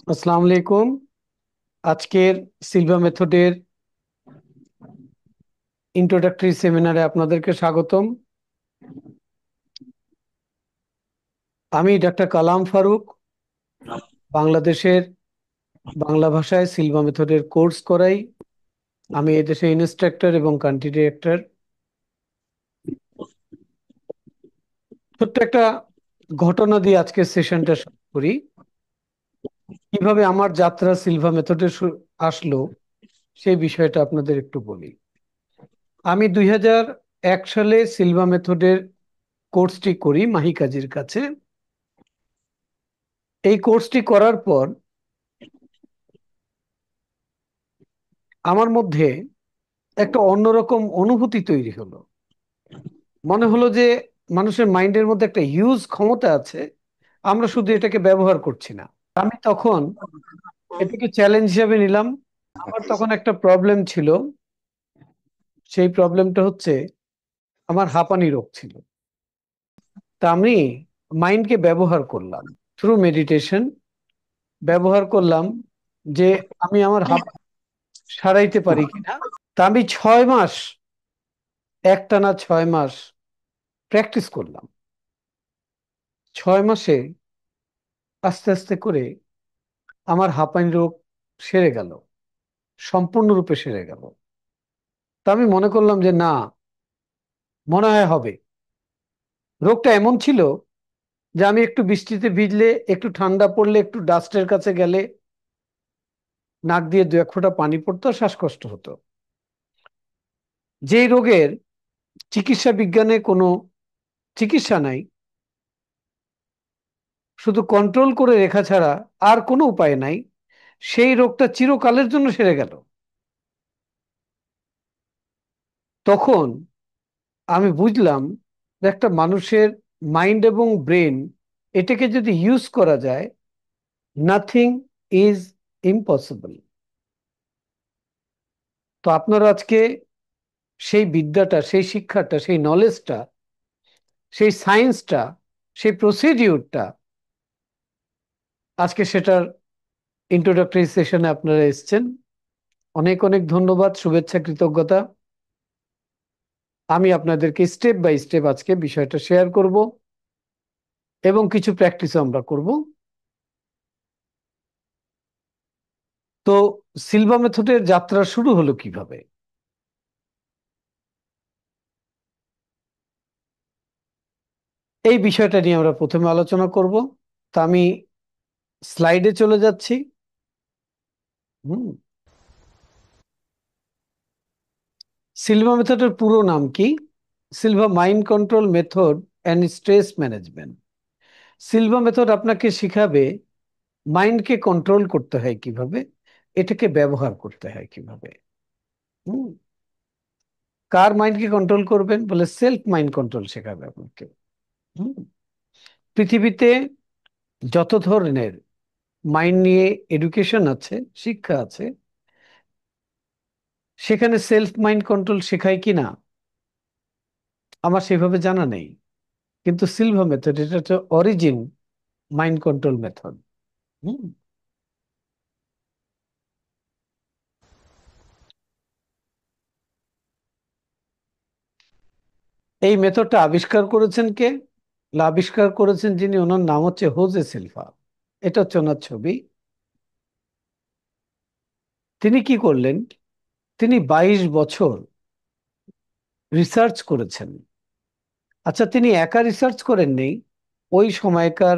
আসসালামু আলাইকুম। আজকের সিলভা মেথডের ইন্ট্রোডাক্টরি সেমিনারে আপনাদেরকে স্বাগতম। আমি ডাক্তার কালাম ফারুক, বাংলাদেশের বাংলা ভাষায় সিলভা মেথডের কোর্স করাই। আমি এদেশে ইনস্ট্রাক্টর এবং কান্ট্রি ডিরেক্টর। ছোট্ট একটা ঘটনা দিয়ে আজকের সেশনটা শুরু করি। কিভাবে আমার যাত্রা সিলভা মেথডে আসলো সেই বিষয়টা আপনাদের একটু বলি। আমি 2001 সালে সিলভা মেথডের কোর্সটি করি মাহি কাজীর কাছে। এই কোর্সটি করার পর আমার মধ্যে একটা অন্যরকম অনুভূতি তৈরি হলো। মনে হলো যে মানুষের মাইন্ডের মধ্যে একটা হিউজ ক্ষমতা আছে, আমরা শুধু এটাকে ব্যবহার করছি না। আমি তখন এটাকে চ্যালেঞ্জ হিসেবে নিলাম। আমার তখন একটা প্রবলেম ছিল। সেই প্রবলেমটা হচ্ছে আমার হাঁপানি রোগ ছিল। তা আমি মাইন্ডকে ব্যবহার করলাম, থ্রু মেডিটেশন ব্যবহার করলাম যে আমি আমার সারাইতে পারি কিনা। তা আমি 6 মাস, একটানা 6 মাস প্র্যাকটিস করলাম। 6 মাসে আস্তে আস্তে করে আমার হাঁপানি রোগ সেরে গেল, সম্পূর্ণরূপে সেরে গেল। তা আমি মনে করলাম যে না, মনে হয় হবে। রোগটা এমন ছিল যে আমি একটু বৃষ্টিতে ভিজলে, একটু ঠান্ডা পড়লে, একটু ডাস্টের কাছে গেলে নাক দিয়ে দু এক ফোঁটা পানি পড়তো, শ্বাসকষ্ট হতো। যেই রোগের চিকিৎসা বিজ্ঞানে কোনো চিকিৎসা নাই, শুধু কন্ট্রোল করে রেখা ছাড়া আর কোনো উপায় নাই, সেই রোগটা চিরকালের জন্য সেরে গেল। তখন আমি বুঝলাম যে একটা মানুষের মাইন্ড এবং ব্রেন, এটাকে যদি ইউজ করা যায়, নাথিং ইজ ইম্পসিবল। তো আপনারা আজকে সেই বিদ্যাটা, সেই শিক্ষাটা, সেই নলেজটা, সেই সায়েন্সটা, সেই প্রসিডিউরটা, আজকে সেটার ইন্ট্রোডাক্টরি সেশনে আপনারা এসেছেন। অনেক অনেক ধন্যবাদ, শুভেচ্ছা, কৃতজ্ঞতা। আমি আপনাদেরকে স্টেপ বাই স্টেপ আজকে বিষয়টা শেয়ার করব এবং কিছু প্র্যাকটিসও আমরা করব। তো সিলভা মেথডের যাত্রা শুরু হলো কিভাবে, এই বিষয়টা নিয়ে আমরা প্রথমে আলোচনা করব। তা আমি স্লাইডে চলে যাচ্ছি। হুম। সিলভা মেথডের পুরো নাম কি? Silva mind control method and stress management. Silva method আপনাকে শিখাবে মাইন্ডকে কন্ট্রোল করতে হয় কিভাবে, এটাকে ব্যবহার করতে হয় কিভাবে। হুম। কার মাইন্ডকে কন্ট্রোল করবেন বলে? সেলফ মাইন্ড কন্ট্রোল শেখাবে আপনাকে। হুম। পৃথিবীতে যত ধরনের মাইন্ড নিয়ে এডুকেশন আছে, শিক্ষা আছে, সেখানে সেলফ মাইন্ড কন্ট্রোল শেখায় কিনা আমার সেভাবে জানা নেই। কিন্তু সিলভা মেথড, এটা হচ্ছে অরিজিন মাইন্ড কন্ট্রোল মেথড। হুম। এই মেথডটা আবিষ্কার করেছেন কে? আবিষ্কার করেছেন যিনি, ওনার নাম হচ্ছে হোজে সিলভা। এটা হচ্ছে ওনার ছবি। তিনি কি করলেন? তিনি 22 বছর রিসার্চ করেছেন। আচ্ছা, তিনি একা রিসার্চ করেননি, ওই সময়কার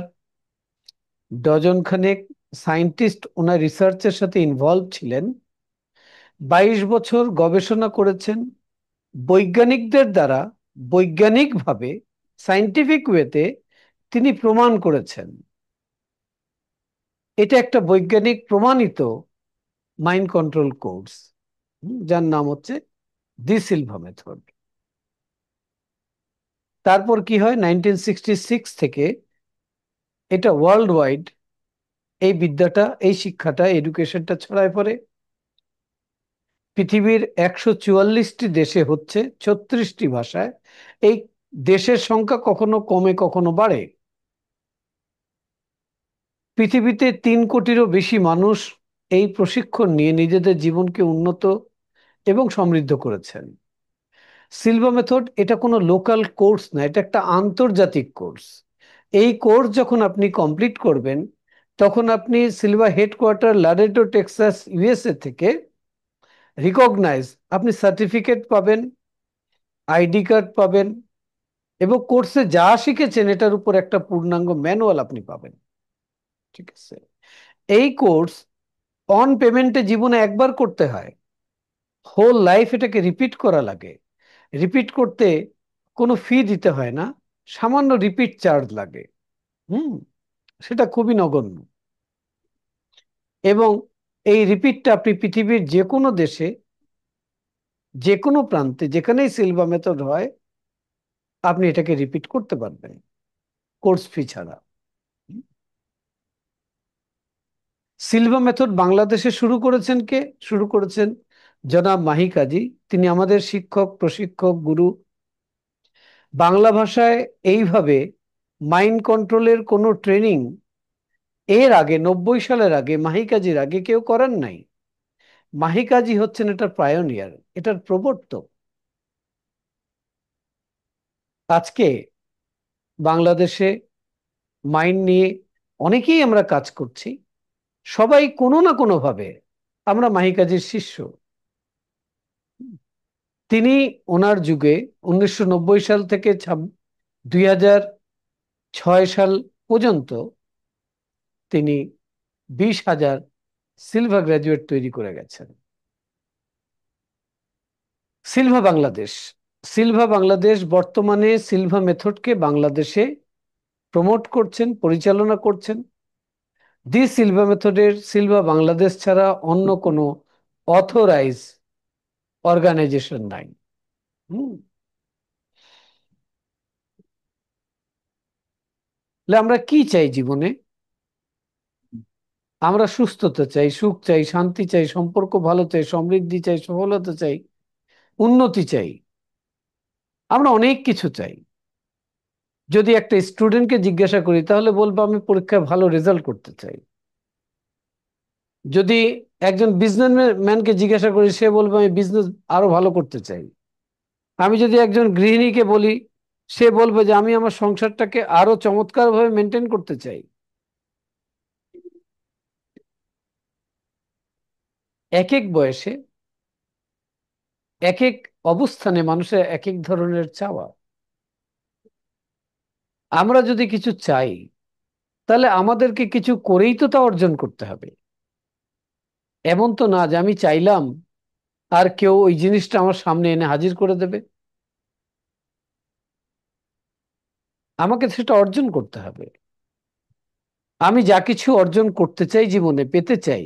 ডজন খানেক সায়েন্টিস্ট ওনার রিসার্চের সাথে ইনভলভ ছিলেন। 22 বছর গবেষণা করেছেন, বৈজ্ঞানিকদের দ্বারা বৈজ্ঞানিকভাবে, সায়েন্টিফিক ওয়েতে তিনি প্রমাণ করেছেন। এটা একটা বৈজ্ঞানিক প্রমাণিত মাইন্ড কন্ট্রোল কোর্স, যার নাম হচ্ছে দি সিলভা মেথড। তারপর কি হয়, 1966 থেকে এটা ওয়ার্ল্ড ওয়াইড, এই বিদ্যাটা, এই শিক্ষাটা, এডুকেশনটা ছড়ায় পড়ে। পৃথিবীর 144টি দেশে হচ্ছে, 36টি ভাষায়। এই দেশের সংখ্যা কখনো কমে কখনো বাড়ে। পৃথিবীতে 3 কোটিরও বেশি মানুষ এই প্রশিক্ষণ নিয়ে নিজেদের জীবনকে উন্নত এবং সমৃদ্ধ করেছেন। সিলভা মেথড এটা কোনো লোকাল কোর্স না, এটা একটা আন্তর্জাতিক কোর্স। এই কোর্স যখন আপনি কমপ্লিট করবেন, তখন আপনি Silva headquarter Laredo Texas USA থেকে রিকগনাইজ, আপনি সার্টিফিকেট পাবেন, আইডি কার্ড পাবেন, এবং কোর্সে যা শিখেছেন এটার উপর একটা পূর্ণাঙ্গ ম্যানুয়াল আপনি পাবেন। ঠিক আছে? এই কোর্স অন পেমেন্টে জীবনে একবার করতে হয়, হোল লাইফ এটাকে রিপিট করা লাগে। রিপিট করতে কোনো ফি দিতে হয় না, সামান্য রিপিট চার্জ লাগে। হুম, সেটা খুবই নগণ্য। এবং এই রিপিটটা আপনি পৃথিবীর যে কোনো দেশে, যে কোনো প্রান্তে, যেখানেই সিলভা মেথড হয়, আপনি এটাকে রিপিট করতে পারবেন কোর্স ফি ছাড়া। সিলভা মেথড বাংলাদেশে শুরু করেছেন কে? শুরু করেছেন জনাব মাহি কাজী। তিনি আমাদের শিক্ষক, প্রশিক্ষক, গুরু। বাংলা ভাষায় এইভাবে মাইন্ড কন্ট্রোলের কোনো ট্রেনিং এর আগে, 90 সালের আগে, মাহি কাজীর আগে কেউ করেন নাই। মাহি কাজী হচ্ছেন এটার পায়োনিয়ার, এটার প্রবর্তক। আজকে বাংলাদেশে মাইন্ড নিয়ে অনেকেই আমরা কাজ করছি, সবাই কোনো না কোনো ভাবে আমরা মাহি কাজীর শিষ্য। তিনি ওনার যুগে 1990 সাল থেকে 2006 সাল পর্যন্ত তিনি 20,000 সিলভা গ্র্যাজুয়েট তৈরি করে গেছেন। সিলভা বাংলাদেশ, সিলভা বাংলাদেশ বর্তমানে সিলভা মেথডকে বাংলাদেশে প্রমোট করছেন, পরিচালনা করছেন। দি সিলভা মেথডের সিলভা বাংলাদেশ ছাড়া অন্য কোনো অথরাইজ অর্গানাইজেশন নাই। হুম, তাহলে আমরা কি চাই জীবনে? আমরা সুস্থতা চাই, সুখ চাই, শান্তি চাই, সম্পর্ক ভালো চাই, সমৃদ্ধি চাই, সফলতা চাই, উন্নতি চাই। আমরা অনেক কিছু চাই। যদি একটা স্টুডেন্টকে জিজ্ঞাসা করি তাহলে বলবো আমি পরীক্ষায় ভালো রেজাল্ট করতে চাই। যদি একজন বিজনেসম্যানকে জিজ্ঞাসা করি, সে বলবে আমি বিজনেস আরো ভালো করতে চাই। আমি যদি একজন গৃহিণীকে বলি, সে বলবে যে আমি আমার সংসারটাকে আরো চমৎকারভাবে মেনটেন করতে চাই। এক এক বয়সে, এক এক অবস্থানে মানুষের এক এক ধরনের চাওয়া। আমরা যদি কিছু চাই, তাহলে আমাদেরকে কিছু করেই তো তা অর্জন করতে হবে। এমন তো না যে আমি চাইলাম আর কেউ ওই জিনিসটা আমার সামনে এনে হাজির করে দেবে। আমাকে সেটা অর্জন করতে হবে। আমি যা কিছু অর্জন করতে চাই, জীবনে পেতে চাই,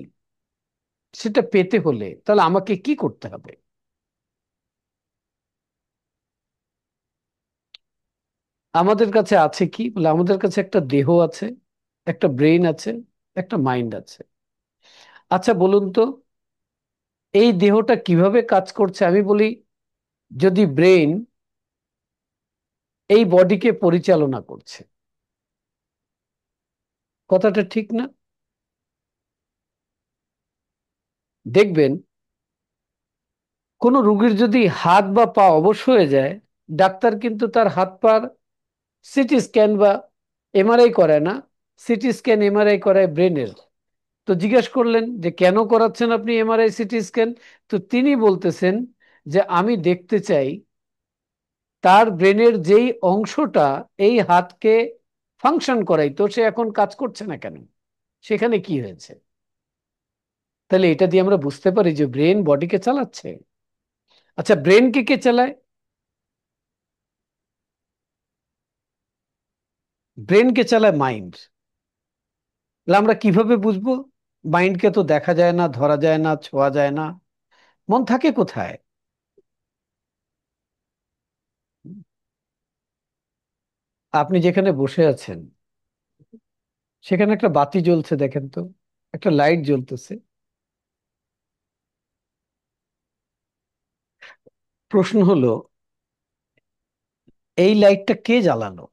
সেটা পেতে হলে তাহলে আমাকে কি করতে হবে? আমাদের কাছে আছে কি বলে, আমাদের কাছে একটা দেহ আছে, একটা ব্রেন আছে, একটা মাইন্ড আছে। আচ্ছা বলুন তো, এই দেহটা কিভাবে কাজ করছে? আমি বলি, যদি ব্রেন এই বডিকে পরিচালনা করছে, কথাটা ঠিক না? দেখবেন কোনো রোগীর যদি হাত বা পা অবশ হয়ে যায়, ডাক্তার কিন্তু তার হাত পার সিটি স্ক্যান বা এমআরআই করায় না, সিটি স্ক্যান এমআরআই করায় ব্রেনের। তো জিজ্ঞেস করলেন যে কেন করাচ্ছেন আপনি এমআরআই সিটি স্ক্যান? তো তিনি বলতেছেন যে আমি দেখতে চাই তার ব্রেনের যেই অংশটা এই হাতকে ফাংশন করাই, তো সে এখন কাজ করছে না কেন, সেখানে কি হয়েছে। তাহলে এটা দিয়ে আমরা বুঝতে পারি যে ব্রেন বডিকে চালাচ্ছে। আচ্ছা, ব্রেনকে কে চালায়? ব্রেনকে চালায় মাইন্ড। তাহলে আমরা কিভাবে বুঝবো? মাইন্ডকে তো দেখা যায় না, ধরা যায় না, ছোঁয়া যায় না। মন থাকে কোথায়? আপনি যেখানে বসে আছেন, সেখানে একটা বাতি জ্বলছে, দেখেন তো, একটা লাইট জ্বলতেছে। প্রশ্ন হলো, এই লাইটটা কে জ্বালানো?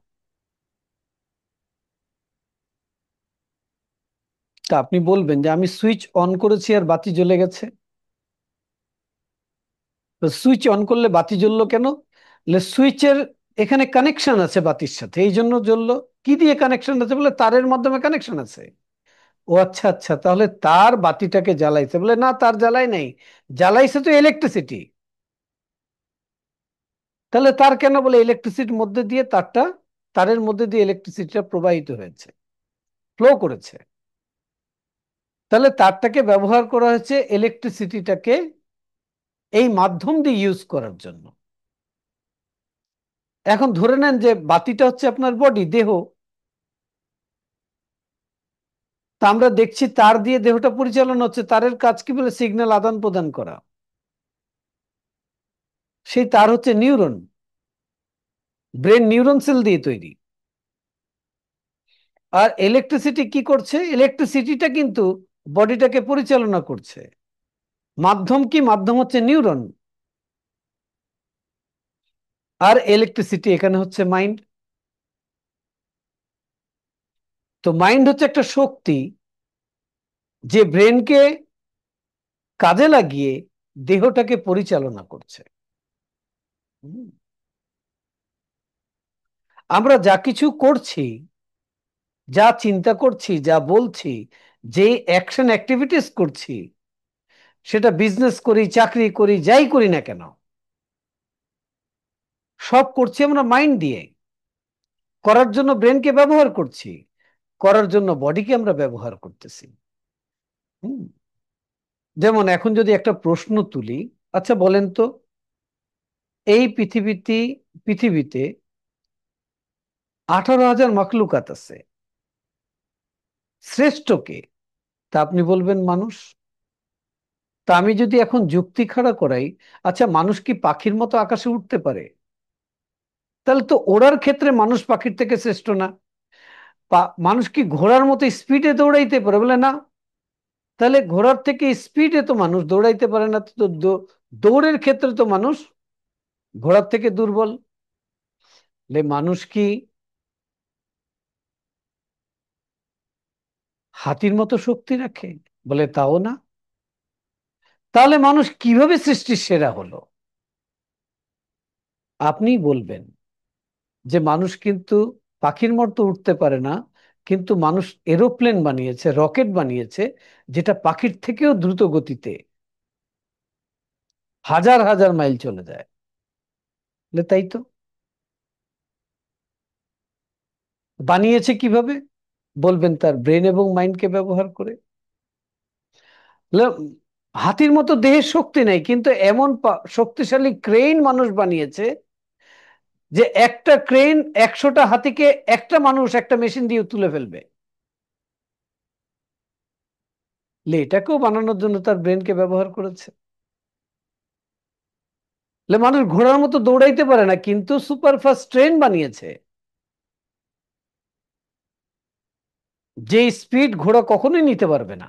তা আপনি বলবেন যে আমি সুইচ অন করেছি আর বাতি জ্বলে গেছে। তো সুইচ অন করলে বাতি জ্বললো কেন? সুইচের এখানে কানেকশন আছে বাতির সাথে, এই জন্য জ্বললো। কি দিয়ে কানেকশন আছে? বলে তারের মাধ্যমে কানেকশন আছে। ও আচ্ছা আচ্ছা, তাহলে তার বাতিটাকে জ্বালাইছে? বলে না, তার জ্বালাই নাই, জ্বালাইছে তো ইলেকট্রিসিটি। তাহলে তার কেন? বলে ইলেকট্রিসিটির মধ্যে দিয়ে তারটা, তারের মধ্যে দিয়ে ইলেকট্রিসিটিটা প্রবাহিত হয়েছে, ফ্লো করেছে। তাহলে তারটাকে ব্যবহার করা হয়েছে ইলেকট্রিসিটিটাকে এই মাধ্যম দিয়ে ইউজ করার জন্য। এখন ধরে নেন যে বাতিটা হচ্ছে আপনার বডি, দেহ। তা আমরা দেখছি তার দিয়ে দেহটা পরিচালনা হচ্ছে, তারের কাজ কি? বলে সিগন্যাল আদান প্রদান করা। সেই তার হচ্ছে নিউরন, ব্রেন নিউরন সেল দিয়ে তৈরি। আর ইলেকট্রিসিটি কি করছে? ইলেকট্রিসিটিটা কিন্তু বডিটাকে পরিচালনা করছে। মাধ্যম কি? মাধ্যম হচ্ছে নিউরন। আর ইলেকট্রিসিটি এখানে হচ্ছে মাইন্ড। তো মাইন্ড হচ্ছে একটা শক্তি যে ব্রেনকে কাজে লাগিয়ে দেহটাকে পরিচালনা করছে। হুম। আমরা যা কিছু করছি, যা চিন্তা করছি, যা বলছি, যে অ্যাকশন অ্যাক্টিভিটিস করছি, সেটা বিজনেস করি, চাকরি করি, যাই করি না কেন, সব করছি আমরা মাইন্ড দিয়ে। করার জন্য ব্রেনকে ব্যবহার করছি, করার জন্য বডিকে আমরা ব্যবহার করতেছি। হুম। যেমন এখন যদি একটা প্রশ্ন তুলি, আচ্ছা বলেন তো, এই পৃথিবীতে 18,000 মাখলুকাত আছে, শ্রেষ্ঠ কে? তা আপনি বলবেন মানুষ। তা আমি যদি এখন যুক্তি খাড়া করাই, আচ্ছা মানুষ কি পাখির মতো আকাশে উঠতে পারে? তাহলে তো ওড়ার ক্ষেত্রে মানুষ পাখির থেকে শ্রেষ্ঠ না। মানুষ কি ঘোড়ার মতো স্পিডে দৌড়াইতে পারে? বলে না। তাহলে ঘোড়ার থেকে স্পিডে তো মানুষ দৌড়াইতে পারে না, তো দৌড়ের ক্ষেত্রে তো মানুষ ঘোড়ার থেকে দুর্বল। মানুষ কি হাতির মতো শক্তি রাখে? বলে তাও না। তাহলে মানুষ কিভাবে সৃষ্টির সেরা হলো? আপনি বলবেন যে মানুষ কিন্তু পাখির মতো উঠতে পারে না, কিন্তু মানুষ এরোপ্লেন বানিয়েছে, রকেট বানিয়েছে, যেটা পাখির থেকেও দ্রুত গতিতে হাজার হাজার মাইল চলে যায়। তাই তো। বানিয়েছে কিভাবে? বলবেন তার ব্রেন এবং মাইন্ডকে ব্যবহার করে। লে- হাতির মতো দেহের শক্তি নেই, কিন্তু এমন শক্তিশালী ক্রেন মানুষ বানিয়েছে যে একটা ক্রেন 100টা হাতিকে একটা মানুষ একটা মেশিন দিয়ে তুলে ফেলবে। এটাকেও বানানোর জন্য তার ব্রেনকে ব্যবহার করেছে। মানুষ ঘোড়ার মতো দৌড়াইতে পারে না, কিন্তু সুপারফাস্ট ট্রেন বানিয়েছে, যে স্পিড ঘোড়া কখনোই নিতে পারবে না।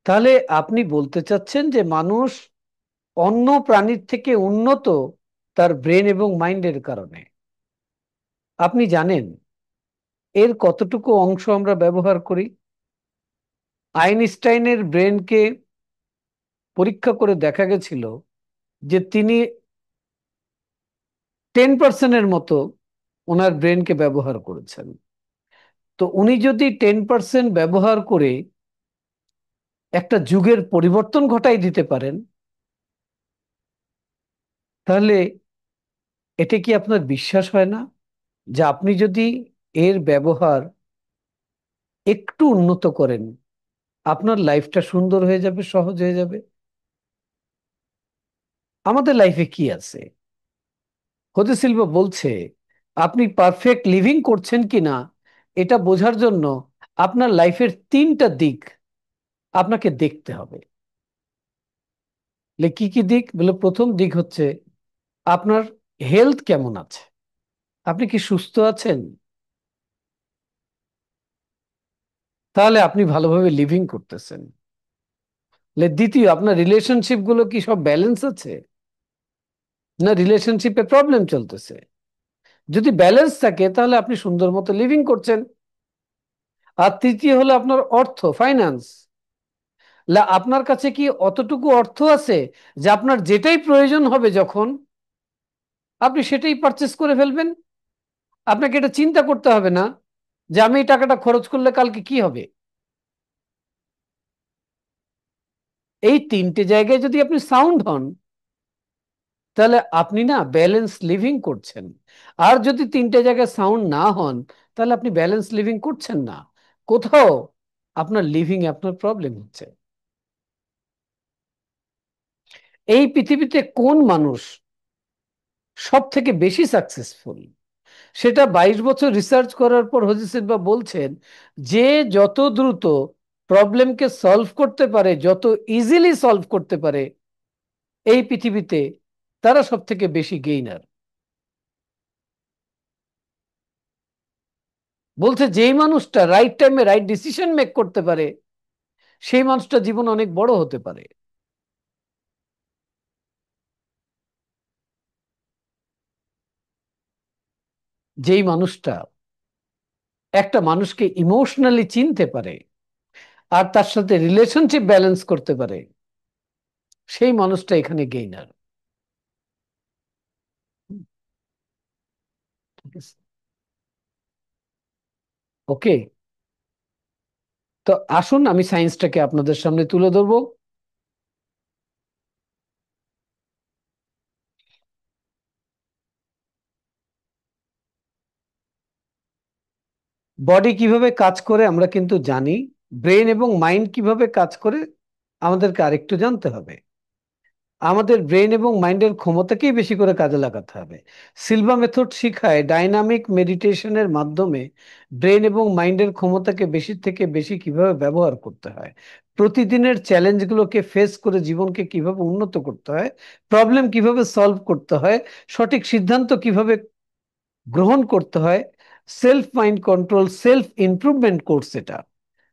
তাহলে আপনি বলতে চাচ্ছেন যে মানুষ অন্য প্রাণীর থেকে উন্নত তার ব্রেন এবং মাইন্ডের কারণে। আপনি জানেন এর কতটুকু অংশ আমরা ব্যবহার করি? আইনস্টাইনের ব্রেনকে পরীক্ষা করে দেখা গেছিল যে তিনি 10%-এর মতো ওনার ব্রেনকে ব্যবহার করেছেন। তো উনি যদি 10% ব্যবহার করে একটা যুগের পরিবর্তন ঘটাই দিতে পারেন, তাহলে এটা কি আপনার বিশ্বাস হয় না যে আপনি যদি এর ব্যবহার একটু উন্নত করেন, আপনার লাইফটা সুন্দর হয়ে যাবে, সহজ হয়ে যাবে? আমাদের লাইফে কি আছে? হোজে সিলভা বলছে আপনি পারফেক্ট লিভিং করছেন কিনা এটা বোঝার জন্য আপনার লাইফের 3টা দিক আপনাকে দেখতে হবে। কি কি দিক? বলে প্রথম দিক হচ্ছে আপনার হেলথ কেমন আছে, আপনি কি সুস্থ আছেন? তাহলে আপনি ভালোভাবে লিভিং করতেছেন। দ্বিতীয়, আপনার রিলেশনশিপ গুলো কি সব ব্যালেন্স আছে, না রিলেশনশিপে প্রবলেম চলতেছে? যদি ব্যালেন্স থাকে তাহলে আপনি সুন্দর মতো লিভিং করছেন। আর তৃতীয় হলো আপনার অর্থ, ফাইন্যান্স। আপনার কাছে কি অতটুকু অর্থ আছে যে আপনার যেটাই প্রয়োজন হবে যখন আপনি সেটাই পারচেস করে ফেলবেন? আপনাকে এটা চিন্তা করতে হবে না যে আমি এই টাকাটা খরচ করলে কালকে কি হবে। এই তিনটে জায়গায় যদি আপনি সাউন্ড হন, তাহলে আপনি না ব্যালেন্স লিভিং করছেন। আর যদি তিনটে জায়গায় সাউন্ড না হন, তাহলে আপনি ব্যালেন্স লিভিং করছেন না। কোথাও আপনার লিভিং এ আপনার প্রবলেম হচ্ছে। এই পৃথিবীতে কোন মানুষ সব থেকে বেশি সাকসেসফুল, সেটা 22 বছর রিসার্চ করার পর হোজে সিলভা বলছেন যে যত দ্রুত প্রবলেমকে সলভ করতে পারে, যত ইজিলি সলভ করতে পারে এই পৃথিবীতে, তারা সব থেকে বেশি গেইনার। বলছে যেই মানুষটা রাইট টাইমে রাইট ডিসিশন মেক করতে পারে, সেই মানুষটা জীবন অনেক বড় হতে পারে। যেই মানুষটা একটা মানুষকে ইমোশনালি চিনতে পারে আর তার সাথে রিলেশনশিপ ব্যালেন্স করতে পারে, সেই মানুষটা এখানে গেইনার। ঠিক আছে? ওকে, তো আসুন আমি সায়েন্সটাকে আপনাদের সামনে তুলে ধরবো। বডি কিভাবে কাজ করে আমরা কিন্তু জানি, ব্রেন এবং মাইন্ড কিভাবে কাজ করে আমাদেরকে আরেকটু জানতে হবে। আমাদের ব্রেন এবং মাইন্ডের ক্ষমতাকেই বেশি করে কাজে লাগাতে হবে। সিলভা মেথড শিখায় ডাইনামিক মেডিটেশনের মাধ্যমে ব্রেন এবং মাইন্ডের ক্ষমতাকে বেশি থেকে বেশি কিভাবে ব্যবহার করতে হয়, প্রতিদিনের চ্যালেঞ্জগুলোকে ফেস করে জীবনকে কিভাবে উন্নত করতে হয়, প্রবলেম কিভাবে সলভ করতে হয়, সঠিক সিদ্ধান্ত কিভাবে গ্রহণ করতে হয়। Self mind control, self improvement course এটা,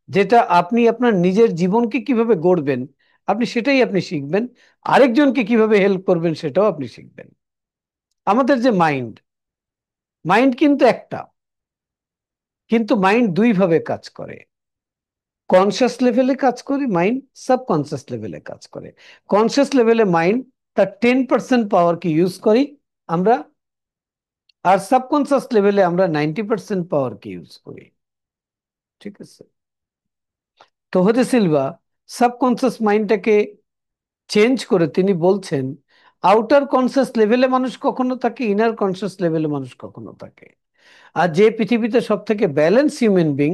যেটা আপনি আপনার নিজের জীবনকে কিভাবে গড়বেন আপনি সেটাই আপনি শিখবেন, আরেকজনকে কিভাবে হেল্প করবেন সেটাও আপনি শিখবেন। আমাদের যে মাইন্ড, মাইন্ড কিন্তু একটা, কিন্তু মাইন্ড দুই ভাবে কাজ করে। কনসিয়াস লেভেলে কাজ করে মাইন্ড, সাবকনসিয়াস লেভেলে কাজ করে। কনসিয়াস লেভেলে মাইন্ড তার 10% পাওয়ারকে ইউজ করি আমরা, আর সাবকনসিয়াস লেভেলে আমরা 90% পাওয়ারকে ইউজ করি। ঠিক আছে? তো হোজে সিলভা সাবকনসিয়াস মাইন্ডটাকে চেঞ্জ করে তিনি বলছেন আউটার কনসিয়াস লেভেলে মানুষ কখনো থাকে, ইনার কনসিয়াস লেভেলে মানুষ কখনো থাকে। আর যে পৃথিবীতে সব থেকে ব্যালেন্স হিউম্যান বিং,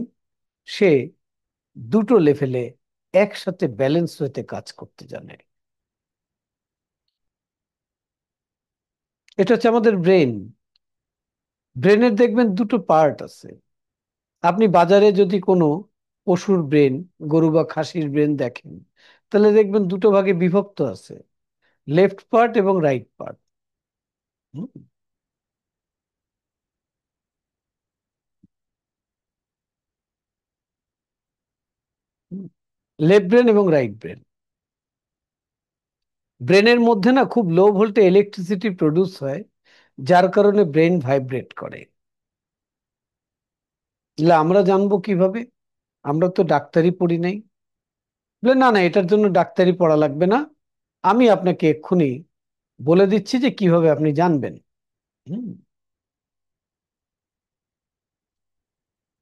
সে দুটো লেভেলে একসাথে ব্যালেন্স হতে কাজ করতে জানে। এটা হচ্ছে আমাদের ব্রেন। ব্রেনের দেখবেন দুটো পার্ট আছে। আপনি বাজারে যদি কোনো পশুর ব্রেন, গরু বা খাসির ব্রেন দেখেন, তাহলে দেখবেন দুটো ভাগে বিভক্ত আছে, লেফট পার্ট এবং রাইট পার্ট। লেফট ব্রেন এবং রাইট ব্রেন। ব্রেনের মধ্যে না খুব লো ভোল্টে ইলেকট্রিসিটি প্রডিউস হয়, যার কারণে ব্রেন ভাইব্রেট করে। তাহলে আমরা জানবো কিভাবে? আমরা তো ডাক্তারি পড়ি নাই। বলে না না, এটার জন্য ডাক্তারি পড়া লাগবে না, আমি আপনাকে এক্ষুনি বলে দিচ্ছি যে কিভাবে আপনি জানবেন। হুম।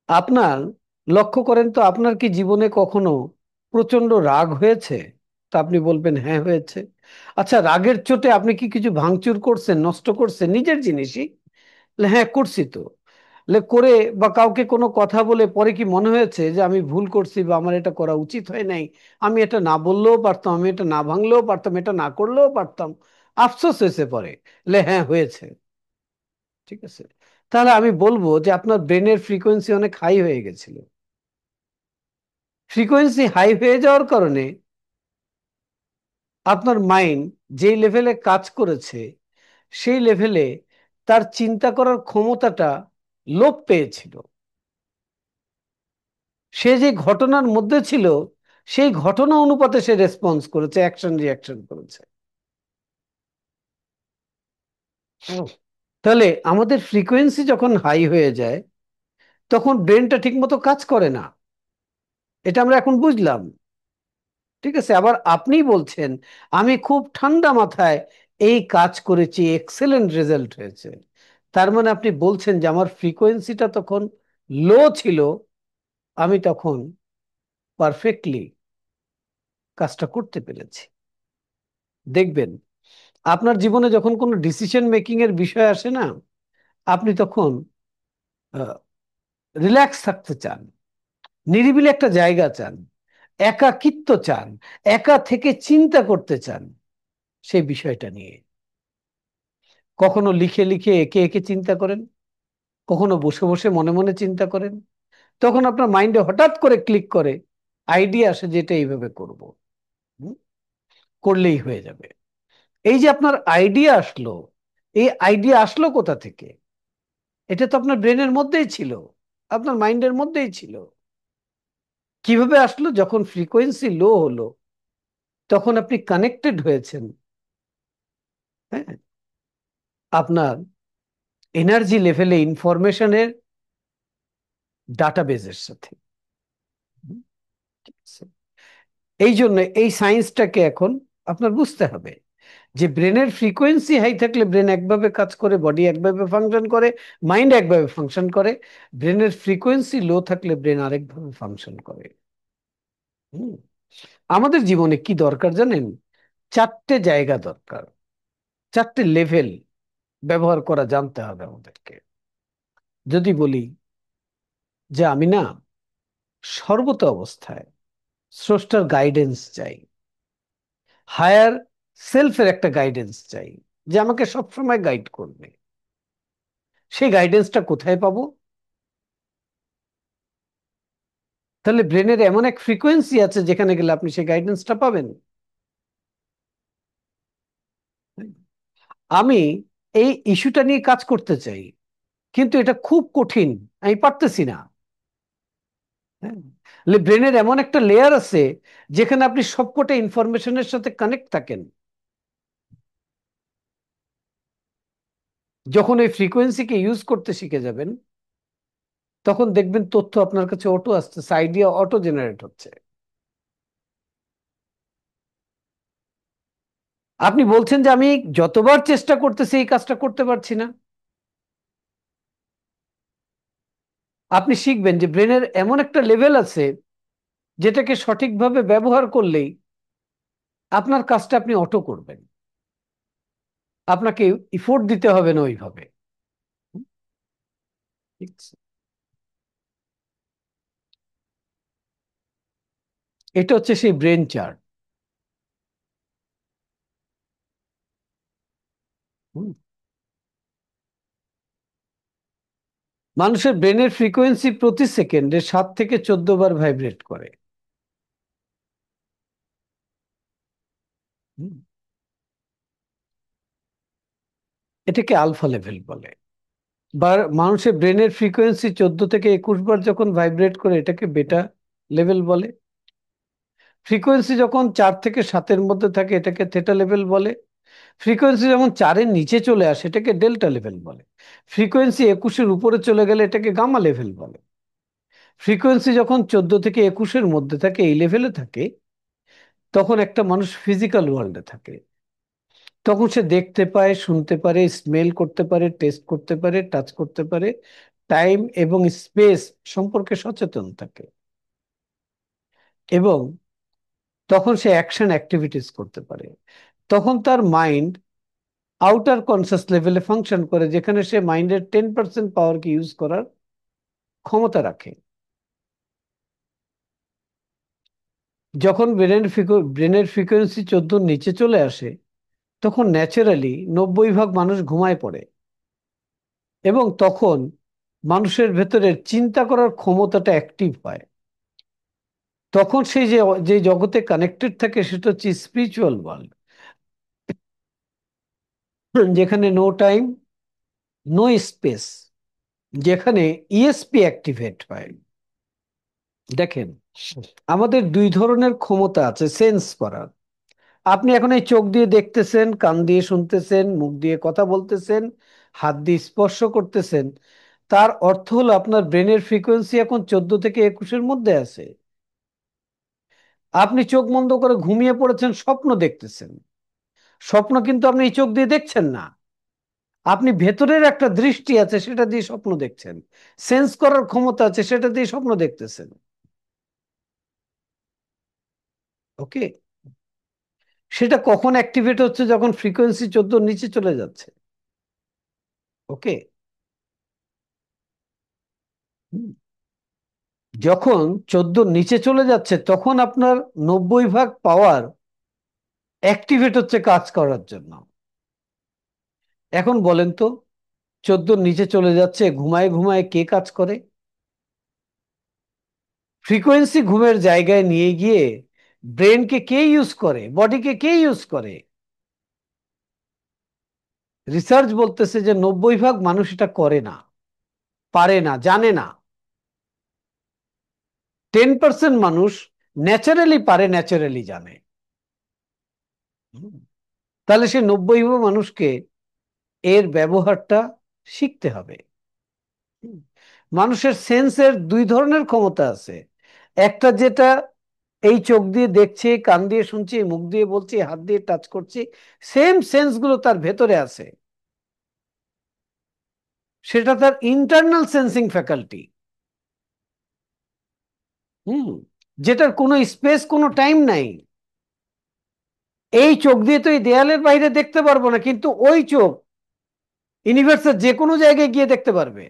আপনার লক্ষ্য করেন তো, আপনার কি জীবনে কখনো প্রচন্ড রাগ হয়েছে? তা আপনি বলবেন হ্যাঁ হয়েছে। আচ্ছা, রাগের চোটে আপনি কি কিছু ভাঙচুর করছেন, নষ্ট করছেন নিজের জিনিসই? বলে, হ্যাঁ করছি তো। করে বা কাউকে কোনো কথা বলে পরে কি মনে হয়েছে যে আমি ভুল করছি বা আমার এটা করা উচিত হয় নাই, আমি এটা না বললেও পারতাম, আমি এটা না ভাঙলেও পারতাম, এটা না করলেও পারতাম, আফসোস হয়েছে পরে? হ্যাঁ হয়েছে। ঠিক আছে? তাহলে আমি বলবো যে আপনার ব্রেনের ফ্রিকোয়েন্সি অনেক হাই হয়ে গেছিল। ফ্রিকোয়েন্সি হাই হয়ে যাওয়ার কারণে আপনার মাইন্ড যেই লেভেলে কাজ করেছে, সেই লেভেলে তার চিন্তা করার ক্ষমতাটা লোপ পেয়েছিল। সে যে ঘটনার মধ্যে ছিল, সেই ঘটনা অনুপাতে সে রেসপন্স করেছে, অ্যাকশন রিয়াকশন করেছে। হুম। তাহলে আমাদের ফ্রিকোয়েন্সি যখন হাই হয়ে যায়, তখন ব্রেনটা ঠিকমতো কাজ করে না। এটা আমরা এখন বুঝলাম। ঠিক আছে, আবার আপনি বলছেন আমি খুব ঠান্ডা মাথায় এই কাজ করেছি, এক্সেলেন্ট রেজাল্ট হয়েছে। তার মানে আপনি বলছেন যে আমার ফ্রিকোয়েন্সিটা তখন লো ছিল, আমি তখন পারফেক্টলি কাজটা করতে পেরেছি। দেখবেন আপনার জীবনে যখন কোনো ডিসিশন মেকিং এর বিষয় আসে না, আপনি তখন রিল্যাক্স থাকতে চান, নিরিবিলি একটা জায়গা চান, একাকিত্ব চান, একা থেকে চিন্তা করতে চান সেই বিষয়টা নিয়ে। কখনো লিখে লিখে একে একে চিন্তা করেন, কখনো বসে বসে মনে মনে চিন্তা করেন। তখন আপনার মাইন্ডে হঠাৎ করে ক্লিক করে আইডিয়া আসে যে এটা এইভাবে করব, হুম, করলেই হয়ে যাবে। এই যে আপনার আইডিয়া আসলো, এই আইডিয়া আসলো কোথা থেকে? এটা তো আপনার ব্রেনের মধ্যেই ছিল, আপনার মাইন্ডের মধ্যেই ছিল। কিভাবে আসলো? যখন ফ্রিকোয়েন্সি লো হলো, তখন আপনি কানেক্টেড হয়েছেন, হ্যাঁ, আপনার এনার্জি লেভেলে ইনফরমেশনের ডাটাবেজের সাথে। হুম, ঠিক আছে? এই জন্য এই সায়েন্সটাকে এখন আপনার বুঝতে হবে যে ব্রেনের ফ্রিকোয়েন্সি হাই থাকলে ব্রেন একভাবে কাজ করে, বডি একভাবে ফাংশন করে, মাইন্ড একভাবে ফাংশন করে। ব্রেনের ফ্রিকোয়েন্সি লো থাকলে ব্রেন আরেকভাবে ফাংশন করে। হুম, আমাদের জীবনে কি দরকার জানেন? চারটে জায়গা দরকার, চারটে লেভেল ব্যবহার করা জানতে হবে আমাদেরকে। যদি বলি যে আমি না সর্বত অবস্থায় স্রষ্টার গাইডেন্স চাই, হায়ার সেলফের একটা গাইডেন্স চাই যে আমাকে সবসময় গাইড করবে, সেই গাইডেন্সটা কোথায় পাবো? তাহলে ব্রেনের এমন এক ফ্রিকোয়েন্সি আছে যেখানে গেলে আপনি সেই গাইডেন্সটা পাবেন। আমি এই ইস্যুটা নিয়ে কাজ করতে চাই, কিন্তু এটা খুব কঠিন, আমি পারতেছি না। হ্যাঁ, ব্রেনের এমন একটা লেয়ার আছে যেখানে আপনি সবকটা ইনফরমেশনের সাথে কানেক্ট থাকেন। যখন ওই ফ্রিকোয়েন্সিকে ইউজ করতে শিখে যাবেন, তখন দেখবেন তথ্য আপনার কাছে অটো আসতেছে, আইডিয়া অটো জেনারেট হচ্ছে। আপনি বলছেন যে আমি যতবার চেষ্টা করতেছি এই কাজটা করতে পারছি না। আপনি শিখবেন যে ব্রেনের এমন একটা লেভেল আছে যেটাকে সঠিকভাবে ব্যবহার করলেই আপনার কাজটা আপনি অটো করবেন, আপনাকে ইফোর্ট দিতে হবে না ওইভাবে। হুম, ঠিক আছে? এটা হচ্ছে সেই ব্রেন চার্ট। মানুষের ব্রেনের ফ্রিকোয়েন্সি প্রতি সেকেন্ডে 7 থেকে 14 বার ভাইব্রেট করে। হুম, এটাকে আলফা লেভেল বলে। বা মানুষের ব্রেনের ফ্রিকোয়েন্সি 14 থেকে 21 বার যখন ভাইব্রেট করে, এটাকে বেটা লেভেল বলে। ফ্রিকোয়েন্সি যখন 4 থেকে 7-এর মধ্যে থাকে, এটাকে থেটা লেভেল বলে। ফ্রিকোয়েন্সি যখন 4-এর নিচে চলে আসে, এটাকে ডেল্টা লেভেল বলে। ফ্রিকোয়েন্সি 21-এর উপরে চলে গেলে এটাকে গামা লেভেল বলে। ফ্রিকোয়েন্সি যখন 14 থেকে 21-এর মধ্যে থাকে, এই লেভেলে থাকে, তখন একটা মানুষ ফিজিক্যাল ওয়ার্ল্ডে থাকে। তখন সে দেখতে পায়, শুনতে পারে, স্মেল করতে পারে, টেস্ট করতে পারে, টাচ করতে পারে, টাইম এবং স্পেস সম্পর্কে সচেতন থাকে, এবং তখন সে অ্যাকশন অ্যাক্টিভিটিস করতে পারে। তখন তার মাইন্ড আউটার কনসাস লেভেলে ফাংশন করে, যেখানে সে মাইন্ডের 10% পাওয়ারকে ইউজ করার ক্ষমতা রাখে। যখন ব্রেনের ফ্রিকোয়েন্সি 14-এর নিচে চলে আসে, তখন ন্যাচারালি 90 ভাগ মানুষ ঘুমায় পড়ে, এবং তখন মানুষের ভেতরের চিন্তা করার ক্ষমতাটা অ্যাক্টিভ হয়। তখন সেই যে যে জগতে কানেক্টেড থাকে সেটা হচ্ছে স্পিরিচুয়াল ওয়ার্ল্ড, যেখানে নো টাইম, নো স্পেস, যেখানে ইএসপি অ্যাক্টিভেট হয়। দেখেন, আমাদের দুই ধরনের ক্ষমতা আছে সেন্স করার। আপনি এখন এই চোখ দিয়ে দেখতেছেন, কান দিয়ে শুনতেছেন, মুখ দিয়ে কথা বলতেছেন, হাত দিয়ে স্পর্শ করতেছেন। তার অর্থ হলো আপনার ব্রেনের ফ্রিকোয়েন্সি এখন 14 থেকে 21-এর মধ্যে আছে। আপনি চোখ বন্ধ করে ঘুমিয়ে পড়েছেন, স্বপ্ন দেখতেছেন। স্বপ্ন কিন্তু আপনি এই চোখ দিয়ে দেখছেন না। আপনি ভেতরের একটা দৃষ্টি আছে, সেটা দিয়ে স্বপ্ন দেখছেন। সেন্স করার ক্ষমতা আছে, সেটা দিয়ে স্বপ্ন দেখতেছেন। ওকে। সেটা কখন অ্যাক্টিভেট হচ্ছে? যখন ফ্রিকোয়েন্সি 14 নিচে চলে যাচ্ছে। ওকে। যখন 14 নিচে চলে যাচ্ছে, তখন আপনার 90 ভাগ পাওয়ার অ্যাক্টিভেট হচ্ছে কাজ করার জন্য। এখন বলেন তো, 14 নিচে চলে যাচ্ছে, ঘুমায় ঘুমায় কে কাজ করে? ফ্রিকোয়েন্সি ঘুমের জায়গায় নিয়ে গিয়ে ব্রেনকে কে ইউজ করে, বডিকে কে ইউজ করে? রিসার্চ বলতেছে যে 90 ভাগ মানুষ এটা করে না, পারে না, জানে না। 10% মানুষ ন্যাচারালি পারে, ন্যাচারালি জানে। হুম। তাহলে সে 90 ভাগ মানুষকে এর ব্যবহারটা শিখতে হবে। হুম। মানুষের সেন্সের দুই ধরনের ক্ষমতা আছে। একটা যেটা এই চোখ দিয়ে দেখছি, কান দিয়ে শুনছি, মুখ দিয়ে বলছি, হাত দিয়ে টাচ করছি, সেম সেন্স গুলো তার ভেতরে আছে। সেটা তার ইন্টারনাল সেন্সিং ফ্যাকাল্টি। হুম। যেটার কোনো স্পেস, কোনো টাইম নাই। এই চোখ দিয়ে তো এই দেয়ালের বাইরে দেখতে পারবো না, কিন্তু ওই চোখ ইউনিভার্সের যে কোনো জায়গায় গিয়ে দেখতে পারবে,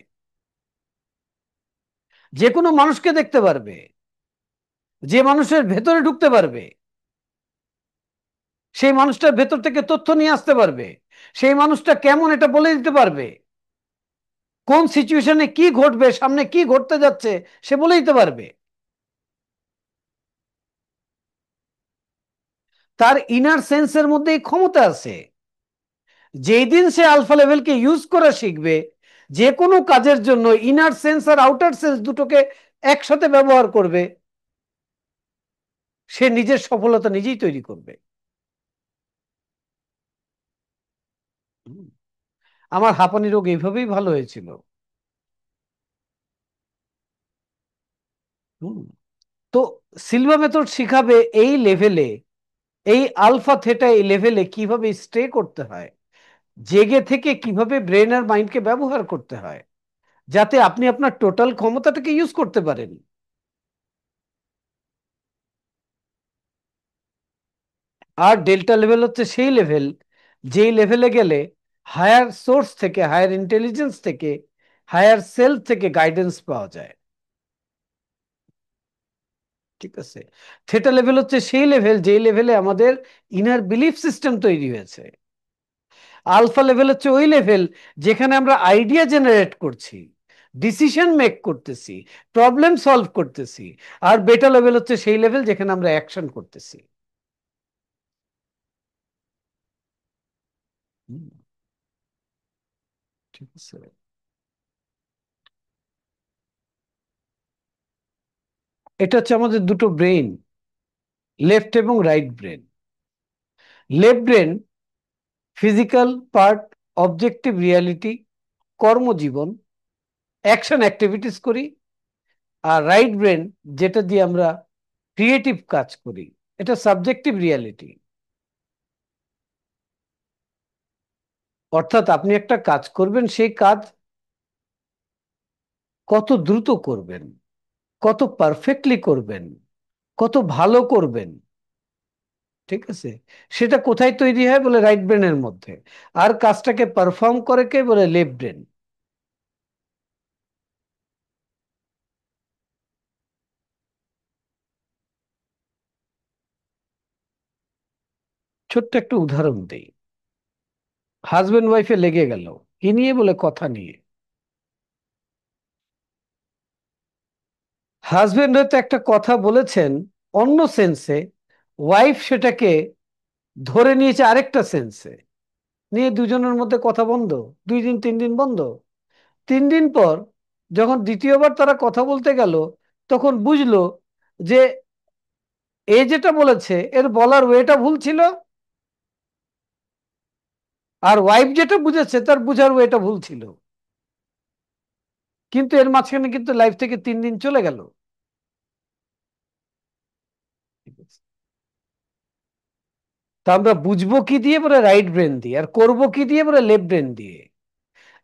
যে কোনো মানুষকে দেখতে পারবে, যে মানুষের ভেতরে ঢুকতে পারবে, সেই মানুষটার ভেতর থেকে তথ্য নিয়ে আসতে পারবে, সেই মানুষটা কেমন এটা বলে দিতে পারবে, কোন সিচুয়েশনে কি ঘটবে, সামনে কি ঘটতে যাচ্ছে সে বলে দিতে পারবে। তার ইনার সেন্সের মধ্যে এই ক্ষমতা আছে। যেই দিন সে আলফা লেভেলকে ইউজ করা শিখবে, যে কোনো কাজের জন্য ইনার সেন্স আর আউটার সেন্স দুটোকে একসাথে ব্যবহার করবে, সে নিজের সফলতা নিজেই তৈরি করবে। হুম। আমার হাঁপানি রোগ এইভাবেই ভালো হয়েছিল। হুম। তো সিলভা মেথড শিখাবে এই লেভেলে, এই আলফা থেটা এই লেভেলে কিভাবে স্টে করতে হয়, জেগে থেকে কিভাবে ব্রেন আর মাইন্ডকে ব্যবহার করতে হয়, যাতে আপনি আপনার টোটাল ক্ষমতাটাকে ইউজ করতে পারেন। আর ডেল্টা লেভেল হচ্ছে সেই লেভেল, যেই লেভেলে গেলে হায়ার সোর্স থেকে, হায়ার ইন্টেলিজেন্স থেকে, হায়ার সেলফ থেকে গাইডেন্স পাওয়া যায়। ঠিক আছে। থেটা লেভেল হচ্ছে সেই লেভেল, যেই লেভেলে আমাদের ইনার বিলিফ সিস্টেম তৈরি হয়েছে। আলফা লেভেল হচ্ছে ওই লেভেল যেখানে আমরা আইডিয়া জেনারেট করছি, ডিসিশন মেক করতেছি, প্রবলেম সলভ করতেছি। আর বেটা লেভেল হচ্ছে সেই লেভেল যেখানে আমরা অ্যাকশন করতেছি। হুম। ঠিক আছে। এটা হচ্ছে আমাদের দুটো ব্রেইন, লেফট এবং right brain. Left brain physical part, objective reality, কর্মজীবন, অ্যাকশন অ্যাক্টিভিটিস করি। আর রাইট ব্রেন যেটা দিয়ে আমরা ক্রিয়েটিভ কাজ করি, এটা সাবজেক্টিভ রিয়ালিটি। অর্থাৎ আপনি একটা কাজ করবেন, সেই কাজ কত দ্রুত করবেন, কত পারফেক্টলি করবেন, কত ভালো করবেন। ঠিক আছে। সেটা কোথায় তৈরি হয় বলে রাইট ব্রেনের মধ্যে। আর কাজটাকে পারফর্ম করে কে বলে লেফট ব্রেন। ছোট্ট একটা উদাহরণ দেই। হাজবেন্ড ওয়াইফে লেগে গেল, কি নিয়ে বলে কথা নিয়ে। হাজবেন্ড হয়তো একটা কথা বলেছেন অন্য সেন্সে, ওয়াইফ সেটাকে ধরে নিয়েছে আরেকটা সেন্সে, নিয়ে দুজনের মধ্যে কথা বন্ধ। 2 দিন 3 দিন বন্ধ। 3 দিন পর যখন দ্বিতীয়বার তারা কথা বলতে গেল, তখন বুঝলো যে এ যেটা বলেছে এর বলার ওয়েটা ভুল ছিল, আর ওয়াইফ যেটা বুঝেছে তার বুঝার ওয়েটা ভুল ছিল। কিন্তু এর মাঝখানে কিন্তু লাইফ থেকে 3 দিন চলে গেল। ঠিক আছে। তা আমরা বুঝবো কি দিয়ে? বলে রাইট ব্রেন দিয়ে। আর করব কি দিয়ে? বলে লেফট ব্রেন দিয়ে।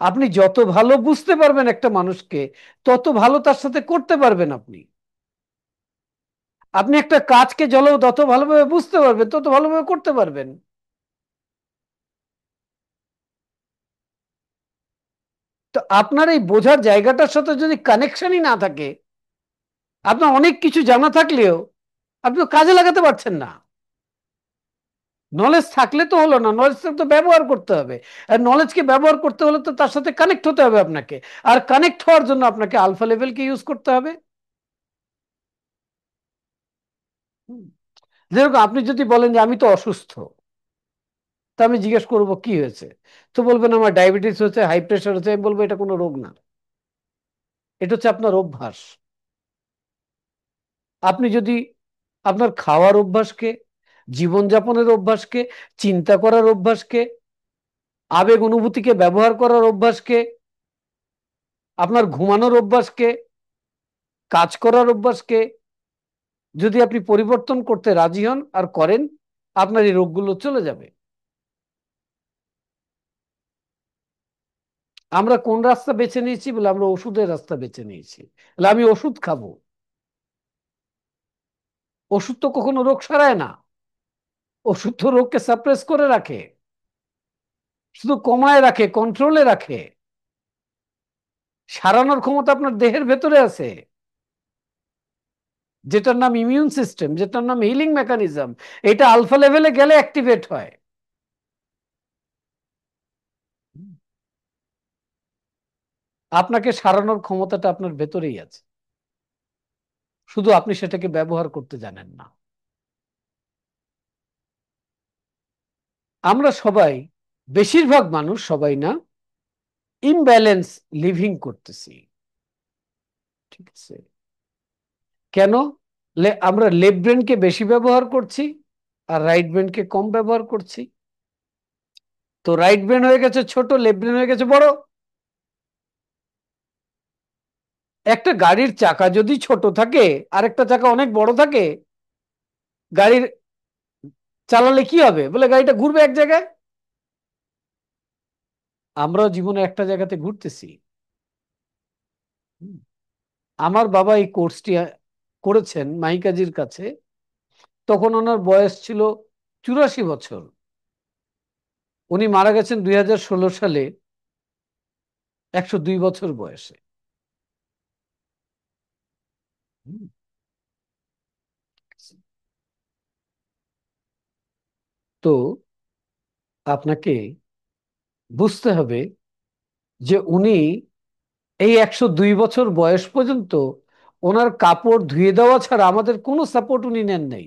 আপনি যত ভালো বুঝতে পারবেন একটা মানুষকে, তত ভালো তার সাথে করতে পারবেন আপনি। আপনি একটা কাজকে যত ভালোভাবে বুঝতে পারবেন, তত ভালোভাবে করতে পারবেন। তো আপনার এই বোঝার জায়গাটার সাথে যদি কানেকশনই না থাকে, আপনার অনেক কিছু জানা থাকলেও আপনি তো কাজে লাগাতে পারছেন না। নলেজ থাকলে তো হলো না, নলেজ তো ব্যবহার করতে হবে। আর নলেজকে ব্যবহার করতে হলে তো তার সাথে কানেক্ট হতে হবে আপনাকে। আর কানেক্ট হওয়ার জন্য আপনাকে আলফা লেভেলকে ইউজ করতে হবে। হুম। যেরকম আপনি যদি বলেন যে আমি তো অসুস্থ, তা আমি জিজ্ঞেস করবো কি হয়েছে, তো বলবেন আমার ডায়াবেটিস হচ্ছে, হাই প্রেশার হচ্ছে। আমি বলবো এটা কোনো রোগ না, এটা হচ্ছে আপনার অভ্যাস। আপনি যদি আপনার খাওয়ার অভ্যাসকে, জীবনযাপনের অভ্যাসকে, চিন্তা করার অভ্যাসকে, আবেগ অনুভূতিকে ব্যবহার করার অভ্যাসকে, আপনার ঘুমানোর অভ্যাসকে, কাজ করার অভ্যাসকে যদি আপনি পরিবর্তন করতে রাজি হন আর করেন, আপনার এই রোগগুলো চলে যাবে। আমরা কোন রাস্তা বেছে নিয়েছি? বলে আমরা ওষুধের রাস্তা বেছে নিয়েছি। বলে আমি ওষুধ খাবো। ওষুধ তো কখনো রোগ সারায় না। ওষুধ তো রোগকে সাপ্রেস করে রাখে, শুধু কমায় রাখে, কন্ট্রোলে রাখে। সারানোর ক্ষমতা আপনার দেহের ভেতরে আছে, যেটার নাম ইমিউন সিস্টেম, যেটার নাম হিলিং মেকানিজম। এটা আলফা লেভেলে গেলে অ্যাক্টিভেট হয়। আপনাকে সারানোর ক্ষমতাটা আপনার ভেতরেই আছে, শুধু আপনি সেটাকে ব্যবহার করতে জানেন না। আমরা সবাই, বেশিরভাগ মানুষ, সবাই না, ইমব্যালেন্স লিভিং করতেছি। ঠিক আছে? কেন? আমরা লেফট ব্রেনকে বেশি ব্যবহার করছি আর রাইট ব্রেনকে কম ব্যবহার করছি। তো রাইট ব্রেন হয়ে গেছে ছোট, লেফট ব্রেন হয়ে গেছে বড়। একটা গাড়ির চাকা যদি ছোট থাকে আর একটা চাকা অনেক বড় থাকে, গাড়ির চালালে কি হবে? বলে গাড়িটা ঘুরবে এক জায়গায়। আমরাও জীবনে একটা জায়গাতে ঘুরতেছি। হুম। আমার বাবা এই কোর্সটি করেছেন মাহিকাজির কাছে, তখন ওনার বয়স ছিল 84 বছর। উনি মারা গেছেন 2016 সালে, 102 বছর বয়সে। হুম। তো আপনাকে বুঝতে হবে যে উনি এই 102 বছর বয়স পর্যন্ত ওনার কাপড় ধুয়ে দেওয়া ছাড়া আমাদের কোনো সাপোর্ট উনি নেন নাই।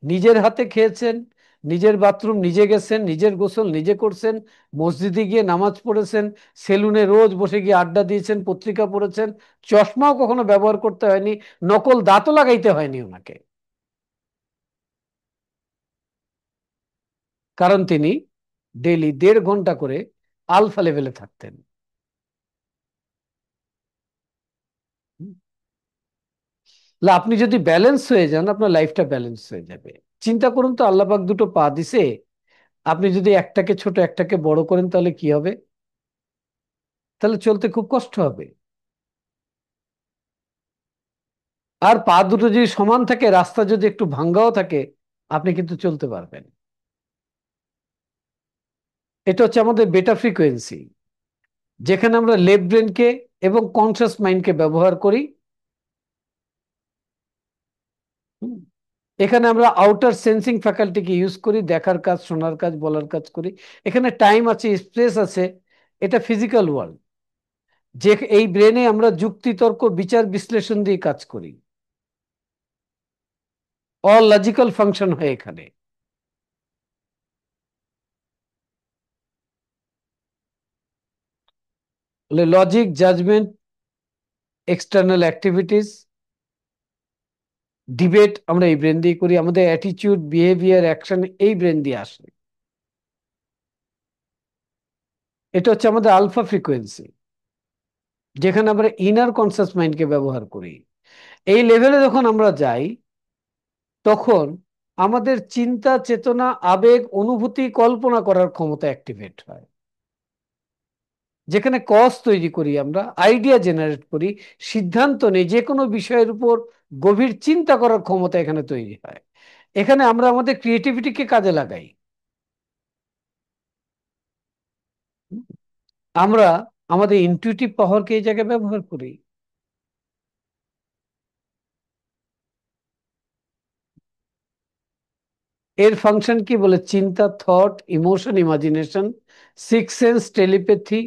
নিজের হাতে খেয়েছেন, নিজের বাথরুম নিজে গেছেন, নিজের গোসল নিজে করছেন, মসজিদে গিয়ে নামাজ পড়েছেন, সেলুনে রোজ বসে গিয়ে আড্ডা দিয়েছেন, পত্রিকা পড়েছেন। চশমাও কখনো ব্যবহার করতে হয়নি, নকল দাঁতও লাগাইতে হয়নি ওনাকে। কারণ তিনি ডেইলি 1.5 ঘন্টা করে আলফা লেভেলে থাকতেন। আপনি যদি ব্যালেন্স হয়ে যান, আপনার লাইফটা ব্যালেন্স হয়ে যাবে। চিন্তা করুন তো, আল্লাহ পাক দুটো পা দিছে, আপনি যদি একটাকে ছোট একটাকে বড় করেন তাহলে কি হবে? তাহলে চলতে খুব কষ্ট হবে। আর পা দুটো যদি সমান থাকে, রাস্তা যদি একটু ভাঙ্গাও থাকে, আপনি কিন্তু চলতে পারবেন। এটা হচ্ছে আমাদের বেটা ফ্রিকোয়েন্সি, যেখানে আমরা লেফট ব্রেনকে এবং কনসিয়াস মাইন্ডকে ব্যবহার করি। হুম। এখানে আমরা আউটার সেন্সিং ফ্যাকাল্টিকে ইউজ করি, দেখার কাজ, শোনার কাজ, বলার কাজ করি। এখানে টাইম আছে, স্পেস আছে। এটা ফিজিক্যাল ওয়ার্ল্ড। যে এই ব্রেনে আমরা যুক্তি, তর্ক, বিচার, বিশ্লেষণ দিয়ে কাজ করি। অল লজিক্যাল ফাংশন হয় এখানে। Logic, judgement, external activities, debate আমরা এই ব্রেন দিয়ে করি। আমাদের অ্যাটিটিউড, বিহেভিয়ার, অ্যাকশন এই ব্রেন দিয়ে আসে। এটা হচ্ছে আমাদের আলফা ফ্রিকোয়েন্সি, যেখানে আমরা ইনার কনসাস মাইন্ডকে ব্যবহার করি। এই লেভেলে যখন আমরা যাই, তখন আমাদের চিন্তা, চেতনা, আবেগ, অনুভূতি, কল্পনা করার ক্ষমতা অ্যাক্টিভেট হয়। যেখানে কজ তৈরি করি, আমরা আইডিয়া জেনারেট করি, সিদ্ধান্ত নেই, যে কোনো বিষয়ের উপর গভীর চিন্তা করার ক্ষমতা এখানে তৈরি হয়। এখানে আমরা আমাদের ক্রিয়েটিভিটিকে কাজে লাগাই। আমরা আমাদের ইনটিউটিভ পাওয়ারকে এই জায়গায় ব্যবহার করি। এর ফাংশন কি বলে? চিন্তা, thought, emotion, imagination, six sense, telepathy,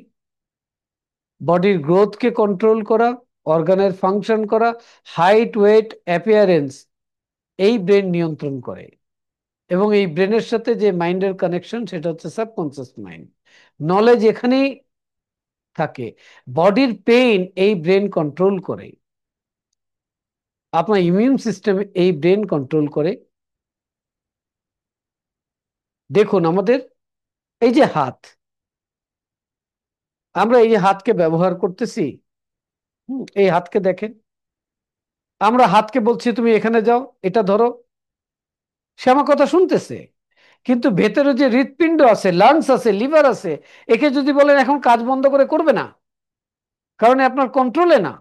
বডির গ্রোথকে কন্ট্রোল করা, অর্গানের ফাংশন করা, হাইট, ওয়েট, অ্যাপিয়ারেন্স, এই ব্রেন নিয়ন্ত্রণ করে। এবং এই ব্রেনের সাথে যে মাইন্ডের কানেকশন, সেটা হচ্ছে সাবকনসিয়াস মাইন্ড। নলেজ এখানেই থাকে। বডির পেইন এই ব্রেন কন্ট্রোল করে। আপনার ইমিউন সিস্টেম এই ব্রেন কন্ট্রোল করে। দেখুন আমাদের এই যে হাত, আমরা এই যে হাতকে ব্যবহার করতেছি, এই হাতকে দেখেন। আমরা হাতকে বলছি তুমি এখানে যাও, এটা ধরো, সে আমার কথা শুনতেছে। কিন্তু ভেতরে যে হৃৎপিণ্ড আছে, লাংস আছে, লিভার আছে, একে যদি বলেন এখন কাজ বন্ধ করে, করবে না, কারণ এ আপনার কন্ট্রোলে না।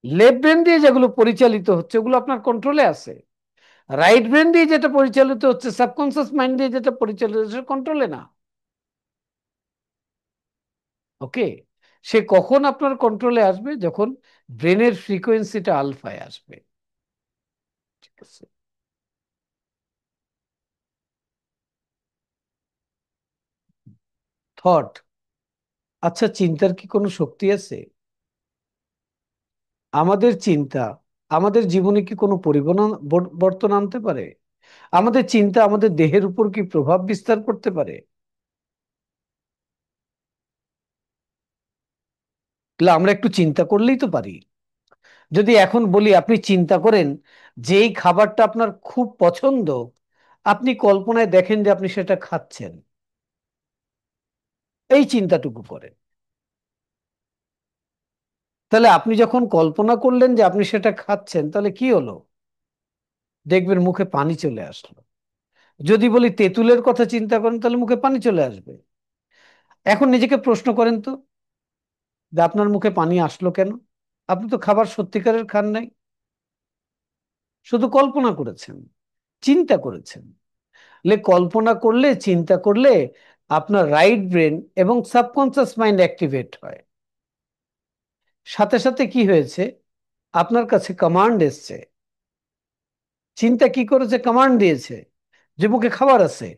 লেফট ব্রেন দিয়ে যেগুলো পরিচালিত হচ্ছে ওগুলো আপনার কন্ট্রোলে আছে। রাইট ব্রেন দিয়ে যেটা পরিচালিত হচ্ছে, সাবকনসিয়াস মাইন্ড দিয়ে যেটা পরিচালিত হচ্ছে, কন্ট্রোলে না। ওকে। সে কখন আপনার কন্ট্রোলে আসবে? যখন ব্রেনের ফ্রিকোয়েন্সিটা আলফায় আসবে। ঠিক আছে। থট। আচ্ছা, চিন্তার কি কোনো শক্তি আছে? আমাদের চিন্তা আমাদের জীবনে কি কোনো পরিবর্তন আনতে পারে? আমাদের চিন্তা আমাদের দেহের উপর কি প্রভাব বিস্তার করতে পারে? তাহলে আমরা একটু চিন্তা করলেই তো পারি। যদি এখন বলি আপনি চিন্তা করেন যেই খাবারটা আপনার খুব পছন্দ, আপনি কল্পনায় দেখেন যে আপনি সেটা খাচ্ছেন, এই চিন্তাটুকু করেন। তাহলে আপনি যখন কল্পনা করলেন যে আপনি সেটা খাচ্ছেন, তাহলে কি হলো? দেখবেন মুখে পানি চলে আসলো। যদি বলি তেঁতুলের কথা চিন্তা করেন, তাহলে মুখে পানি চলে আসবে। এখন নিজেকে প্রশ্ন করেন তো, যে আপনার মুখে পানি আসলো কেন? আপনি তো খাবার সত্যিকারের খান নাই, শুধু কল্পনা করেছেন, চিন্তা করেছেন। কল্পনা করলে, চিন্তা করলে আপনার রাইট ব্রেন এবং সাবকনসিয়াস মাইন্ড অ্যাক্টিভেট হয়। সাথে সাথে কি হয়েছে? আপনার কাছে কমান্ড এসছে। চিন্তা কি করেছে? কমান্ড দিয়েছে যে মুখে খাবার আছে,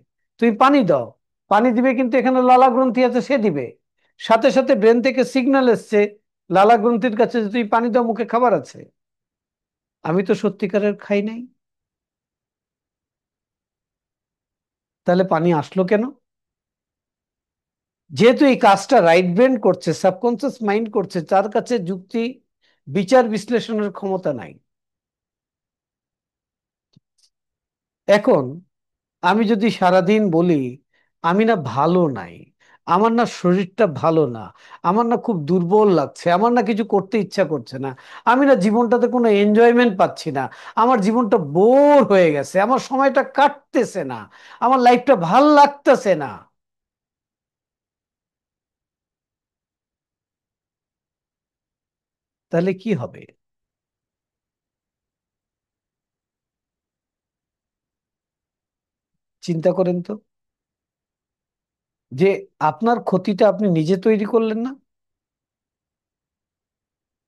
তুমি পানি দাও। পানি দিবে, কিন্তু এখানে লালা গ্রন্থি আছে, সে দিবে। সাথে সাথে ব্রেন থেকে সিগন্যাল এসছে লালা গ্রন্থির কাছে যে তুমি পানি দাও, মুখে খাবার আছে। আমি তো সত্যিকারের খাই নাই, তাহলে পানি আসলো কেন? যেহেতু এই কাজটা রাইট ব্রেন করছে, সাবকনসিয়াস মাইন্ড করছে, তার কাছে যুক্তি, বিচার বিশ্লেষণের ক্ষমতা নাই। এখন আমি যদি সারাদিন বলি আমি না ভালো নাই, আমার না শরীরটা ভালো না, আমার না খুব দুর্বল লাগছে, আমার না কিছু করতে ইচ্ছা করছে না, আমি না জীবনটাতে কোনো এনজয়মেন্ট পাচ্ছি না, আমার জীবনটা বোর হয়ে গেছে, আমার সময়টা কাটতেছে না, আমার লাইফটা ভাল লাগতেছে না, তাহলে কি হবে? চিন্তা করেন তো, যে আপনার ক্ষতিটা আপনি নিজে তৈরি করলেন না?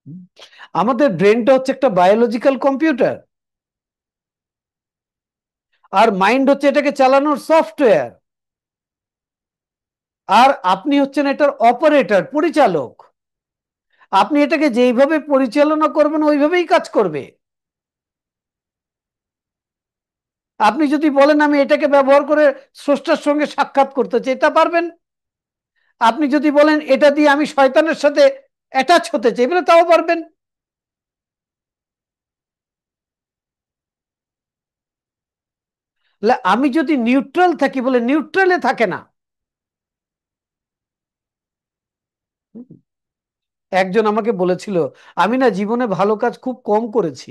হুম। আমাদের ব্রেনটা হচ্ছে একটা বায়োলজিক্যাল কম্পিউটার, আর মাইন্ড হচ্ছে এটাকে চালানোর সফটওয়্যার। আর আপনি হচ্ছেন এটার অপারেটর, পরিচালক। আপনি এটাকে যেইভাবে পরিচালনা করবেন ওইভাবেই কাজ করবে। আপনি যদি বলেন আমি এটাকে ব্যবহার করে স্রষ্টার সঙ্গে সাক্ষাৎ করতে চাই, তা পারবেন। আপনি যদি বলেন এটা দিয়ে আমি শয়তানের সাথে অ্যাটাচ হতে চাই, বলে তাও পারবেন। আমি যদি নিউট্রাল থাকি, বলে নিউট্রালে থাকে না। একজন আমাকে বলেছিল আমি না জীবনে ভালো কাজ খুব কম করেছি,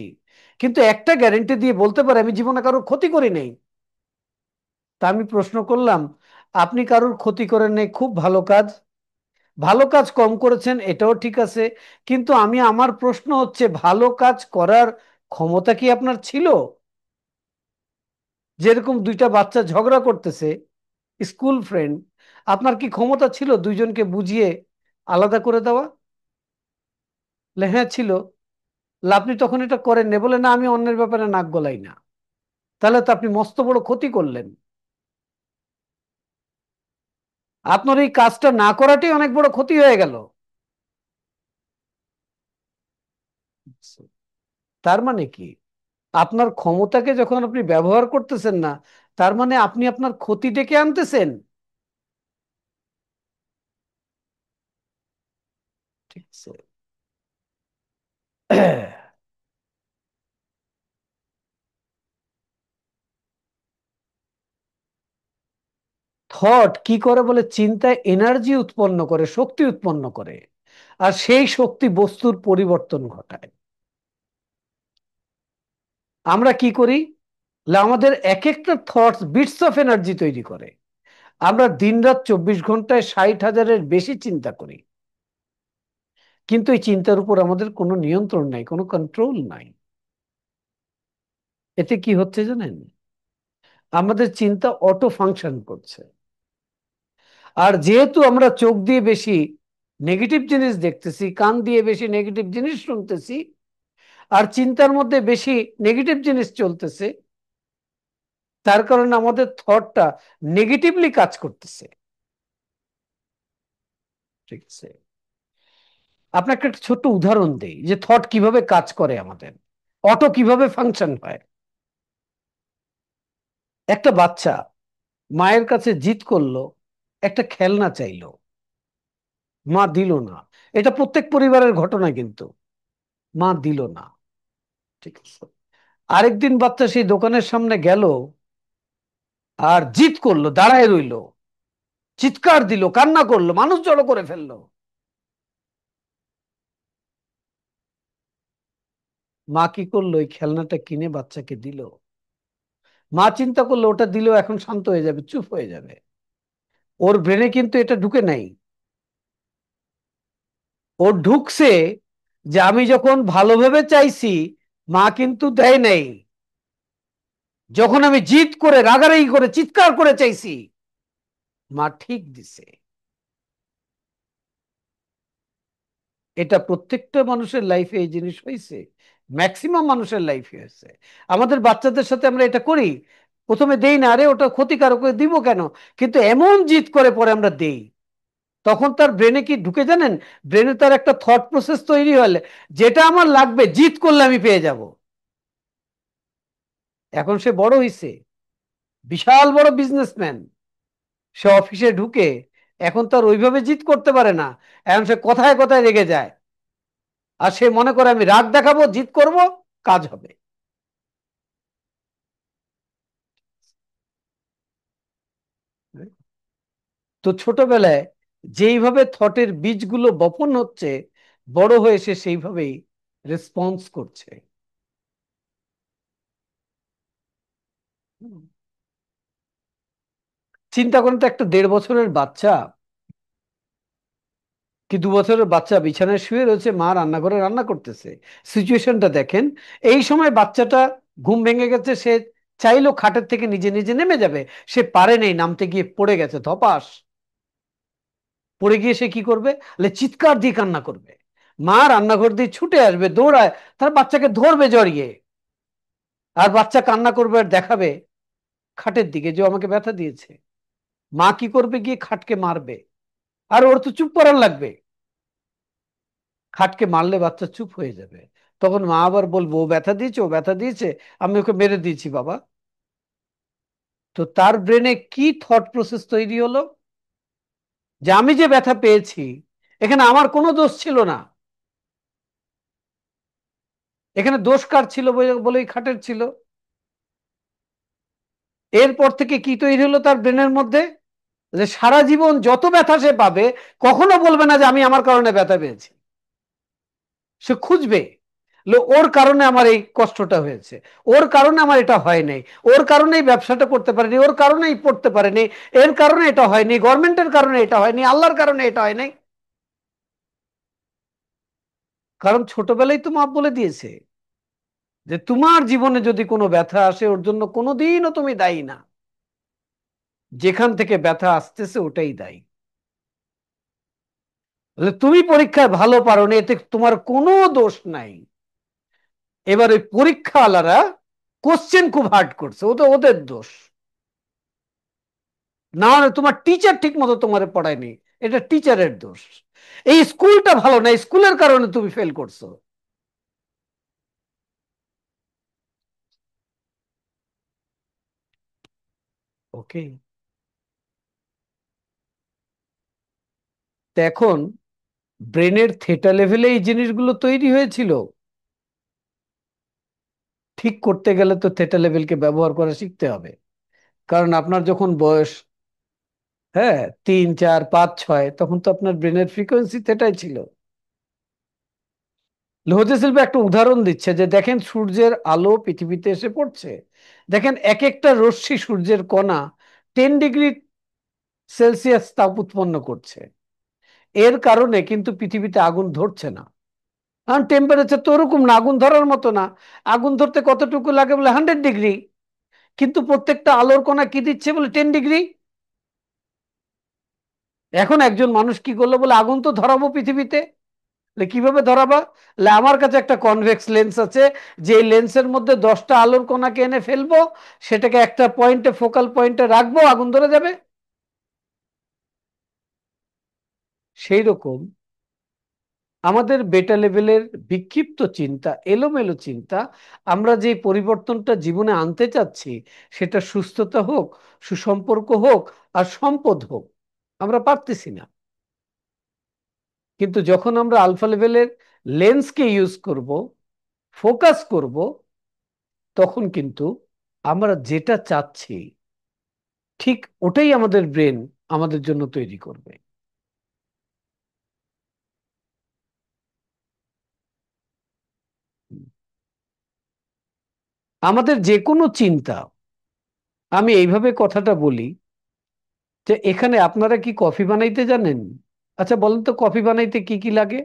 কিন্তু একটা গ্যারেন্টি দিয়ে বলতে পারে আমি জীবনে কারোর ক্ষতি করি নাই। তা আমি প্রশ্ন করলাম, আপনি কারোর ক্ষতি করেন নাই, খুব ভালো কাজ। ভালো কাজ কম করেছেন, এটাও ঠিক আছে। কিন্তু আমার প্রশ্ন হচ্ছে, ভালো কাজ করার ক্ষমতা কি আপনার ছিল? যেরকম দুইটা বাচ্চা ঝগড়া করতেছে, স্কুল ফ্রেন্ড, আপনার কি ক্ষমতা ছিল দুইজনকে বুঝিয়ে আলাদা করে দেওয়া? বলে, হ্যাঁ ছিল। বলে, আপনি তখন এটা করেন না। বলে, না, আমি অন্যের ব্যাপারে নাক গলাই না। তাহলে তো আপনি মস্ত বড় ক্ষতি করলেন। আপনার এই কাজটা না করাটাই অনেক বড় ক্ষতি হয়ে গেল। তার মানে কি, আপনার ক্ষমতাকে যখন আপনি ব্যবহার করতেছেন না, তার মানে আপনি আপনার ক্ষতি ডেকে আনতেছেন। ঠিক আছে। থট কি করে বলে, চিন্তায় এনার্জি উৎপন্ন করে, শক্তি উৎপন্ন করে। আর সেই শক্তি বস্তুর পরিবর্তন ঘটায়। আমরা কি করি? আমাদের এক একটা থটস বিটস অফ এনার্জি তৈরি করে। আমরা দিনরাত 24 ঘন্টায় 60,000-এর বেশি চিন্তা করি। কিন্তু এই চিন্তার উপর আমাদের কোনো নিয়ন্ত্রণ নাই, কোনো কন্ট্রোল নাই। এতে কি হচ্ছে জানেন? আমাদের চিন্তা অটো ফাংশন করছে। আর যেহেতু আমরা চোখ দিয়ে বেশি নেগেটিভ জিনিস দেখতেছি, কান দিয়ে বেশি নেগেটিভ জিনিস শুনতেছি, আর চিন্তার মধ্যে বেশি নেগেটিভ জিনিস চলতেছে, তার কারণে আমাদের থটটা নেগেটিভলি কাজ করতেছে। ঠিক আছে। আপনাকে একটা ছোট্ট উদাহরণ দেই যে থট কিভাবে কাজ করে, আমাদের অটো কিভাবে ফাংশন হয়। একটা বাচ্চা মায়ের কাছে জিদ করলো, একটা খেলনা চাইলো, মা দিল না। এটা প্রত্যেক পরিবারের ঘটনা কিন্তু। মা দিল না। ঠিক আছে। আরেকদিন বাচ্চা সেই দোকানের সামনে গেল, আর জিদ করলো, দাঁড়ায় রইলো, চিৎকার দিল, কান্না করলো, মানুষ জড়ো করে ফেললো। মা কি করলো? ওই খেলনাটা কিনে বাচ্চাকে দিল। মা চিন্তা করলো ওটা দিলেও এখন শান্ত হয়ে যাবে, চুপ হয়ে যাবে। ওর ব্রেনে কিন্তু এটা ঢুকে নাই। ওর ঢুকছে যে আমি যখন ভালোভাবে চাইছি, মা কিন্তু দেয় নাই। যখন আমি জিদ করে, রাগারাগি করে, চিৎকার করে চাইছি, মা ঠিক দিছে। এটা প্রত্যেকটা মানুষের লাইফে এই জিনিস হয়েছে। ম্যাক্সিমাম মানুষের লাইফে হয়েছে। আমাদের বাচ্চাদের সাথে আমরা এটা করি। প্রথমে দেই না, আরে ওটা ক্ষতিকারক, দিব কেন? কিন্তু এমন জিদ করে পরে আমরা দেই। তখন তার ব্রেনে কি ঢুকে জানেন? ব্রেনে তার একটা থট প্রসেস তৈরি হলে, যেটা আমার লাগবে, জিদ করলে আমি পেয়ে যাব। এখন সে বড় হইছে, বিশাল বড় বিজনেসম্যান। সে অফিসে ঢুকে, এখন তার ওইভাবে জিদ করতে পারে না। এখন সে কথায় কথায় রেগে যায়। আর সে মনে করে আমি রাগ দেখাবো, জিদ করব, কাজ হবে। তো ছোটবেলায় যেইভাবে থটের বীজগুলো বপন হচ্ছে, বড় হয়ে সে সেইভাবেই রেসপন্স করছে। চিন্তা করেন তো, একটা 1.5 বছরের বাচ্চা কি 2 বছরের বাচ্চা বিছানায় শুয়ে রয়েছে, মা রান্নাঘরে রান্না করতেছে। সিচুয়েশনটা দেখেন। এই সময় বাচ্চাটা ঘুম ভেঙে গেছে, সে চাইলো খাটের থেকে নিজে নিজে নেমে যাবে, সে পারে নাই, নামতে গিয়ে পড়ে গেছে ধপাস। পড়ে গিয়ে সে কি করবে? চিৎকার দিয়ে কান্না করবে। মা রান্নাঘর দিয়ে ছুটে আসবে, দৌড়ায়, তার বাচ্চাকে ধরবে জড়িয়ে। আর বাচ্চা কান্না করবে আর দেখাবে খাটের দিকে যে ও আমাকে ব্যথা দিয়েছে। মা কি করবে? গিয়ে খাটকে মারবে। আর ওর তো চুপ করার লাগবে। খাটকে মারলে বাচ্চা চুপ হয়ে যাবে। তখন মা আবার বলবো, ও ব্যথা দিয়েছে, ও ব্যথা দিয়েছে, আমি ওকে মেরে দিয়েছি বাবা। তো তার ব্রেনে কি থট প্রসেস তৈরি হলো? যে আমি যে ব্যথা পেয়েছি, এখানে আমার কোনো দোষ ছিল না। এখানে দোষ কার ছিল বলেই খাটের ছিল। এরপর থেকে কি তৈরি হলো তার ব্রেনের মধ্যে? যে সারা জীবন যত ব্যথা সে পাবে, কখনো বলবে না যে আমি আমার কারণে ব্যথা পেয়েছি। সে খুঁজবে ওর কারণে আমার এই কষ্টটা হয়েছে, ওর কারণে আমার এটা হয় নাই, ওর কারণেই ব্যবসাটা করতে পারিনি, ওর কারণেই পড়তে পারিনি, এর কারণে এটা হয়নি, গভর্নমেন্টের কারণে এটা হয়নি, আল্লাহর কারণে এটা হয় নাই। কারণ ছোটবেলায় তো মা বলে দিয়েছে যে তোমার জীবনে যদি কোনো ব্যথা আসে ওর জন্য কোনোদিনও তুমি দায়ী না, যেখান থেকে ব্যথা আসতেছে ওটাই দায়ী। তুমি পরীক্ষায় ভালো পারোনি, এতে তোমার কোনো দোষ নাই। এবার ওই পরীক্ষাওয়ালারা কোশ্চেন খুব হার্ড করছে, ও তো ওদের দোষ। না না, তোমার টিচার ঠিক মতো তোমার পড়ায়নি, এটা টিচারের দোষ। এই স্কুলটা ভালো না, স্কুলের কারণে তুমি ফেল করছো। ওকে। এখন ব্রেনের থেটা লেভেলে এই জিনিসগুলো তৈরি হয়েছিল। ঠিক করতে গেলে তো থেটা লেভেলকে ব্যবহার করা শিখতে হবে। কারণ আপনার যখন বয়স, হ্যাঁ, 3 4 5 6, তখন তো আপনার ব্রেনের ফ্রিকোয়েন্সি থেটাই ছিল। লোহজে শিল্পে একটা উদাহরণ দিচ্ছে যে দেখেন সূর্যের আলো পৃথিবীতে এসে পড়ছে, দেখেন এক একটা রশ্মি সূর্যের কণা 10 ডিগ্রি সেলসিয়াস তাপ উৎপন্ন করছে। এর কারণে কিন্তু পৃথিবীতে আগুন ধরছে না। কারণ টেম্পারেচার তো ওরকম না, আগুন ধরার মতো না। আগুন ধরতে কতটুকু লাগে বলে 100 ডিগ্রি, কিন্তু প্রত্যেকটা আলোর কণা কি দিচ্ছে বলে 10 ডিগ্রি। এখন একজন মানুষ কি করলো বলে আগুন তো ধরাবো পৃথিবীতে। কিভাবে ধরাবা? আমার কাছে একটা কনভেক্স লেন্স আছে, যে লেন্সের মধ্যে 10টা আলোর কণাকে এনে ফেলবো, সেটাকে একটা পয়েন্টে, ফোকাল পয়েন্টে রাখবো, আগুন ধরে যাবে। সেই রকম আমাদের বেটা লেভেলের বিক্ষিপ্ত চিন্তা, এলোমেলো চিন্তা, আমরা যে পরিবর্তনটা জীবনে আনতে চাচ্ছি, সেটা সুস্থতা হোক, সুসম্পর্ক হোক, আর সম্পদ হোক, আমরা পারতেছি না। কিন্তু যখন আমরা আলফা লেভেলের লেন্সকে ইউজ করব, ফোকাস করব, তখন কিন্তু আমরা যেটা চাচ্ছি ঠিক ওটাই আমাদের ব্রেন আমাদের জন্য তৈরি করবে। আমাদের যে কোনো চিন্তা, আমি এইভাবে কথাটা বলি যে এখানে আপনারা কি কফি বানাইতে জানেন? আচ্ছা বলেন তো, কফি বানাইতে কি কি লাগে?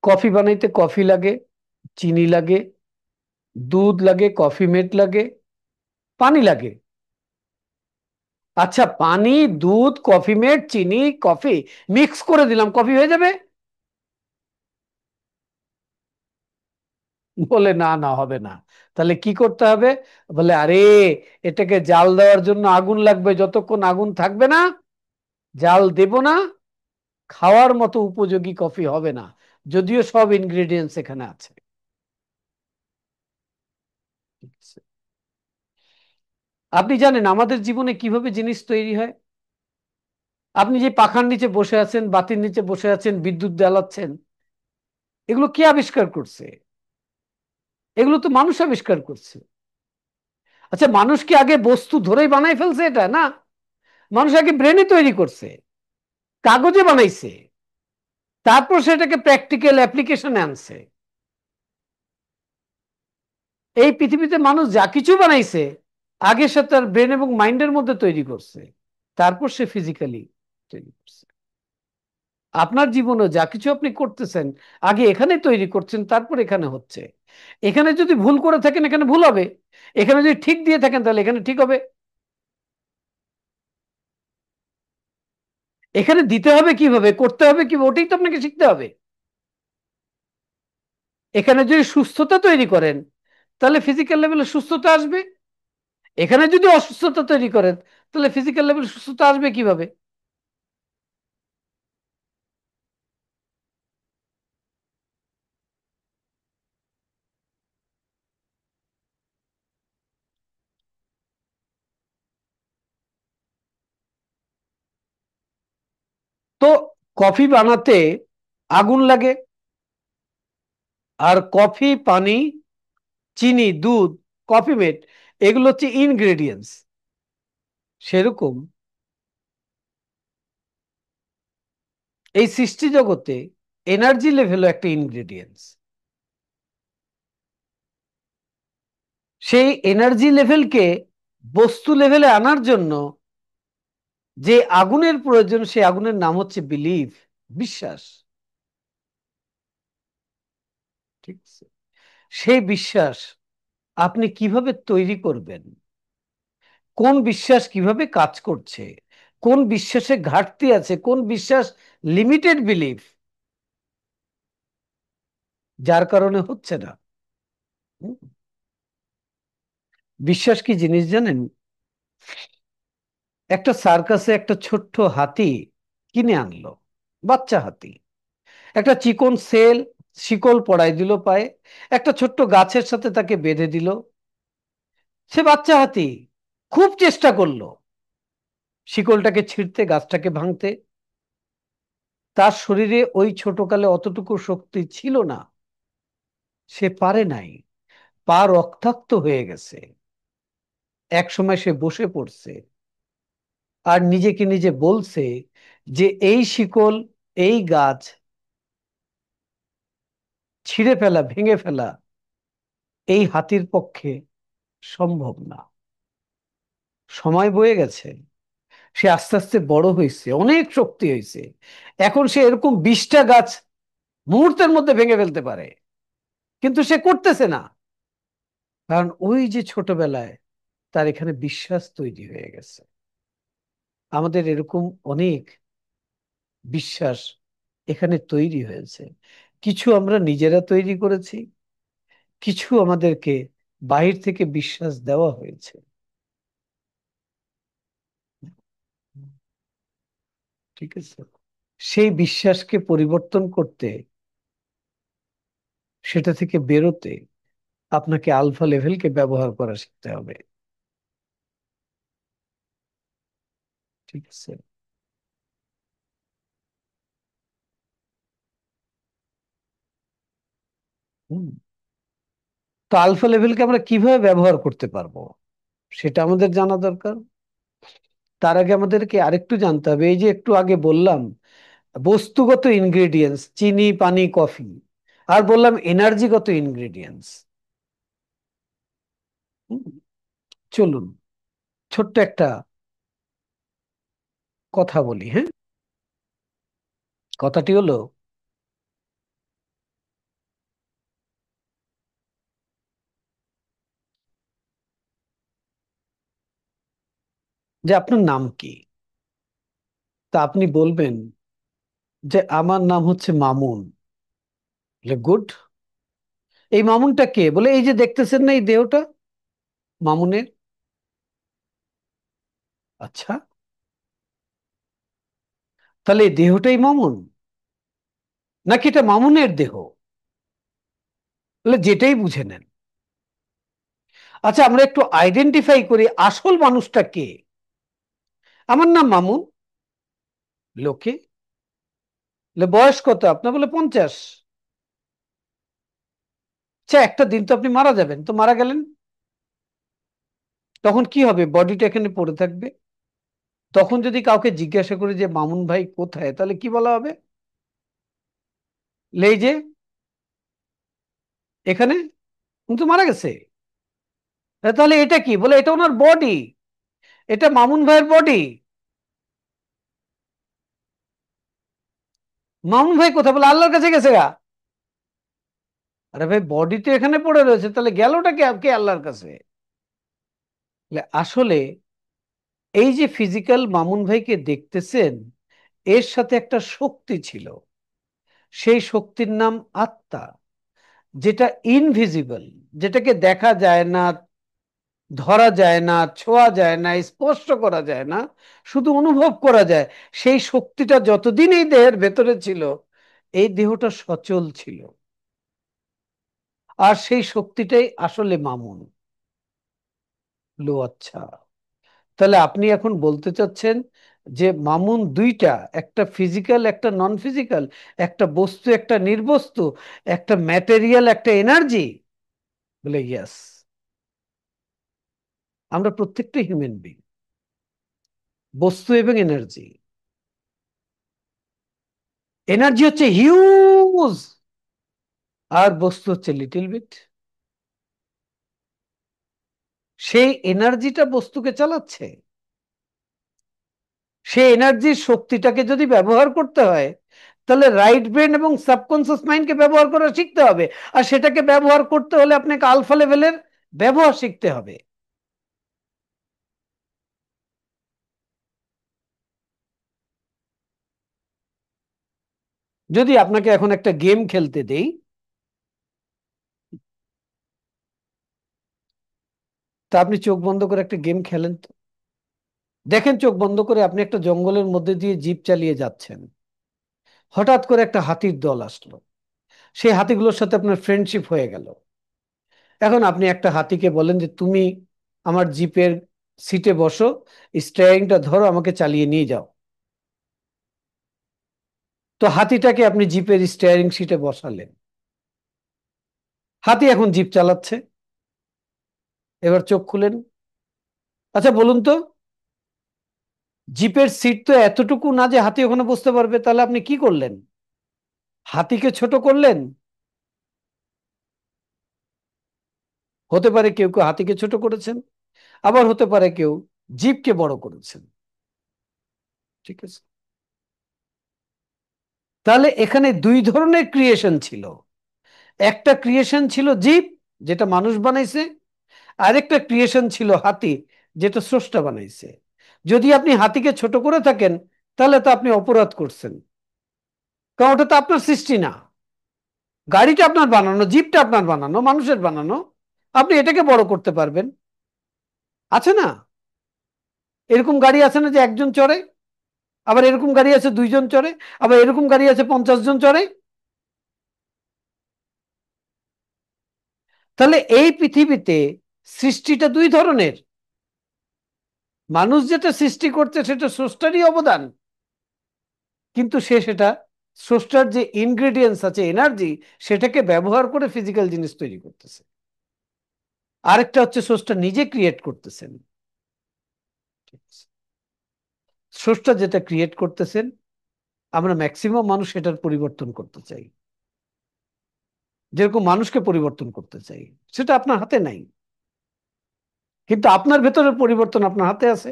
কফি বানাইতে কফি লাগে, চিনি লাগে, দুধ লাগে, কফি মেট লাগে, পানি লাগে। আচ্ছা, পানি, দুধ, কফি মেট, চিনি, কফি মিক্স করে দিলাম, কফি হয়ে যাবে? বলে না না, হবে না। তাহলে কি করতে হবে? বলে আরে, এটাকে জাল দেওয়ার জন্য আগুন লাগবে, যতক্ষণ আগুন থাকবে না, জাল দেব না, খাওয়ার মতো উপযোগী কফি হবে না, যদিও সব ইনগ্রেডিয়েন্টস এখানে আছে। ঠিক আছে? আপনি জানেন আমাদের জীবনে কিভাবে জিনিস তৈরি হয়? আপনি যে পাখার নিচে বসে আছেন, বাতির নিচে বসে আছেন, বিদ্যুৎ জ্বালাচ্ছেন, এগুলো কে আবিষ্কার করছে? এগুলো তো মানুষ আবিষ্কার করছে। আচ্ছা, মানুষ কি আগে বস্তু ধরেই বানাই ফেলছে? এটা না, মানুষ আগে ব্রেনে তৈরি করছে, কাগজে বানাইছে, তারপর সেটাকে প্র্যাকটিক্যাল অ্যাপ্লিকেশনে আনছে। এই পৃথিবীতে মানুষ যা কিছু বানাইছে, আগে সে তার ব্রেন এবং মাইন্ডের মধ্যে তৈরি করছে, তারপর সে ফিজিক্যালি তৈরি করছে। আপনার জীবনে যা কিছু আপনি করতেছেন, আগে এখানে তৈরি করছেন, তারপর এখানে হচ্ছে। এখানে যদি ভুল করে থাকেন এখানে ভুল হবে, এখানে যদি ঠিক দিয়ে থাকেন তাহলে এখানে ঠিক হবে। এখানে দিতে হবে কিভাবে, করতে হবে কিভাবে, ওটাই তো আপনাকে শিখতে হবে। এখানে যদি সুস্থতা তৈরি করেন, তাহলে ফিজিক্যাল লেভেলে সুস্থতা আসবে। এখানে যদি অসুস্থতা তৈরি করেন, তাহলে ফিজিক্যাল লেভেলে সুস্থতা আসবে কিভাবে? তো কফি বানাতে আগুন লাগে, আর কফি, পানি, চিনি, দুধ, কফি মেট, এগুলো হচ্ছে ইনগ্রেডিয়েন্টস। সেরকম এই সৃষ্টি জগতে এনার্জি লেভেল একটা ইনগ্রেডিয়েন্টস। সেই এনার্জি লেভেলকে বস্তু লেভেলে আনার জন্য যে আগুনের প্রয়োজন, সেই আগুনের নাম হচ্ছে বিলিভ, বিশ্বাস। ঠিক আছে? সেই বিশ্বাস আপনি কিভাবে তৈরি করবেন, কোন বিশ্বাস কিভাবে কাজ করছে, কোন বিশ্বাসে ঘাটতি আছে, কোন বিশ্বাস লিমিটেড বিলিফ, যার কারণে হচ্ছে না। হুম? বিশ্বাস কি জিনিস জানেন? একটা সার্কাসে একটা ছোট্ট হাতি কিনে আনলো, বাচ্চা হাতি। একটা চিকন সেল শিকল পরাই দিল পায়ে, একটা ছোট্ট গাছের সাথে তাকে বেঁধে দিল। সে বাচ্চা হাতি খুব চেষ্টা করলো শিকলটাকে ছিঁড়তে, গাছটাকে ভাঙতে। তার শরীরে ওই ছোটকালে অতটুকু শক্তি ছিল না, সে পারে নাই। পা রক্তাক্ত হয়ে গেছে। এক সময় সে বসে পড়ছে আর নিজেকে নিজে বলছে যে এই শিকল, এই গাছ ছিঁড়ে ফেলা, ভেঙে ফেলা এই হাতির পক্ষে সম্ভব না। সময় বয়ে গেছে, সে আস্তে আস্তে বড় হয়েছে, অনেক শক্তি হয়েছে। এখন সে এরকম 20টা গাছ মুহূর্তের মধ্যে ভেঙে ফেলতে পারে, কিন্তু সে করতেছে না। কারণ ওই যে ছোটবেলায় তার এখানে বিশ্বাস তৈরি হয়ে গেছে। আমাদের এরকম অনেক বিশ্বাস এখানে তৈরি হয়েছে। কিছু আমরা নিজেরা তৈরি করেছি, কিছু আমাদেরকে বাহির থেকে বিশ্বাস দেওয়া হয়েছে। ঠিক আছে? সেই বিশ্বাসকে পরিবর্তন করতে, সেটা থেকে বেরোতে আপনাকে আলফা লেভেলকে ব্যবহার করা শিখতে হবে। ঠিক আছে? হুম। তো আলফা লেভেলকে আমরা কিভাবে ব্যবহার করতে পারবো সেটা আমাদের জানা দরকার। তার আগে আমাদেরকে আরেকটু জানতে হবে, এই যে একটু আগে বললাম বস্তুগত ইনগ্রেডিয়েন্টস, চিনি, পানি, কফি, আর বললাম এনার্জিগত ইনগ্রেডিয়েন্টস। চলুন ছোট্ট একটা কথা বলি, হ্যাঁ? কথাটি হলো যে আপনার নাম কি? তা আপনি বলবেন যে আমার নাম হচ্ছে মামুন। গুড। এই মামুনটা কে? বলে এই যে দেখতেছেন না এই দেহটা মামুনের। আচ্ছা, তাহলে এই দেহটাই মামুন, নাকি এটা মামুনের দেহ? বলে যেটাই বুঝে নেন। আচ্ছা, আমরা একটু আইডেন্টিফাই করি আসল মানুষটা কে। আমার নাম মামুন। লোকে বলে বয়স কত আপনার? বলে 50। আচ্ছা, একটা দিন তো আপনি মারা যাবেন, তো মারা গেলেন, তখন কি হবে? বডিটা এখানে পড়ে থাকবে। তখন যদি কাউকে জিজ্ঞাসা করি যে মামুন ভাই কোথায়, তাহলে কি বলা হবে? এই যে এখানে, উনি তো মারা গেছে। তাহলে এটা কি? বলে এটা ওনার বডি, এটা মামুন ভাইয়ের বডি। মামুন ভাই কোথায়? বলে আল্লাহর কাছে গেছে গা। আরে ভাই, বডি তো এখানে পড়ে রয়েছে, তাহলে গেলটা কে? কে আল্লাহর কাছে? আসলে এই যে ফিজিক্যাল মামুন ভাইকে দেখতেছেন, এর সাথে একটা শক্তি ছিল। সেই শক্তির নাম আত্মা, যেটা ইনভিজিবল, যেটাকে দেখা যায় না, ধরা যায় না, ছোঁয়া যায় না, স্পর্শ করা যায় না, শুধু অনুভব করা যায়। সেই শক্তিটা যতদিন এই দেহের ভেতরে ছিল, এই দেহটা সচল ছিল। আর সেই শক্তিটাই আসলে মামুন। আচ্ছা, তাহলে আপনি এখন বলতে চাচ্ছেন যে মামুন দুইটা, একটা ফিজিক্যাল, একটা নন ফিজিক্যাল, একটা বস্তু, একটা নির্বস্তু, একটা ম্যাটেরিয়াল, একটা এনার্জি। বলে ইয়েস, আমরা প্রত্যেকটা হিউম্যান বিং বস্তু এবং এনার্জি। এনার্জি হচ্ছে হিউজ হিউজ, আর বস্তু হচ্ছে লিটল বিট। সেই এনার্জিটা বস্তুকে চালাচ্ছে। সেই এনার্জির শক্তিটাকে যদি ব্যবহার করতে হয়, তাহলে রাইট ব্রেন এবং সাবকনসিয়াস মাইন্ডকে ব্যবহার করা শিখতে হবে। আর সেটাকে ব্যবহার করতে হলে আপনাকে আলফা লেভেলের ব্যবহার শিখতে হবে। যদি আপনাকে এখন একটা গেম খেলতে দেই, তা আপনি চোখ বন্ধ করে একটা গেম খেলেন তো। দেখেন, চোখ বন্ধ করে আপনি একটা জঙ্গলের মধ্যে দিয়ে জিপ চালিয়ে যাচ্ছেন। হঠাৎ করে একটা হাতির দল আসলো। সেই হাতিগুলোর সাথে আপনার ফ্রেন্ডশিপ হয়ে গেল। এখন আপনি একটা হাতিকে বলেন যে, তুমি আমার জিপের সিটে বসো, স্টিয়ারিংটা ধরো, আমাকে চালিয়ে নিয়ে যাও। তো হাতিটাকে আপনি জিপের স্টিয়ারিং সিটে বসালেন। হাতি এখন জিপ চালাচ্ছে। এবার চোখ খুলেন। আচ্ছা বলুন তো, জিপের সিট তো এতটুকু না যে হাতি ওখানে বসতে পারবে, তাহলে আপনি কি করলেন? হাতিকে ছোট করলেন। হতে পারে কেউ কেউ হাতিকে ছোট করেছেন, আবার হতে পারে কেউ জিপকে বড় করেছেন। ঠিক আছে, তাহলে এখানে দুই ধরনের ক্রিয়েশন ছিল। একটা ক্রিয়েশন ছিল জিপ, যেটা মানুষ বানাইছে। আরেকটা ক্রিয়েশন ছিল হাতি, যেটা স্রষ্টা বানাইছে। যদি আপনি হাতিকে ছোট করে থাকেন, তাহলে তো আপনি অপরাধ করছেন, কারণ ওটা তো আপনার সৃষ্টি না। গাড়িটা আপনার বানানো, জিপটা আপনার বানানো, মানুষের বানানো। আপনি এটাকে বড় করতে পারবেন? আছে না? এরকম গাড়ি আছে না যে একজন চড়ে? আবার এরকম গাড়ি আছে দুইজন চড়ে। আবার এরকম গাড়ি আছে 50 জন চড়ে। তাহলে এই পৃথিবীতে সৃষ্টিটা দুই ধরনের। মানুষ যেটা সৃষ্টি করছে সেটা স্রষ্টারই অবদান, কিন্তু সে সেটা, স্রষ্টার যে ইনগ্রেডিয়েন্টস আছে, এনার্জি, সেটাকে ব্যবহার করে ফিজিক্যাল জিনিস তৈরি করতেছে। আরেকটা হচ্ছে স্রষ্টা নিজে ক্রিয়েট করতেছেন। স্রষ্টা যেটা ক্রিয়েট করতেছেন, আমরা ম্যাক্সিমাম মানুষ সেটার পরিবর্তন করতে চাই। যেরকম মানুষকে পরিবর্তন করতে চাই, সেটা আপনার হাতে নাই। কিন্তু আপনার ভেতরের পরিবর্তন আপনার হাতে আছে।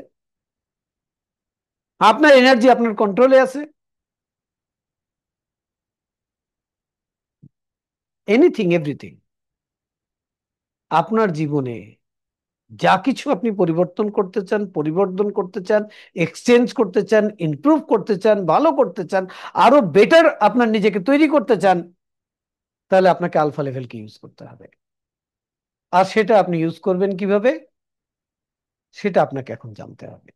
আপনার এনার্জি আপনার কন্ট্রোলে আছে। Anything, everything. আপনার জীবনে যা কিছু আপনি পরিবর্তন করতে চান, পরিবর্তন করতে চান, এক্সচেঞ্জ করতে চান, ইমপ্রুভ করতে চান, ভালো করতে চান, আরো বেটার আপনার নিজেকে তৈরি করতে চান, তাহলে আপনাকে আলফা লেভেলকে ইউজ করতে হবে। আর সেটা আপনি ইউজ করবেন কিভাবে, সেটা আপনাকে এখন জানতে হবে।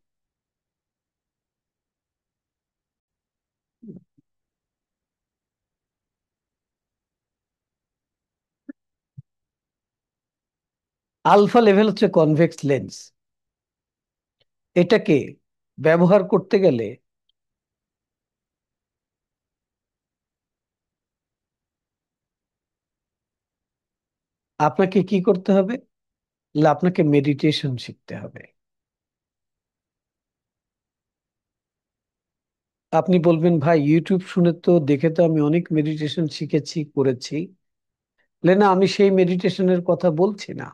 আলফা লেভেল হচ্ছে কনভেক্স লেন্স। এটাকে ব্যবহার করতে গেলে আপনাকে কি করতে হবে? আপনাকে মেডিটেশন শিখতে হবে। আপনি বলবেন, ভাই ইউটিউব শুনে তো, দেখে তো আমি অনেক মেডিটেশন শিখেছি, করেছি। না, আমি সেই মেডিটেশনের কথা বলছি না।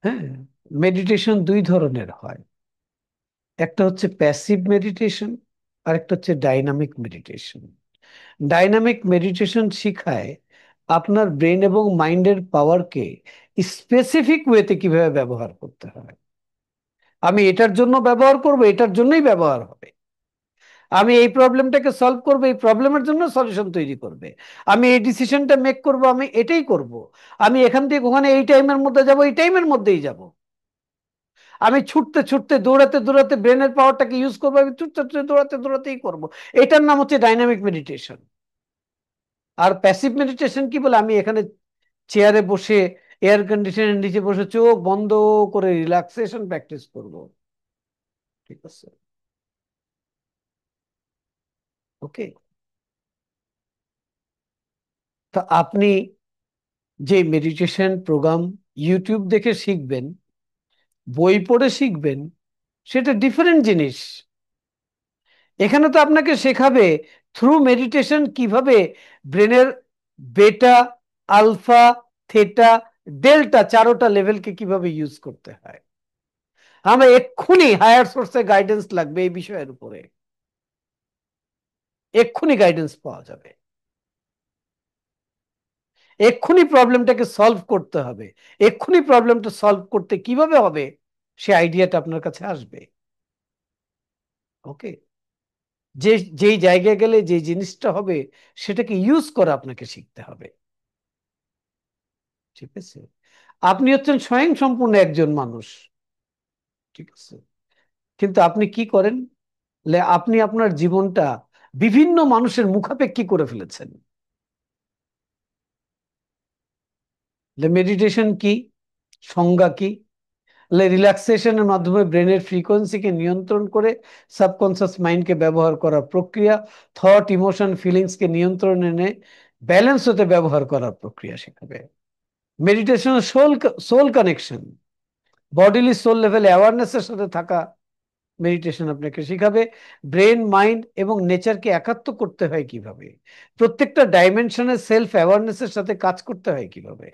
হ্যাঁ, মেডিটেশন দুই ধরনের হয়। একটা হচ্ছে প্যাসিভ মেডিটেশন, আর একটা হচ্ছে ডাইনামিক মেডিটেশন। ডাইনামিক মেডিটেশন শিখায় আপনার ব্রেন এবং মাইন্ডের পাওয়ারকে স্পেসিফিক ওয়েতে কিভাবে ব্যবহার করতে হয়। আমি এটার জন্য ব্যবহার করব, এটার জন্যই ব্যবহার হবে। আমি এই প্রবলেমটাকে সলভ করব, এই প্রবলেমের জন্য সলিউশন তৈরি করবে। আমি এই ডিসিশনটা মেক করব, আমি এটাই করব। আমি এখান থেকে ওখানে এই টাইমের মধ্যে যাব, এই টাইমের মধ্যেই যাব। আমি ছুটতে ছুটতে, দৌড়াতে দৌড়াতে ব্রেনের পাওয়ারটাকে ইউজ করবো, আমি ছুটতে ছুটতে, দৌড়াতে দৌড়াতেই করবো। এটার নাম হচ্ছে ডাইনামিক মেডিটেশন। আর প্যাসিভ মেডিটেশন কি বলে, আমি এখানে চেয়ারে বসে, এয়ার কন্ডিশনের নিচে বসে চোখ বন্ধ করে রিল্যাক্সেশন প্র্যাকটিস করব। ঠিক আছে, ওকে। তা আপনি যে মেডিটেশন প্রোগ্রাম ইউটিউব দেখে শিখবেন, বই পড়ে শিখবেন, সেটা ডিফারেন্ট জিনিস। এখানে তো আপনাকে শেখাবে থ্রু মেডিটেশন কিভাবে ব্রেনের বেটা, আলফা, থেটা, ডেল্টা চারোটা লেভেলকে কিভাবে ইউজ করতে হয়। আমরা এক্ষুনি হায়ার সোর্সে গাইডেন্স লাগবে এই বিষয়ের উপরে, এক্ষুনি গাইডেন্স পাওয়া যাবে, এক্ষুনি প্রবলেমটাকে সলভ করতে হবে, এক্ষুনি প্রবলেমটা সলভ করতে কিভাবে হবে সে আইডিয়াটা আপনার কাছে আসবে। ওকে, যেই জায়গায় গেলে যে জিনিসটা হবে সেটাকে ইউজ করা আপনাকে শিখতে হবে। ঠিক আছে, আপনি হচ্ছেন স্বয়ং সম্পূর্ণ একজন মানুষ। ঠিক আছে, কিন্তু আপনি কি করেন, আপনি আপনার জীবনটা বিভিন্ন মানুষের মুখাপেক্ষী করে ফেলেছেন। মেডিটেশন কি, সংজ্ঞা কি? রিল্যাক্সেশনের মাধ্যমে ব্রেনের ফ্রিকোয়েন্সিকে নিয়ন্ত্রণ করে সাবকনসিয়াস মাইন্ডকে ব্যবহার করার প্রক্রিয়া, থট, ইমোশন, ফিলিংসকে নিয়ন্ত্রণে এনে ব্যালেন্স হতে ব্যবহার করার প্রক্রিয়া শেখাবে। Meditation soul soul connection, bodily soul level অ্যাওয়ারনেসের সাথে থাকা মেডিটেশন আপনাকে শিখাবে ব্রেন, মাইন্ড এবং নেচারকে একাত্ম করতে হয় কিভাবে, প্রত্যেকটা ডাইমেনশনের সেলফ অ্যাওয়ারনেসের সাথে কাজ করতে হয় কিভাবে।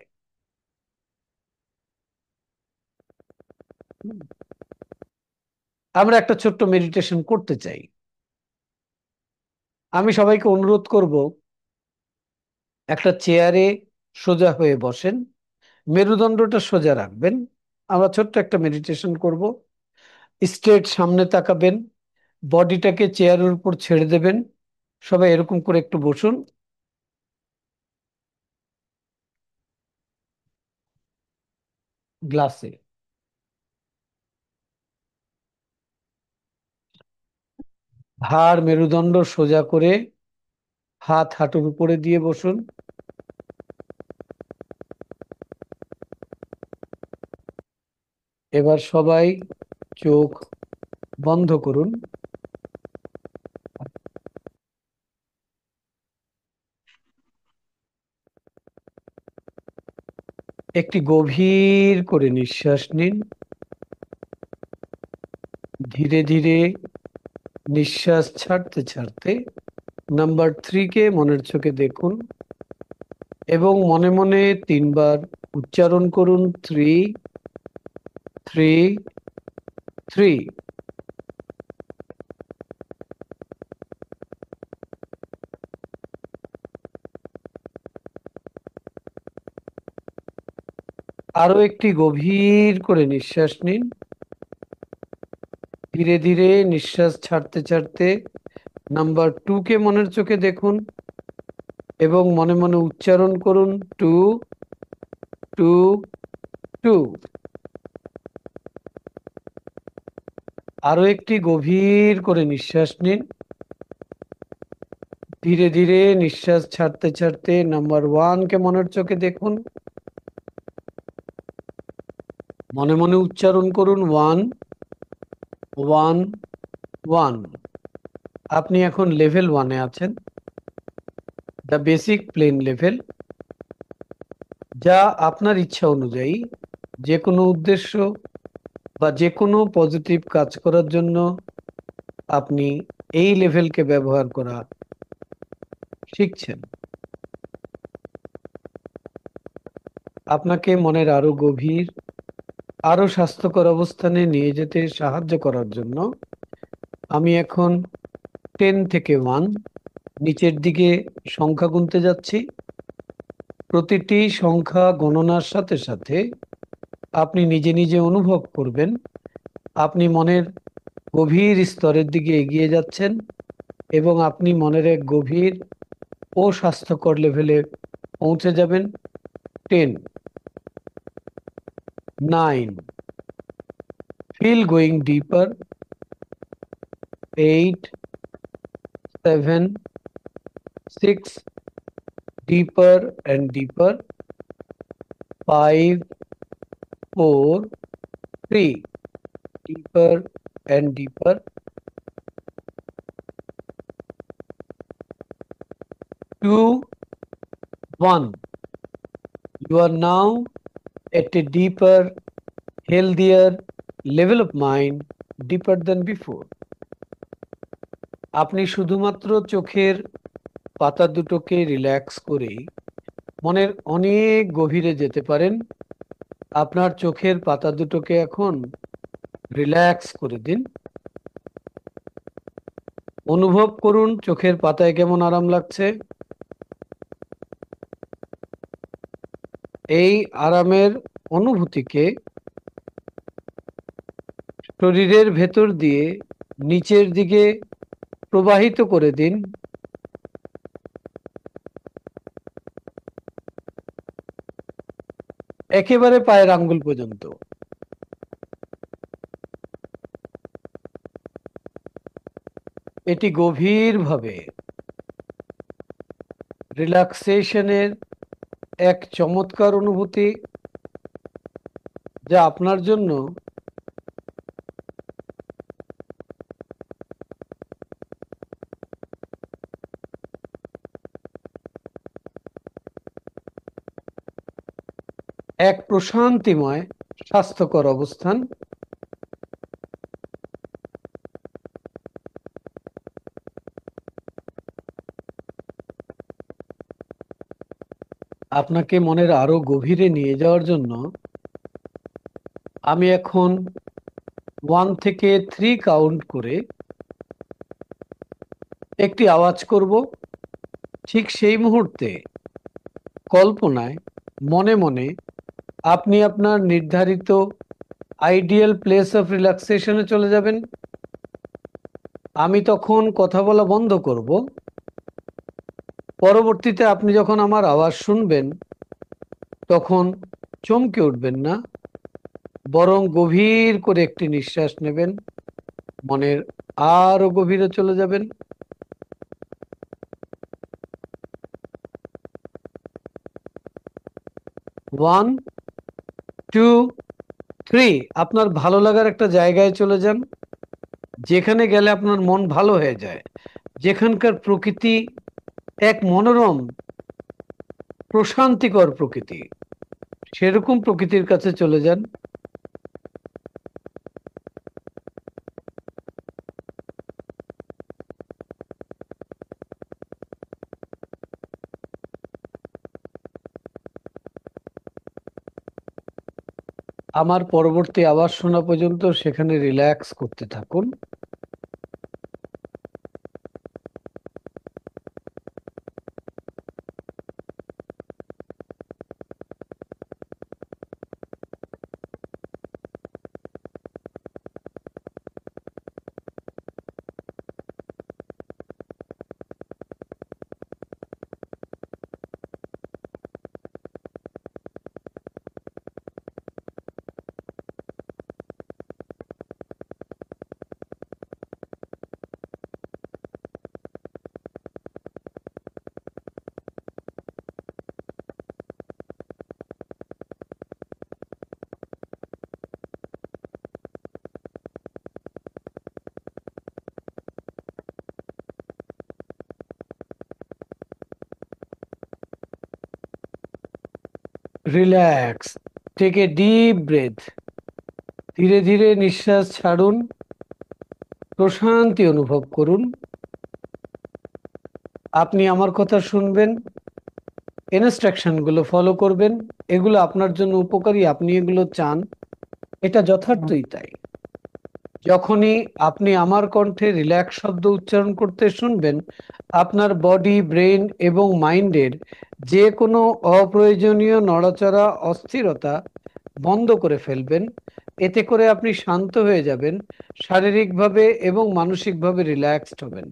আমরা একটা ছোট্ট মেডিটেশন করতে চাই। আমি সবাইকে অনুরোধ করব, একটা চেয়ারে সোজা হয়ে বসেন, মেরুদণ্ডটা সোজা রাখবেন। আমরা ছোট্ট একটা মেডিটেশন করব। স্ট্রেট সামনে তাকাবেন, বডিটাকে চেয়ারের উপর ছেড়ে দেবেন। সবাই এরকম করে একটু বসুন। গ্লাসে ঘাড় মেরুদণ্ড সোজা করে হাত হাঁটুর উপরে দিয়ে বসুন। এবার সবাই চোখ বন্ধ করুন। একটি গভীর করে নিঃশ্বাস নিন। ধীরে ধীরে নিঃশ্বাস ছাড়তে ছাড়তে নাম্বার 3 কে মনের চোখে দেখুন এবং মনে মনে 3 বার উচ্চারণ করুন, 3, 3, 3। আরো একটি গভীর করে নিঃশ্বাস নিন। ধীরে ধীরে নিঃশ্বাস ছাড়তে ছাড়তে নাম্বার 2 কে মনের চোখে দেখুন এবং মনে মনে উচ্চারণ করুন, 2, 2, 2। আরো একটি গভীর করে নিঃশ্বাস নিন। ধীরে ধীরে নিঃশ্বাস ছাড়তে ছাড়তে নাম্বার 1 কে মনের চোখে দেখুন, মনে মনে উচ্চারণ করুন, 1, 1, 1। আপনি এখন লেভেল 1-এ আছেন, দ্য বেসিক প্লেন লেভেল, যা আপনার ইচ্ছা অনুযায়ী যে কোনো উদ্দেশ্য বা যে কোনো পজিটিভ কাজ করার জন্য আপনি এই লেভেলকে ব্যবহার করা শিখছেন। আপনাকে মনের আরো গভীর, আরো স্বাস্থ্যকর অবস্থানে নিয়ে যেতে সাহায্য করার জন্য আমি এখন 10 থেকে 1 নিচের দিকে সংখ্যা গুনতে যাচ্ছি। প্রতিটি সংখ্যা গণনার সাথে সাথে আপনি নিজে নিজে অনুভব করবেন আপনি মনের গভীর স্তরের দিকে এগিয়ে যাচ্ছেন এবং আপনি মনের এক গভীর ও স্বাস্থ্যকর লেভেলে পৌঁছে যাবেন। 10, 9, feel going deeper, 8, 7, 6, deeper and deeper, 5, 4, 3, deeper and deeper, 2, 1. You are now at a deeper, healthier level of mind, deeper than before. আপনি শুধুমাত্র চোখের পাতা দুটোকে রিল্যাক্স করেই মনের অনেক গভীরে যেতে পারেন। আপনার চোখের পাতা দুটোকে এখন রিল্যাক্স করে দিন। অনুভব করুন চোখের পাতায় কেমন আরাম লাগছে। এই আরামের অনুভূতিকে শরীরের ভেতর দিয়ে নিচের দিকে প্রবাহিত করে দিন। একেবারে পায়ের আঙ্গুল পর্যন্ত। এটি গভীরভাবে রিল্যাক্সেশনের এক চমৎকার অনুভূতি, যা আপনার জন্য এক প্রশান্তিময় স্বাস্থ্যকর অবস্থান। আপনাকে মনের আরো গভীরে নিয়ে যাওয়ার জন্য আমি এখন 1 থেকে 3 কাউন্ট করে একটি আওয়াজ করব। ঠিক সেই মুহূর্তে কল্পনায় মনে মনে আপনি আপনার নির্ধারিত আইডিয়াল প্লেস অফ রিল্যাক্সেশনে চলে যাবেন। আমি তখন কথা বলা বন্ধ করব। পরবর্তীতে আপনি যখন আমার আওয়াজ শুনবেন তখন চমকে উঠবেন না, বরং গভীর করে একটি নিঃশ্বাস নেবেন, মনের আরো গভীরে চলে যাবেন। 1, 2, 3। আপনার ভালো লাগার একটা জায়গায় চলে যান, যেখানে গেলে আপনার মন ভালো হয়ে যায়, যেখানকার প্রকৃতি এক মনোরম প্রশান্তিকর প্রকৃতি। সেরকম প্রকৃতির কাছে চলে যান। আমার পরবর্তী আওয়াজ শোনা পর্যন্ত সেখানে রিল্যাক্স করতে থাকুন। Relax. Take a deep breath. ধীরে ধীরে নিঃশ্বাস ছাড়ুন। প্রশান্তি অনুভব করুন। আপনি আমার কথা শুনবেন, ইনস্ট্রাকশন গুলো ফলো করবেন। এগুলো আপনার জন্য উপকারী, আপনি এগুলো চান, এটা যথার্থই তাই। যখনই আপনি আমার কণ্ঠে রিল্যাক্স শব্দ উচ্চারণ করতে শুনবেন, আপনার বডি, ব্রেন এবং মাইন্ডের যে কোনো অপ্রয়োজনীয় নড়াচড়া, অস্থিরতা বন্ধ করে ফেলবেন। এতে করে আপনি শান্ত হয়ে যাবেন, শারীরিকভাবে এবং মানসিকভাবে রিল্যাক্সড হবেন।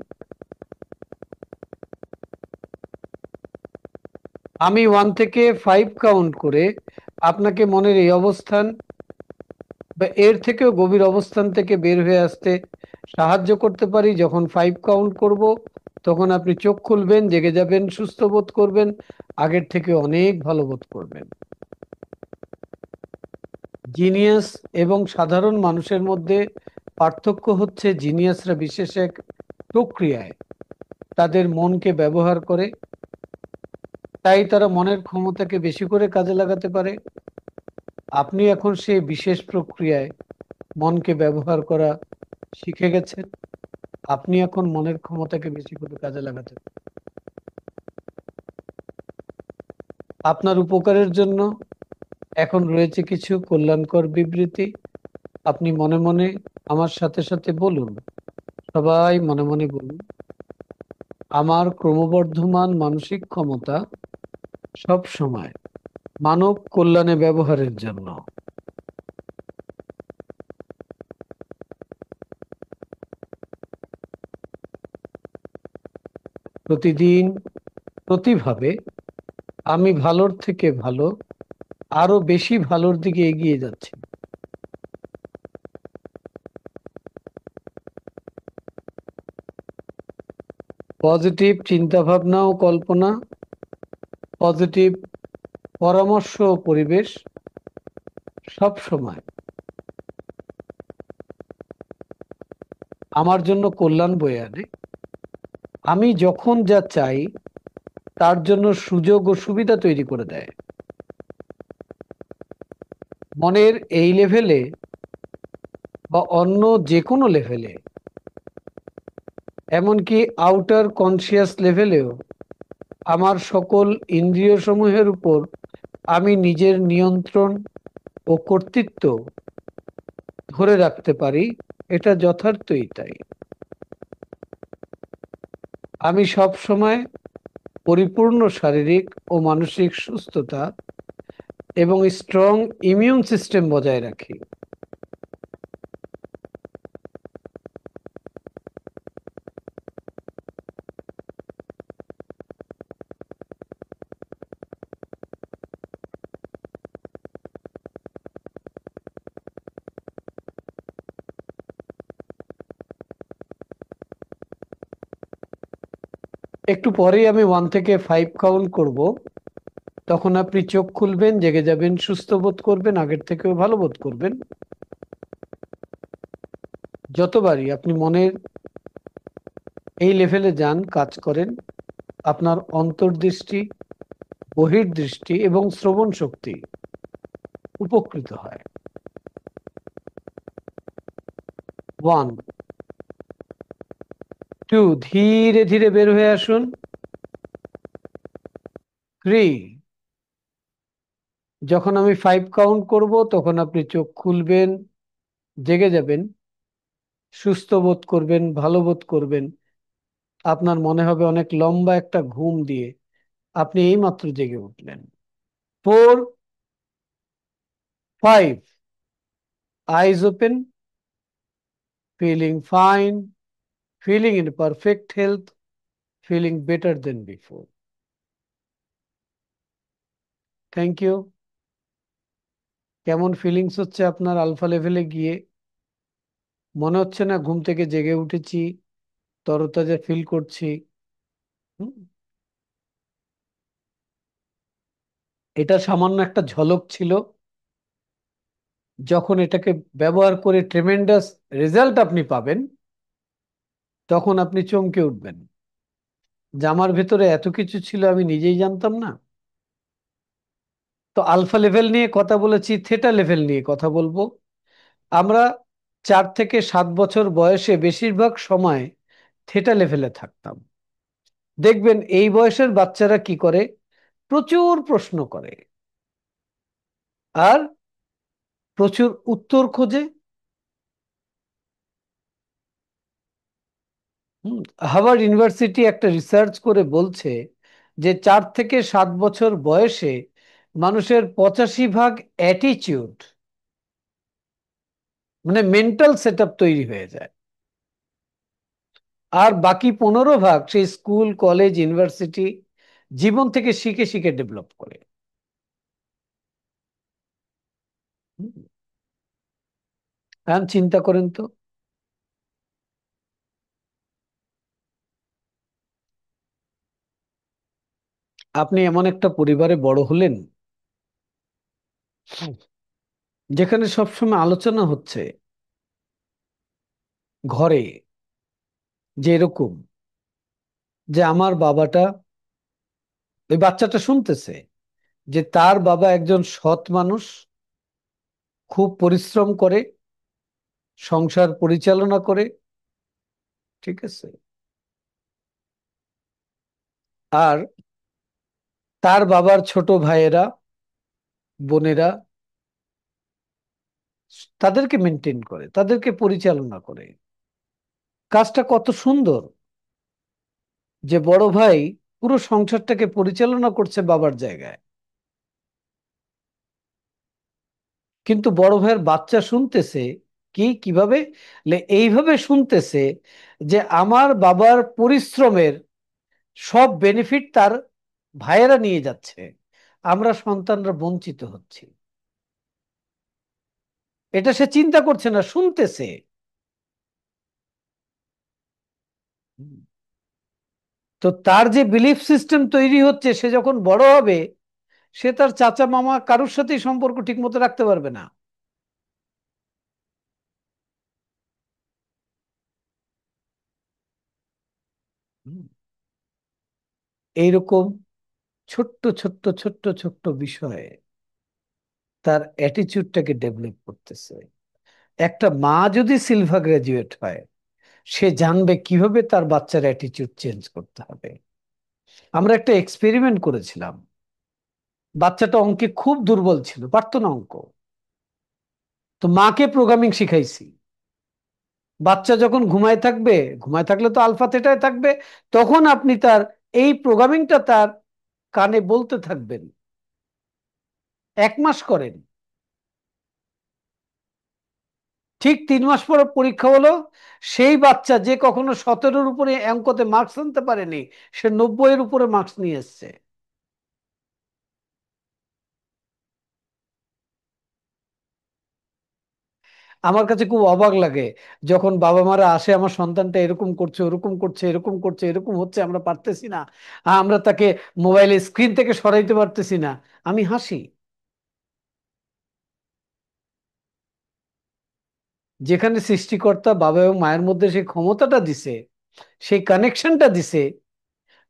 আমি 1 থেকে 5 কাউন্ট করে আপনাকে মনের এই অবস্থান বা এর থেকেও গভীর অবস্থান থেকে বের হয়ে আসতে সাহায্য করতে পারি। যখন 5 কাউন্ট করব তখন আপনি চোখ খুলবেন, জেগে যাবেন, সুস্থ বোধ করবেন, আগের থেকে অনেক ভালো বোধ করবেন। জিনিয়াস এবং সাধারণ মানুষের মধ্যে পার্থক্য হচ্ছে জিনিয়াসরা বিশেষ এক প্রক্রিয়ায় তাদের মনকে ব্যবহার করে, তাই তারা মনের ক্ষমতাকে বেশি করে কাজে লাগাতে পারে। আপনি এখন সেই বিশেষ প্রক্রিয়ায় মনকে ব্যবহার করা শিখে গেছেন। আপনি এখন মনের ক্ষমতাকে বেশি করে কাজে লাগাতে আপনার উপকারের জন্য এখন রয়েছে কিছু কল্যাণকর বিবৃতি। আপনি মনে মনে আমার সাথে সাথে বলুন, সবাই মনে মনে বলুন, আমার ক্রমবর্ধমান মানসিক ক্ষমতা সব সময় মানব কল্যাণে ব্যবহারের জন্য। প্রতিদিন প্রতিভাবে আমি ভালোর থেকে ভালো, আরো বেশি ভালোর দিকে এগিয়ে যাচ্ছি। পজিটিভ চিন্তা ভাবনা ও কল্পনা, পজিটিভ পরামর্শ ও পরিবেশ সব সময় আমার জন্য কল্যাণ বয়ে আনে। আমি যখন যা চাই তার জন্য সুযোগ ও সুবিধা তৈরি করে দেয়। মনের এই লেভেলে বা অন্য যে কোনো লেভেলে, এমনকি আউটার কনসিয়াস লেভেলেও, আমার সকল ইন্দ্রিয় সমূহের উপর আমি নিজের নিয়ন্ত্রণ ও কর্তৃত্ব ধরে রাখতে পারি। এটা যথার্থই তাই। আমি সব সময় পরিপূর্ণ শারীরিক ও মানসিক সুস্থতা এবং স্ট্রং ইমিউন সিস্টেম বজায় রাখি। একটু পরেই আমি 1 থেকে 5 কাউন্ট করব। তখন আপনি চোখ খুলবেন, জেগে যাবেন, সুস্থ বোধ করবেন, আগের থেকেও ভালো বোধ করবেন। যতবারই আপনি মনের এই লেভেলে যান, কাজ করেন, আপনার অন্তর্দৃষ্টি, বহির্দৃষ্টি এবং শ্রবণ শক্তি উপকৃত হয়। 1, 2, ধীরে ধীরে বের হয়ে আসুন। 3, যখন আমি 5 কাউন্ট করব তখন আপনি চোখ খুলবেন, জেগে যাবেন, সুস্থ বোধ করবেন, ভালো বোধ করবেন। আপনার মনে হবে অনেক লম্বা একটা ঘুম দিয়ে আপনি এইমাত্র জেগে উঠলেন। 4, 5, eyes open, feeling fine, feeling in perfect health, feeling better than before. Thank you. কেমন ফিলিংস হচ্ছে আপনার আলফা লেভেলে গিয়ে? মনে হচ্ছে না ঘুম থেকে জেগে উঠেছি, তরতাজা ফিল করছি? হুম, এটা সামান্য একটা ঝলক ছিল। যখন এটাকে ব্যবহার করে ট্রেমেন্ডাস রেজাল্ট আপনি পাবেন, তখন আপনি চমকে উঠবেন যে আমার ভেতরে এত কিছু ছিল, আমি নিজেই জানতাম না। তো আলফা লেভেল নিয়ে কথা বলেছি, থেটা লেভেল নিয়ে কথা বলবো। আমরা 4 থেকে 7 বছর বয়সে বেশিরভাগ সময় থেটা লেভেলে থাকতাম। দেখবেন এই বয়সের বাচ্চারা কি করে, প্রচুর প্রশ্ন করে আর প্রচুর উত্তর খোঁজে। হার্ভার্ড ইউনিভার্সিটি একটা রিসার্চ করে বলছে যে 4 থেকে 7 বছর বয়সে মানুষের 85% অ্যাটিটিউড, মানে মেন্টাল সেট আপ তৈরি হয়ে যায়। আর বাকি 15% সেই স্কুল, কলেজ, ইউনিভার্সিটি জীবন থেকে শিখে শিখে ডেভেলপ করে। হুম, এখন চিন্তা করেন তো, আপনি এমন একটা পরিবারে বড় হলেন যেখানে সবসময় আলোচনা হচ্ছে ঘরে, যে এরকম, যে আমার বাবাটা, ওই বাচ্চাটা শুনতেছে যে তার বাবা একজন সৎ মানুষ, খুব পরিশ্রম করে, সংসার পরিচালনা করে, ঠিক আছে। আর তার বাবার ছোট ভাইয়েরা, বোনেরা তাদেরকে মেনটেন করে, তাদেরকে পরিচালনা করে। কাজটা কত সুন্দর যে বড় ভাই পুরো সংসারটাকে পরিচালনা করছে বাবার জায়গায়। কিন্তু বড় ভাইয়ের বাচ্চা শুনতেছে কিভাবে, এইভাবে শুনতেছে যে আমার বাবার পরিশ্রমের সব বেনিফিট তার ভাইয়েরা নিয়ে যাচ্ছে, আমরা সন্তানরা বঞ্চিত হচ্ছি। এটা সে চিন্তা করছে না, শুনতেছে। তো তার যে বিলিফ সিস্টেম তৈরি হচ্ছে, সে যখন বড় হবে সে তার চাচা মামা কারোর সাথেই সম্পর্ক ঠিক মতো রাখতে পারবে না। হুম। এইরকম ছোট্ট ছোট্ট ছোট্ট ছোট্ট বিষয়ে তার অ্যাটিচিউডটাকে ডেভেলপ করতেছে। একটা মা যদি সিলভা গ্রাজুয়েট হয়, সে জানবে কিভাবে তার বাচ্চার অ্যাটিচিউড চেঞ্জ করতে হবে। আমরা একটা এক্সপেরিমেন্ট করেছিলাম। বাচ্চাটা অঙ্কে খুব দুর্বল ছিল, পারতো না অঙ্ক। তো মাকে প্রোগ্রামিং শিখাইছি। বাচ্চা যখন ঘুমায় থাকবে, ঘুমায় থাকলে তো আলফা থেটায় থাকবে, তখন আপনি তার এই প্রোগ্রামিংটা তার কানে বলতে থাকবেন। 1 মাস করেন। ঠিক 3 মাস পর পরীক্ষা হলো। সেই বাচ্চা যে কখনো 17-র উপরে অঙ্কতে মার্কস আনতে পারেনি, সে 90-এর উপরে মার্কস নিয়ে এসছে। আমার কাছে খুব অবাক লাগে যখন বাবা মারা আসে, আমার সন্তানটা এরকম করছে, ওরকম করছে, এরকম করছে, এরকম হচ্ছে, আমরা পারতেছি না, আমরা তাকে মোবাইলের স্ক্রিন থেকে সরাইতে পারতেছি না। আমি হাসি। যেখানে সৃষ্টিকর্তা বাবা এবং মায়ের মধ্যে সেই ক্ষমতাটা দিছে, সেই কানেকশনটা দিছে,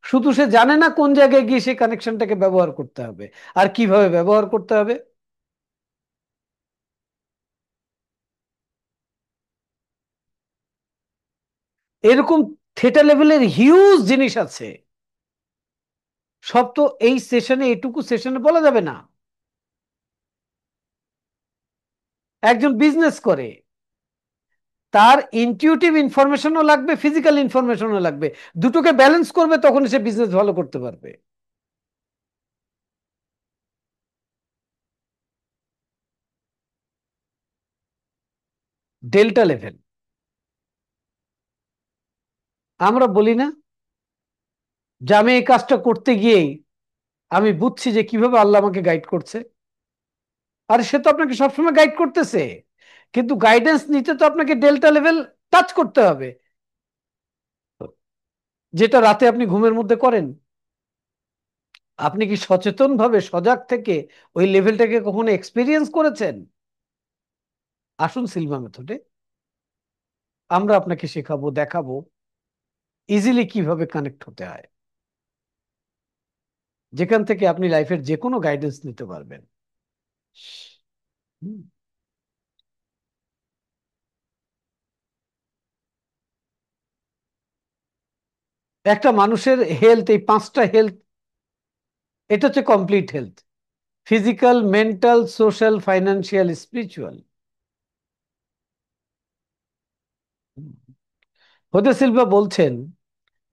শুধু সে জানে না কোন জায়গায় গিয়ে সেই কানেকশনটাকে ব্যবহার করতে হবে আর কিভাবে ব্যবহার করতে হবে। এরকম থেটা লেভেলের হিউজ জিনিস আছে। সব তো এই সেশনে, এটুকু সেশনে বলা যাবে না। একজন বিজনেস করে, তার ইনটিউটিভ ইনফরমেশনও লাগবে, ফিজিক্যাল ইনফরমেশনও লাগবে। দুটোকে ব্যালেন্স করবে, তখন সে বিজনেস ভালো করতে পারবে। Delta level. আমরা বলি না যে আমি এই কাজটা করতে গিয়েই আমি বুঝছি যে কিভাবে আল্লাহ আমাকে গাইড করছে। আর সে তো আপনাকে সবসময় গাইড করতেছে, কিন্তু গাইডেন্স নিতে তো আপনাকে ডেল্টা লেভেল টাচ করতে হবে, যেটা রাতে আপনি ঘুমের মধ্যে করেন। আপনি কি সচেতন ভাবে, সজাগ থেকে ওই লেভেলটাকে কখনো এক্সপিরিয়েন্স করেছেন? আসুন সিলভা মেথডে, আমরা আপনাকে শেখাবো, দেখাবো ইজিলি কিভাবে কানেক্ট হতে হয়, যেখান থেকে আপনি লাইফের যে কোনো গাইডেন্স নিতে পারবেন। হুম। একটা মানুষের হেলথ, এই 5টা হেলথ, এটা হচ্ছে complete health: physical, mental, social, financial, spiritual. Jose Silva বলছেন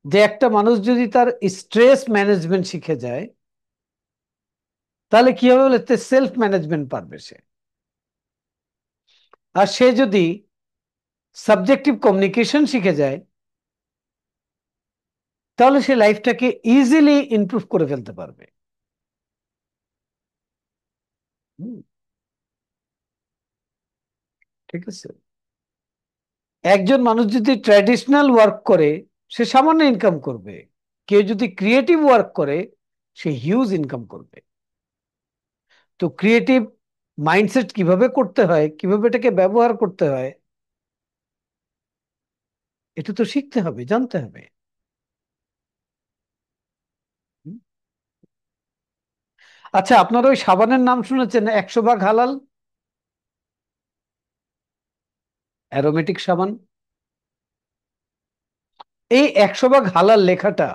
যে একটা মানুষ যদি তার স্ট্রেস ম্যানেজমেন্ট শিখে যায়, তাহলে কি হবে বলতে, সেলফ ম্যানেজমেন্ট পারবে সে। আর সে যদি সাবজেক্টিভ কমিউনিকেশন শিখে যায়, তাহলে সে লাইফটাকে ইজিলি ইমপ্রুভ করে ফেলতে পারবে। হুম, ঠিক আছে। একজন মানুষ যদি ট্র্যাডিশনাল ওয়ার্ক করে, সে সামান্য ইনকাম করবে। কেউ যদি ক্রিয়েটিভ ওয়ার্ক করে, সে হিউজ ইনকাম করবে। তো ক্রিয়েটিভ মাইন্ডসেট কিভাবে করতে হয়, কিভাবে এটাকে ব্যবহার করতে হয়, এটা তো শিখতে হবে, জানতে হবে। হুম। আচ্ছা, আপনারা ওই সাবানের নাম শুনেছেন, 100 ভাগ হালাল? অ্যারোমেটিক সাবান। এই 100 ভাগ হালাল লেখাটা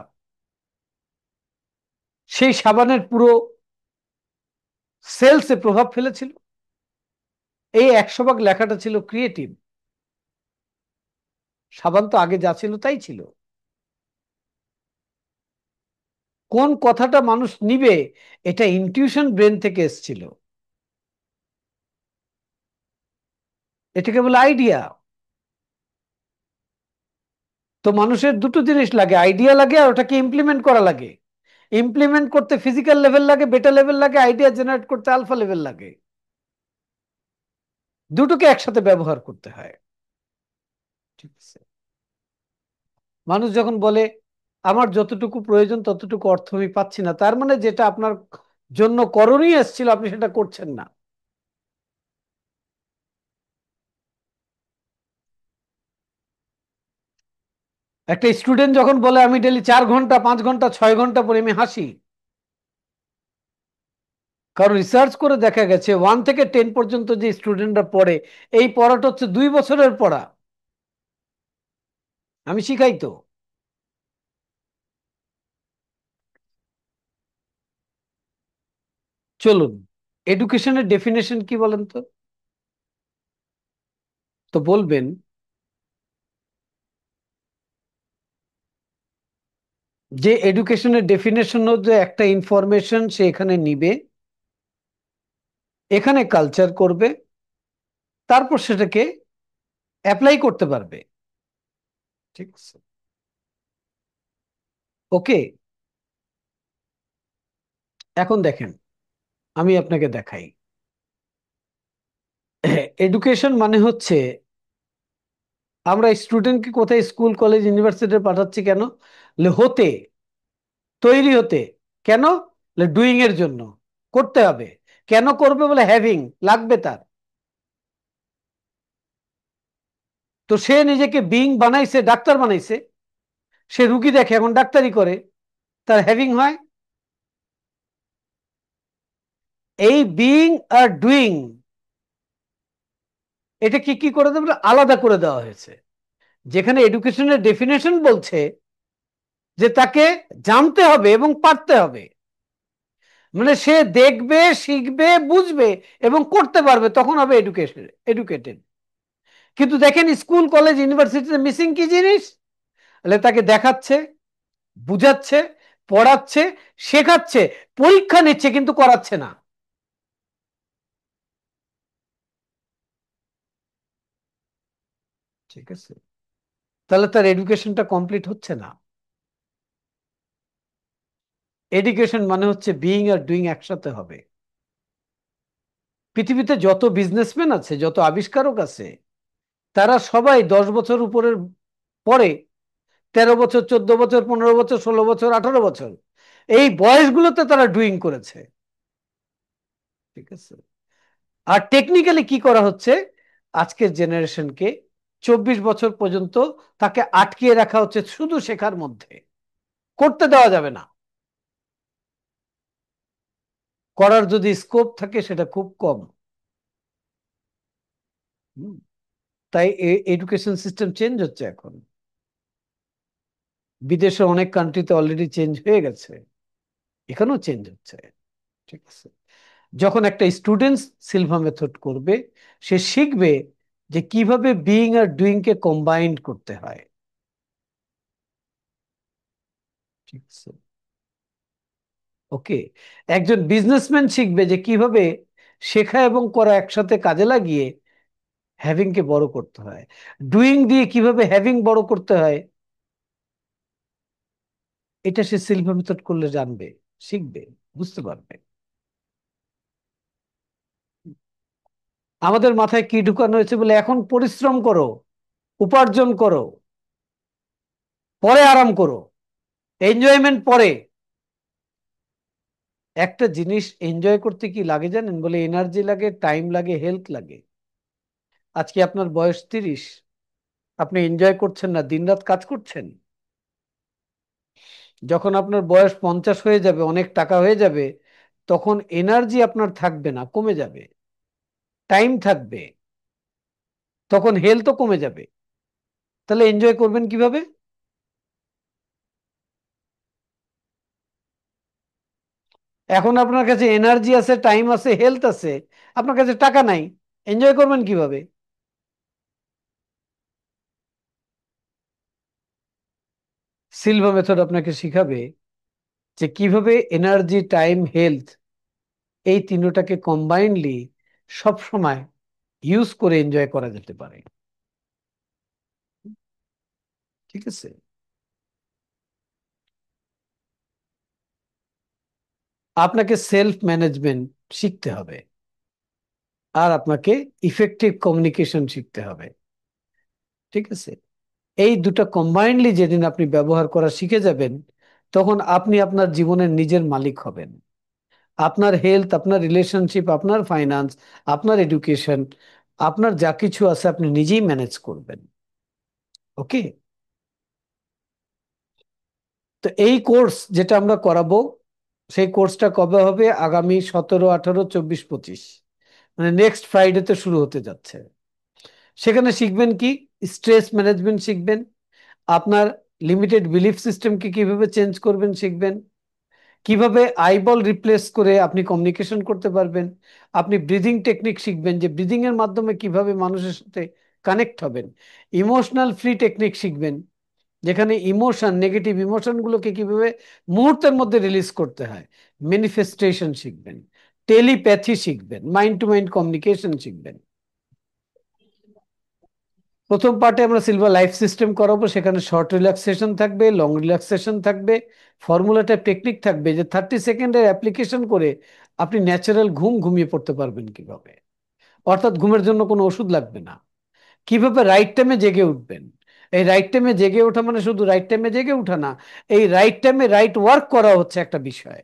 সেই সাবানের পুরো সেলসে প্রভাব ফেলেছিল। এই 100 ভাগ লেখাটা ছিল ক্রিয়েটিভ। সাবান তো আগে যা ছিল তাই ছিল। কোন কথাটা মানুষ নিবে, এটা ইনটিউশন ব্রেন থেকে এসেছিল। এটাকে বলে আইডিয়া। তো মানুষের দুটো জিনিস লাগে, আইডিয়া লাগে আর ওটাকে ইমপ্লিমেন্ট করা লাগে। ইমপ্লিমেন্ট করতে ফিজিক্যাল লেভেল লাগে, বেটা লেভেল লাগে, আইডিয়া জেনারেট করতে আলফা লেভেল লাগে। দুটোকে একসাথে ব্যবহার করতে হয়। ঠিক আছে। মানুষ যখন বলে আমার যতটুকু প্রয়োজন ততটুকু অর্থ আমি পাচ্ছি না, তার মানে যেটা আপনার জন্য করণীয় এসেছিল আপনি সেটা করছেন না। একটা স্টুডেন্ট যখন বলে আমি ডেলি 4 ঘন্টা 5 ঘন্টা 6 ঘন্টা পড়ি, আমি হাসি। কারণ রিসার্চ করে দেখা গেছে 1 থেকে 10 পর্যন্ত যে স্টুডেন্টরা পড়ে, এই পড়াটা হচ্ছে 2 বছরের পড়া। আমি শিখাই তো। চলুন, এডুকেশনের ডেফিনেশন কি বলেন তো? তো বলবেন যে এডুকেশনের ডেফিনেশন হচ্ছে একটা ইনফরমেশন সে এখানে নিবে, এখানে কালচার করবে, তারপর সেটাকে অ্যাপ্লাই করতে পারবে। ঠিক আছে। ওকে। এখন দেখেন, আমি আপনাকে দেখাই। এডুকেশন মানে হচ্ছে, আমরা স্টুডেন্টকে কোথায় স্কুল কলেজ ইউনিভার্সিটি পাঠাচ্ছি কেন? হতে, তৈরি হতে। কেন? ডুইং এর জন্য, করতে হবে। কেন করবে? বলে হ্যাভিং লাগবে তার। তো সে নিজেকে বিং বানাইছে, ডাক্তার বানাইছে, সে রুগী দেখে এখন ডাক্তারি করে, তার হ্যাভিং হয়। এই বিং আর ডুইং, এটা কি কি করে দেবে? আলাদা করে দেওয়া হয়েছে। যেখানে এডুকেশনের ডেফিনেশন বলছে যে তাকে জানতে হবে এবং পারতে হবে, মানে সে দেখবে, শিখবে, বুঝবে এবং করতে পারবে, তখন হবে এডুকেশন, এডুকেটেড। কিন্তু দেখেন স্কুল কলেজ ইউনিভার্সিটিতে মিসিং কি জিনিস? তাহলে তাকে দেখাচ্ছে, বুঝাচ্ছে, পড়াচ্ছে, শেখাচ্ছে, পরীক্ষা নিচ্ছে কিন্তু করাচ্ছে না। ঠিক আছে। তাহলে তার এডুকেশনটা কমপ্লিট হচ্ছে না। এডুকেশন মানে হচ্ছে বিইং আর ডুইং একসাথে হবে। পৃথিবীতে যত বিজনেসম্যান আছে, যত আবিষ্কারক আছে, তারা সবাই 10 বছর উপরের পরে, 13 বছর, 14 বছর, 15 বছর, 16 বছর, 18 বছর, এই বয়সগুলোতে তারা ডুইং করেছে। ঠিক আছে। আর টেকনিক্যালি কি করা হচ্ছে? আজকের জেনারেশনকে 24 বছর পর্যন্ত তাকে আটকিয়ে রাখা হচ্ছে শুধু শেখার মধ্যে, করতে দেওয়া যাবে না। করার যদি স্কোপ থাকে সেটা খুব কম। হুম। তাই এডুকেশন সিস্টেম চেঞ্জ হচ্ছে এখন। বিদেশে অনেক কান্ট্রিতে অলরেডি চেঞ্জ হয়ে গেছে, এখানেও চেঞ্জ হচ্ছে। ঠিক আছে। যখন একটা স্টুডেন্ট সিলভা মেথড করবে, সে শিখবে যে কিভাবে being are doing K combined করতে হয়। ঠিক আছে। ওকে। একজন বিজনেসম্যান শিখবে যে কিভাবে শেখা এবং করা একসাথে কাজে লাগিয়ে হ্যাভিং কে বড় করতে হয়। ডুইং দিয়ে কিভাবে হ্যাভিং বড় করতে হয়, এটা সে সিলভা মেথড করলে জানবে, শিখবে, বুঝতে পারবে। আমাদের মাথায় কি ঢুকানো হয়েছে? বলে এখন পরিশ্রম করো, উপার্জন করো, পরে আরাম করো, এনজয়মেন্ট পরে। একটা জিনিস এনজয় করতে কি লাগে জানেন? বলে এনার্জি লাগে, টাইম লাগে, হেলথ লাগে। আজকে আপনার বয়স 30, আপনি এনজয় করছেন না, দিনরাত কাজ করছেন। যখন আপনার বয়স 50 হয়ে যাবে, অনেক টাকা হয়ে যাবে, তখন এনার্জি আপনার থাকবে না, কমে যাবে। টাইম থাকবে, তখন হেলথও কমে যাবে। তাহলে এনজয় করবেন কিভাবে? এখন আপনার কাছে এনার্জি আছে, টাইম আছে, হেলথ আছে, আপনার কাছে টাকা নাই, এনজয় করবেন কিভাবে? সিলভা মেথড আপনাকে শিখাবে যে কিভাবে এনার্জি, টাইম, হেলথ এই তিনটাকে কম্বাইনলি সব সময় ইউজ করে এনজয় করা যেতে পারে। ঠিক আছে। আপনাকে সেলফ ম্যানেজমেন্ট শিখতে হবে, আর আপনাকে ইফেক্টিভ কমিউনিকেশন শিখতে হবে। ঠিক আছে। এই দুটো কম্বাইনলি যেদিন আপনি ব্যবহার করা শিখে যাবেন, তখন আপনি আপনার জীবনের নিজের মালিক হবেন। আপনার হেলথ, আপনার রিলেশনশিপ, আপনার ফাইন্যান্স, আপনার এডুকেশন, আপনার যা কিছু আছে আপনি নিজেই ম্যানেজ করবেন। ওকে। তো এই কোর্স যেটা আমরা করাবো, সেই কোর্সটা কবে হবে? আগামী 17, 18, 24, 25, মানে নেক্সট ফ্রাইডেতে শুরু হতে যাচ্ছে। সেখানে শিখবেন কি? স্ট্রেস ম্যানেজমেন্ট শিখবেন, আপনার লিমিটেড বিলিফ সিস্টেমকে কিভাবে চেঞ্জ করবেন শিখবেন, কিভাবে আইবল রিপ্লেস করে আপনি কমিউনিকেশন করতে পারবেন, আপনি ব্রিদিং টেকনিক শিখবেন, যে ব্রিদিং এর মাধ্যমে কিভাবে মানুষের সাথে কানেক্ট হবেন, ইমোশনাল ফ্রি টেকনিক শিখবেন, যেখানে ইমোশন, নেগেটিভ ইমোশন গুলোকে কিভাবে মুহূর্তের মধ্যে রিলিজ করতে হয়, ম্যানিফেস্টেশন শিখবেন, টেলিপ্যাথি শিখবেন, মাইন্ড টু মাইন্ড কমিউনিকেশন শিখবেন। প্রথম পার্টে আমরা সিলভার লাইফ সিস্টেম করাবো, সেখানে শর্ট রিল্যাক্সেশন থাকবে, লং রিল্যাক্সেশন থাকবে, ফর্মুলা টাইপ টেকনিক থাকবে, যে 30 সেকেন্ডের অ্যাপ্লিকেশন করে আপনি ন্যাচারাল ঘুম ঘুমিয়ে পড়তে পারবেন কিভাবে, অর্থাৎ ঘুমের জন্য কোনো ওষুধ লাগবে না। কিভাবে রাইট টাইমে জেগে উঠবেন, এই রাইট টাইমে জেগে ওঠা মানে শুধু রাইট টাইমে জেগে ওঠা না, এই রাইট টাইমে রাইট ওয়ার্ক করা হচ্ছে একটা বিষয়।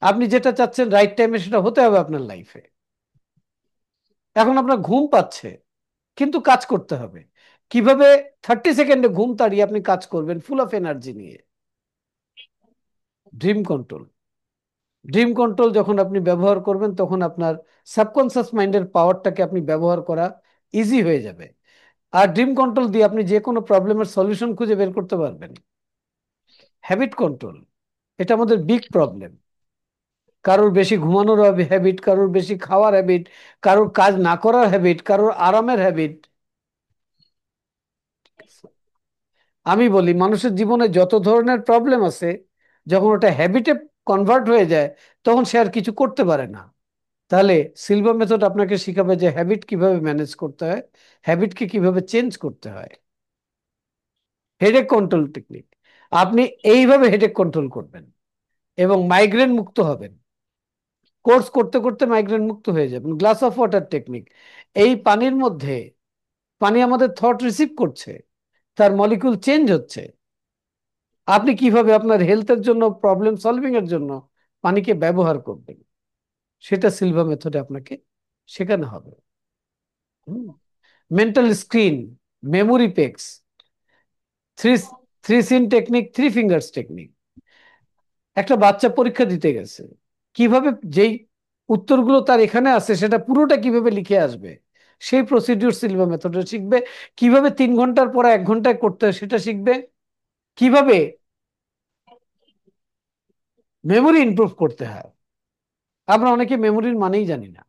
আপনি যেটা চাচ্ছেন রাইট টাইমে, সেটা হতে হবে আপনার লাইফে। এখন আপনার ঘুম পাচ্ছে, কিন্তু কাজ করতে হবে। কিভাবে 30 সেকেন্ডে ঘুম তাড়িয়ে আপনি কাজ করবেন ফুল অফ এনার্জি নিয়ে? Dream control. ড্রিম কন্ট্রোল যখন আপনি ব্যবহার করবেন, তখন আপনার সাবকনসিয়াস মাইন্ডের পাওয়ারটাকে আপনি ব্যবহার করা ইজি হয়ে যাবে। আর ড্রিম কন্ট্রোল দিয়ে আপনি যে কোনো প্রবলেমের সলিউশন খুঁজে বের করতে পারবেন। হ্যাবিট কন্ট্রোল, এটা আমাদের বিগ প্রবলেম। কারোর বেশি ঘুমানোর হ্যাবিট, কারোর বেশি খাওয়ার হ্যাবিট, কারোর কাজ না করার হ্যাবিট, কারোর আরামের হ্যাবিট। আমি বলি, মানুষের জীবনে যত ধরনের প্রবলেম আছে, যখন ওটা হ্যাবিটে কনভার্ট হয়ে যায়, তখন সে আর কিছু করতে পারে না। তাহলে সিলভার মেথড আপনাকে শিখাবে যে হ্যাবিট কিভাবে ম্যানেজ করতে হয়, হ্যাবিটকে কিভাবে চেঞ্জ করতে হয়। হেডেক কন্ট্রোল টেকনিক, আপনি এইভাবে হেডেক কন্ট্রোল করবেন এবং মাইগ্রেন মুক্ত হবেন। কোর্স করতে করতে মাইগ্রেন মুক্ত হয়ে যাবেন। গ্লাস অফ ওয়াটার টেকনিক, এই পানির মধ্যে, পানি আমাদের থট রিসিভ করছে, তার মলিকুল চেঞ্জ হচ্ছে। আপনি কিভাবে আপনার হেলথের জন্য, প্রবলেম সলভিং এর জন্য পানিকে ব্যবহার করবেন, সেটা সিলভা মেথডে আপনাকে শেখানো হবে। Mental screen, memory pegs, three three scene technique, three fingers technique. একটা বাচ্চা পরীক্ষা দিতে গেছে, কিভাবে যেই উত্তরগুলো তার এখানে আছে সেটা পুরোটা কিভাবে লিখে আসবে, সেই প্রসিডিউর সিলভা মেথডে শিখবে। কিভাবে 3 ঘন্টার পর 1 ঘন্টায় করতে হয় সেটা শিখবে। কিভাবে মেমোরি ইমপ্রুভ করতে হয়। আমরা অনেকে মেমোরির মানেই জানি না।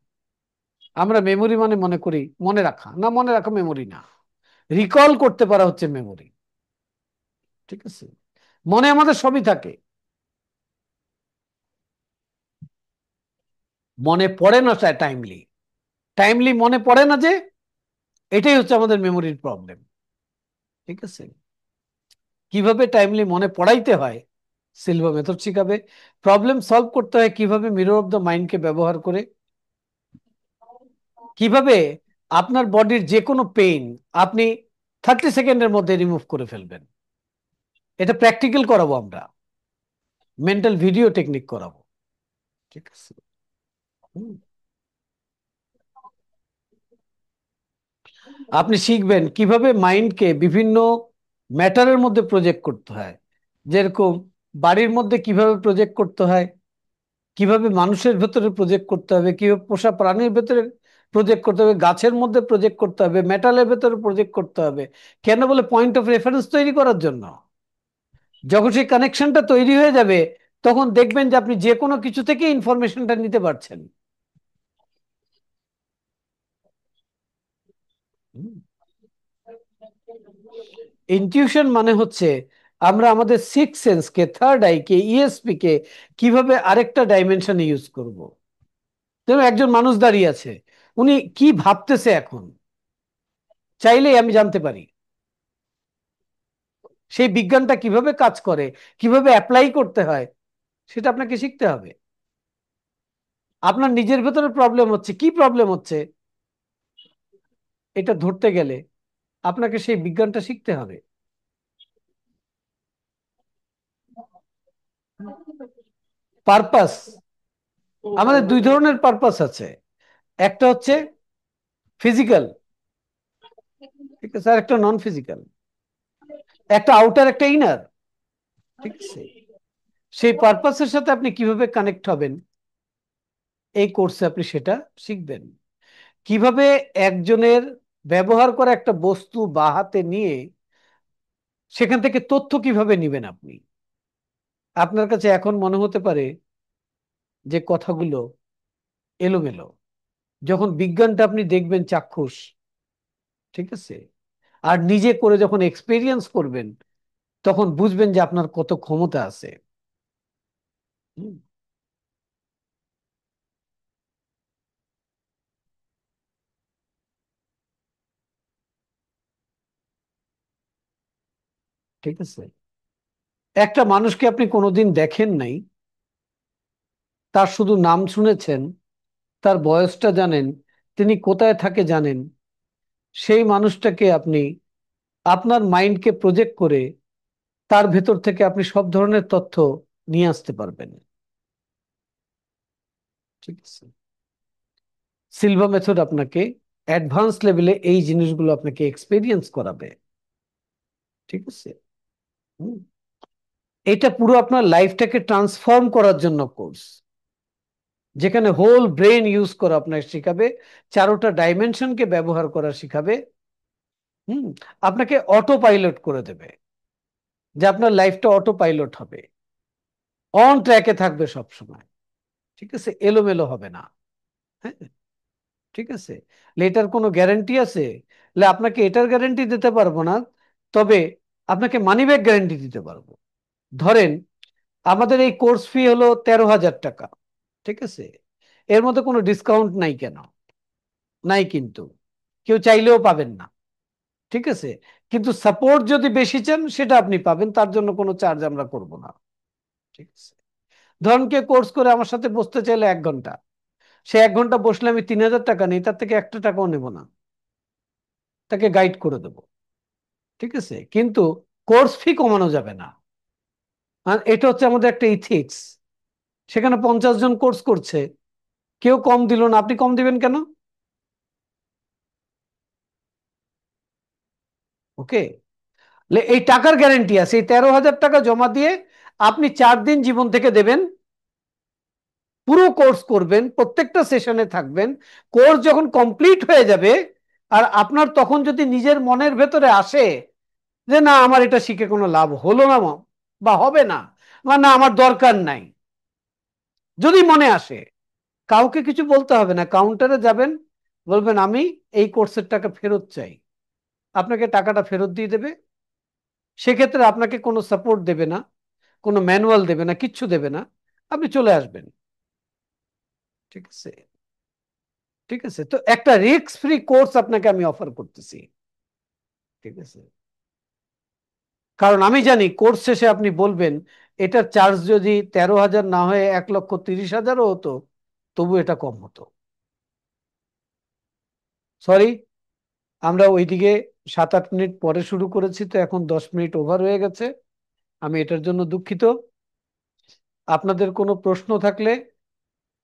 আমরা মেমোরি মানে মনে করি মনে রাখা, না, মনে রাখা মেমোরি না, রিকল করতে পারা হচ্ছে মেমোরি। ঠিক আছে। মনে আমাদের সবই থাকে, মনে পড়ে না টাইমলি, টাইমলি মনে পড়ে না, যে এটাই হচ্ছে আমাদের মেমোরির প্রবলেম। ঠিক আছে। কিভাবে টাইমলি মনে পড়াইতে হয়, সিলভা মেথড শিখাবে। প্রবলেম সলভ করতে হয় কিভাবে, মিরর অফ দ্য মাইন্ডকে ব্যবহার করে। কিভাবে আপনার বডির যে কোনো পেইন আপনি 30 সেকেন্ডের মধ্যে রিমুভ করে ফেলবেন, এটা প্র্যাকটিক্যাল করাবো আমরা। মেন্টাল ভিডিও টেকনিক করাবো। ঠিক আছে। হুম। আপনি শিখবেন কিভাবে মাইন্ডকে বিভিন্ন ম্যাটারের মধ্যে প্রজেক্ট করতে হয়, যেরকম বাড়ির মধ্যে কিভাবে প্রজেক্ট করতে হয়, কিভাবে মানুষের ভেতরে প্রজেক্ট করতে হবে, কিভাবে পোষা প্রাণীর ভেতরে প্রজেক্ট করতে হবে, গাছের মধ্যে প্রজেক্ট করতে হবে, মেটালের ভেতরে প্রজেক্ট করতে হবে। কেন বলে পয়েন্ট অফ রেফারেন্স তৈরি করার জন্য। যখন সেই কানেকশনটা তৈরি হয়ে যাবে, তখন দেখবেন যে আপনি যে কোনো কিছু থেকে ইনফরমেশনটা নিতে পারছেন। ইনটিউশন মানে হচ্ছে আমরা আমাদের সিক্স সেন্সকে, থার্ড আইকে, ইএসপি কে কিভাবে আরেকটা ডাইমেনশনে ইউজ করব। যেমন একজন মানুষ দাঁড়িয়ে আছে, উনি কি ভাবতেছে এখন, চাইলেই আমি জানতে পারি। সেই বিজ্ঞানটা কিভাবে কাজ করে, কিভাবে অ্যাপ্লাই করতে হয়, সেটা আপনাকে শিখতে হবে। আপনার নিজের ভেতরে প্রবলেম হচ্ছে, কি প্রবলেম হচ্ছে এটা ধরতে গেলে আপনাকে সেই বিজ্ঞানটা শিখতে হবে। পারপাস, আমাদের দুই ধরনের পারপাস আছে। একটা হচ্ছে ফিজিক্যাল, ঠিক আছে, আর একটা নন ফিজিক্যাল। একটা আউটার, একটা ইনার, ঠিক আছে। সেই পারপাসের সাথে আপনি কিভাবে কানেক্ট হবেন, এই কোর্সে আপনি সেটা শিখবেন। কিভাবে একজনের ব্যবহার করা একটা বস্তু বা হাতে নিয়ে সেখান থেকে তথ্য কিভাবে নিবেন আপনি। আপনার কাছে এখন মনে হতে পারে যে কথাগুলো এলোমেলো, যখন বিজ্ঞানটা আপনি দেখবেন চাক্ষুষ, ঠিক আছে, আর নিজে করে যখন এক্সপেরিয়েন্স করবেন, তখন বুঝবেন যে আপনার কত ক্ষমতা আছে। হুম, ঠিক আছে। একটা মানুষকে আপনি কোনোদিন দেখেন নাই, তার শুধু নাম শুনেছেন, তার বয়সটা জানেন, তিনি কোথায় থাকে জানেন, সেই মানুষটাকে আপনি আপনার মাইন্ডকে প্রজেক্ট করে তার ভেতর থেকে আপনি সব ধরনের তথ্য নিয়ে আসতে পারবেন, ঠিক আছে। সিলভা মেথড আপনাকে অ্যাডভান্স লেভেলে এই জিনিসগুলো আপনাকে এক্সপেরিয়েন্স করাবে, ঠিক আছে। হুম। এটা পুরো আপনার লাইফটাকে ট্রান্সফর্ম করার জন্য কোর্স, যেখানে হোল ব্রেন ইউজ করা আপনার শিখাবে, চারোটা ডাইমেনশনকে ব্যবহার করা শিখাবে। হুম। আপনাকে অটো পাইলট করে দেবে, যে আপনার লাইফটা অটো পাইলট হবে, অন ট্র্যাকে থাকবে সব সময়, ঠিক আছে, এলোমেলো হবে না। হ্যাঁ, ঠিক আছে। এটার কোনো গ্যারান্টি আছে? আপনাকে এটার গ্যারান্টি দিতে পারবো না, তবে আপনাকে মানি ব্যাক গ্যারান্টি দিতে পারবো। ধরেন আমাদের এই কোর্স ফি হলো 13,000 টাকা, ঠিক আছে। এর মধ্যে কোনো ডিসকাউন্ট নাই কেন? নাই কিন্তু, কেউ চাইলেও পাবেন না, ঠিক আছে। কিন্তু সাপোর্ট যদি বেশি চান সেটা আপনি পাবেন, তার জন্য কোনো চার্জ আমরা করব না, ঠিক আছে। ধরেন কে কোর্স করে আমার সাথে বসতে চাইলে 1 ঘন্টা, সে 1 ঘন্টা বসলে আমি 3,000 টাকা নিই, তার থেকে একটা টাকাও নেব না, তাকে গাইড করে দেবো, ঠিক আছে। কিন্তু কোর্স ফি কমানো যাবে না, আর এটা হচ্ছে আমাদের একটা ইথিক্স। সেখানে 50 জন কোর্স করছে, কেউ কম দিল না, আপনি কম দিবেন কেন? ওকে। এই টাকার গ্যারেন্টি আছে, এই 13,000 টাকা জমা দিয়ে আপনি 4 দিন জীবন থেকে দেবেন, পুরো কোর্স করবেন, প্রত্যেকটা সেশনে থাকবেন। কোর্স যখন কমপ্লিট হয়ে যাবে, আর আপনার তখন যদি নিজের মনের ভেতরে আসে যে না আমার এটা শিখে কোনো লাভ হলো না, বা হবে না, বা না আমার দরকার নাই, যদি মনে আসে, কাউকে কিছু বলতে হবে না, কাউন্টারে যাবেন, বলবেন আমি এই কোর্সের টাকা ফেরত চাই, আপনাকে টাকাটা ফেরত দিয়ে দেবে। সেক্ষেত্রে আপনাকে কোনো সাপোর্ট দেবে না, কোনো ম্যানুয়াল দেবে না, কিচ্ছু দেবে না, আপনি চলে আসবেন, ঠিক আছে। ঠিক আছে, তো একটা রিস্ক ফ্রি কোর্স আপনাকে আমি অফার করতেছি, ঠিক আছে। কারণ আমি জানি কোর্স শেষে আপনি বলবেন এটার চার্জ যদি 13,000 না হয়ে 1,30,000-ও হতো, তবু এটা কম হতো। সরি, আমরা ওইদিকে 7-8 মিনিট পরে শুরু করেছি, তো এখন 10 মিনিট ওভার হয়ে গেছে, আমি এটার জন্য দুঃখিত। আপনাদের কোনো প্রশ্ন থাকলে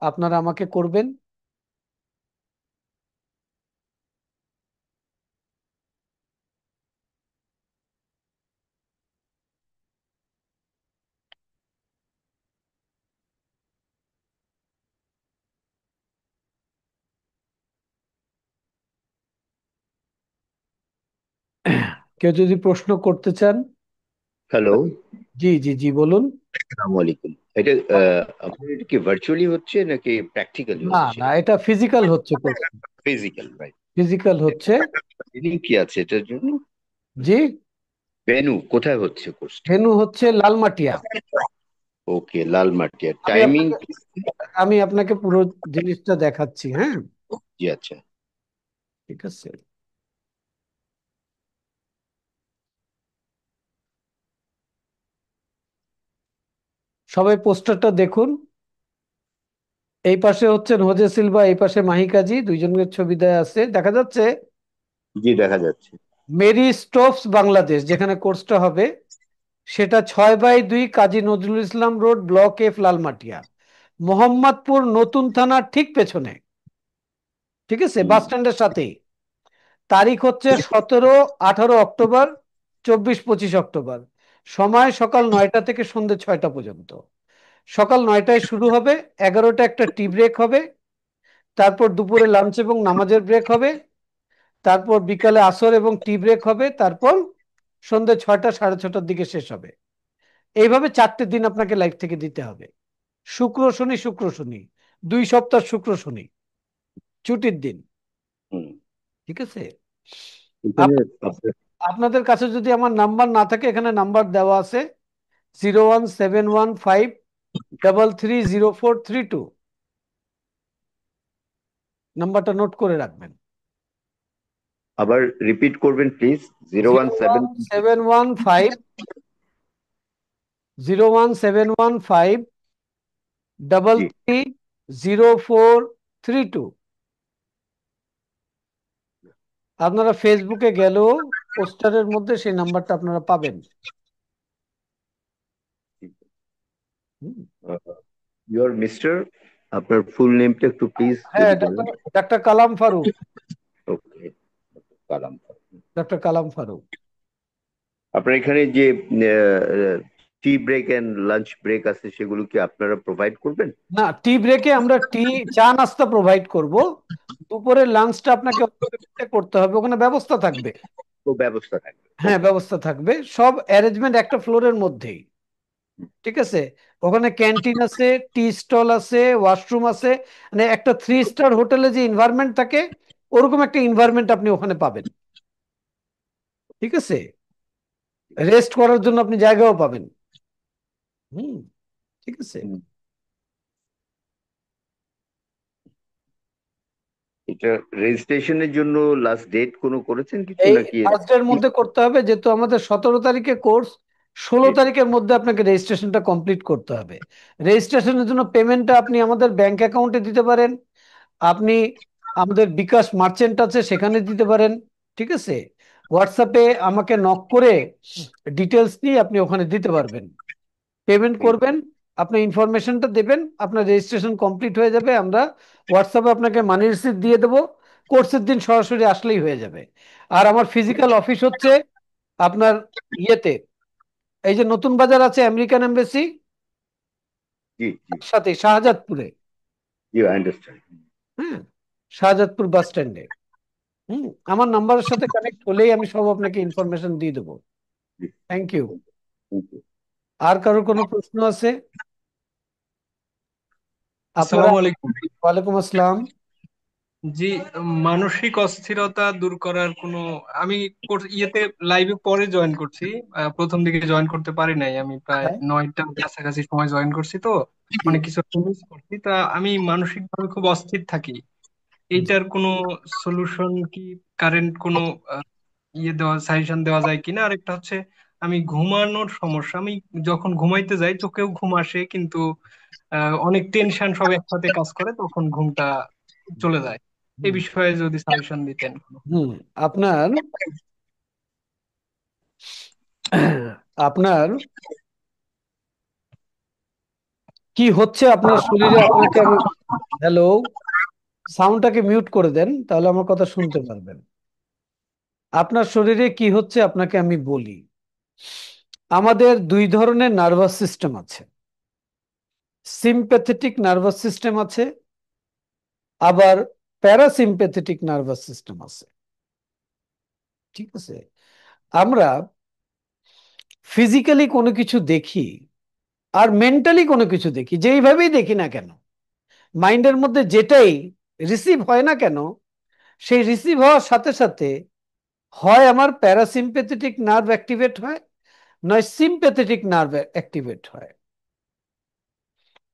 আপনারা আমাকে করবেন। কেউ যদি প্রশ্ন করতে চান। হ্যালো। জি জি জি, বলুন। আসসালামু আলাইকুম। এটা আপনার এটা কি ভার্চুয়ালি হচ্ছে নাকি প্র্যাকটিক্যালি না হচ্ছে? না, এটা ফিজিক্যাল হচ্ছে কোর্স। Physical, right? ফিজিক্যাল হচ্ছে। ট্রেনিং কি আছে এটার জন্য? জি। ভেনু কোথায় হচ্ছে কোর্সটা? ভেন্যু হচ্ছে লালমাটিয়া। ওকে, লালমাটিয়া। আমি টাইমিং? আপনাকে আমি আপনাকে পুরো জিনিসটা দেখাচ্ছি, হ্যাঁ। জি, আচ্ছা। ঠিক আছে। সবাই পোস্টারটা দেখুন। এই পাশে হচ্ছেন হোজে সিলভা, এই পাশে মাহি কাজী, দুইজনের ছবি দেয়া আছে, দেখা যাচ্ছে। জি, দেখা যাচ্ছে। মেরি স্টোভস বাংলাদেশ, যেখানে কোর্সটা হবে, সেটা 6/2 Kazi Nazrul Islam road, block F, Lalmatia, Mohammadpur নতুন থানার ঠিক পেছনে। ঠিক আছে, হুম। বাস স্ট্যান্ডের সাথেই। তারিখ হচ্ছে 17-18 অক্টোবর, 24-25 অক্টোবর। সময় সকাল 9টা থেকে সন্ধ্যে 6টা পর্যন্ত। সকাল 9টায় শুরু হবে, 11টা একটা টি ব্রেক হবে, তারপর দুপুরে লাঞ্চ এবং নামাজের ব্রেক হবে, তারপর বিকালে আসর এবং টি ব্রেক হবে, তারপর সন্ধ্যে 6টা, 6:30টার দিকে শেষ হবে। এইভাবে 4টে দিন আপনাকে লাইফ থেকে দিতে হবে। শুক্র শনি, শুক্র শনি, 2 সপ্তাহ শুক্র শনি ছুটির দিন। হুম। ঠিক আছে। এখানে আপ- আপনার আপনাদের কাছে যদি আমার নাম্বার না থাকে, এখানে নাম্বার দেওয়া আছে, 01715330432। নাম্বারটা নোট করে রাখবেন। আবার রিপিট করবেন please. Zero one zero seven one seven one five 01715 double G, three 0432। আপনারা ফেসবুকে গেলেও পোস্টারের মধ্যে সেই নাম্বারটা আপনারা পাবেন। হুম। ইউর মিস্টার, আপনার ফুল নেমটা একটু প্লিজ হ্যাঁ, যদি বলেন। Doctor doctor Kalam Faruk. Okay, Kalam. Doctor Kalam Faruk. আপনার এখানে যে tea break and lunch break আছে সেগুলো কি আপনারা প্রোভাইড করবেন? না, টি ব্রেকে আমরা চা নাস্তা প্রোভাইড করব। দুপুরের লাঞ্চটা আপনাকে করতে হবে, ওখানে ব্যবস্থা থাকবে। তো ব্যবস্থা থাকবে, হ্যাঁ, ওকে। ব্যবস্থা থাকবে, সব অ্যারেঞ্জমেন্ট একটা ফ্লোরের মধ্যেই। ঠিক আছে। ওখানে ক্যান্টিন আছে, টি স্টল আছে, ওয়াশরুম আছে। মানে একটা 3 স্টার হোটেলে যে এনভায়রনমেন্ট থাকে, ওরকম একটা এনভায়রনমেন্ট আপনি ওখানে পাবেন। ঠিক আছে। রেস্ট করার জন্য আপনি জায়গাও পাবেন। হুম। ঠিক আছে। এটা রেজিস্ট্রেশনের জন্য লাস্ট ডেট কোনো করেছেন কিছু এই নাকি? ফার্স্ট ডে এর মধ্যে করতে হবে, যেহেতু আমাদের 17 তারিখে কোর্স। 16 তারিখের মধ্যে আপনাকে রেজিস্ট্রেশনটা কমপ্লিট করতে হবে। রেজিস্ট্রেশনের জন্য পেমেন্টটা আপনি আমাদের ব্যাংক অ্যাকাউন্টে দিতে পারেন। আপনি আমাদের বিকাশ মার্চেন্ট আছে, সেখানে দিতে পারেন। ঠিক আছে। হোয়াটসঅ্যাপে আমাকে নক করে ডিটেলস নিয়ে আপনি ওখানে দিতে পারবেন। পেমেন্ট করবেন, আপনার ইনফরমেশনটা দেবেন, আপনার রেজিস্ট্রেশন কমপ্লিট হয়ে যাবে। আমরা হোয়াটসঅ্যাপে আপনাকে মানি রিসিপ্ট দিয়ে দেবো। কোর্সের দিন সরাসরি আসলেই হয়ে যাবে। আর আমার ফিজিক্যাল অফিস হচ্ছে আপনার ইয়েতে, এই যে নতুন বাজার আছে আমেরিকান এমবাসি, জি, জি, সাথে শাহজাদপুরে। জি, আন্ডারস্ট্যান্ড। হ্যাঁ, শাহজাদপুর বাস স্ট্যান্ডে। হুম। আমার নাম্বারের সাথে কানেক্ট হলেই আমি সব আপনাকে ইনফরমেশন দিয়ে দেবো। জি, থ্যাংক ইউ। Thank you. আর কারোর কোনো প্রশ্ন আছে? আপনারা। আসসালামু আলাইকুম। ওয়ালাইকুম আসসালাম। জি, মানসিক অস্থিরতা দূর করার কোনো, আমি ইয়েতে লাইভে পরে জয়েন করছি। প্রথম দিকে জয়েন করতে পারি নাই, আমি প্রায় হ্যাঁ। 9টার কাছাকাছি সময় জয়েন করছি, তো জি অনেক কিছু মিস করছি। তা আমি মানসিক ভাবে খুব অস্থির থাকি, জি। এইটার কোনো সলিউশন কি, কারেন্ট কোনো আহ, দেওয়া সাজেশন দেওয়া যায় কিনা? আরেকটা হচ্ছে আমি ঘুমানোর সমস্যা, আমি যখন ঘুমাইতে যাই চোখেও ঘুম আসে, কিন্তু অনেক টেনশন সব একসাথে কাজ করে, তখন ঘুমটা চলে যায়। এই হুম। বিষয়ে যদি সাজেশন দিতেন কোনো। হুম। আপনার আপনার কি হচ্ছে আপনার শরীরে, আপনাকে আমি, হ্যালো, সাউন্ডটাকে মিউট করে দেন, তাহলে আমার কথা শুনতে পারবেন। আপনার শরীরে কি হচ্ছে আপনাকে আমি বলি। আমাদের 2 ধরনের নার্ভাস সিস্টেম আছে। সিম্প্যাথেটিক নার্ভাস সিস্টেম আছে, আবার প্যারাসিম্প্যাথেটিক নার্ভাস সিস্টেম আছে। ঠিক আছে। আমরা ফিজিক্যালি কোনো কিছু দেখি আর মেন্টালি কোনো কিছু দেখি, যেইভাবেই দেখি না কেন, মাইন্ডের মধ্যে যেটাই রিসিভ হয় না কেন, সেই রিসিভ হওয়ার সাথে সাথে হয় আমার প্যারাসিম্পেথেটিক নার্ভ অ্যাক্টিভেট হয়, নয় সিম্প্যাথেটিক নার্ভ অ্যাক্টিভেট হয়।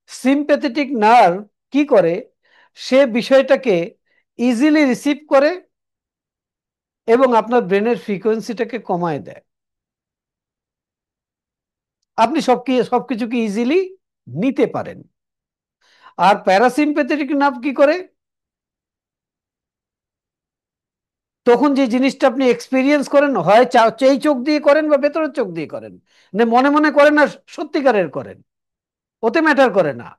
সিম্প্যাথেটিক নার্ভ কি করে, সে বিষয়টাকে ইজিলি রিসিভ করে এবং আপনার ব্রেনের ফ্রিকোয়েন্সিটাকে কমায় দেয়। আপনি সবকিছুকে ইজিলি নিতে পারেন। আর প্যারাসিম্প্যাথেটিক নার্ভ কি করে, তখন যে জিনিসটা আপনি এক্সপিরিয়েন্স করেন, হয় এই চোখ দিয়ে করেন বা ভেতরের চোখ দিয়ে করেন, মানে মনে মনে করেন না সত্যিকারের করেন, ওতে ম্যাটার করে না।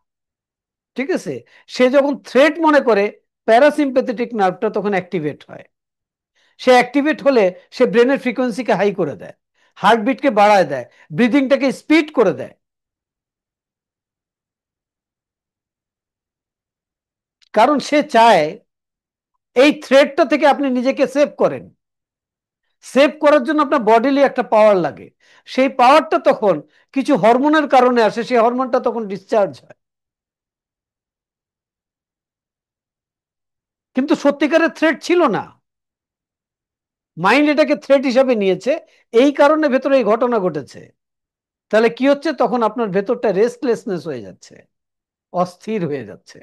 ঠিক আছে, সে যখন থ্রেট মনে করে, প্যারাসিম্প্যাথেটিক নার্ভটা তখন অ্যাক্টিভেট হয়। সে অ্যাক্টিভেট হলে সে ব্রেনের ফ্রিকোয়েন্সিকে হাই করে দেয়, হার্টবিটকে বাড়ায় দেয়, ব্রিদিংটাকে স্পিড করে দেয়। কারণ সে চায় এই থ্রেটটা থেকে আপনি নিজেকে সেভ করেন। সেভ করার জন্য আপনার বডিলি একটা পাওয়ার লাগে, সেই পাওয়ারটা তখন কিছু হরমোনের কারণে আসে, সেই হরমোনটা তখন ডিসচার্জ হয়। কিন্তু সত্যিকারের থ্রেট ছিল না, মাইন্ড এটাকে থ্রেট হিসাবে নিয়েছে, এই কারণে ভেতরে এই ঘটনা ঘটেছে। তাহলে কি হচ্ছে, তখন আপনার ভেতরটা রেস্টলেসনেস হয়ে যাচ্ছে, অস্থির হয়ে যাচ্ছে।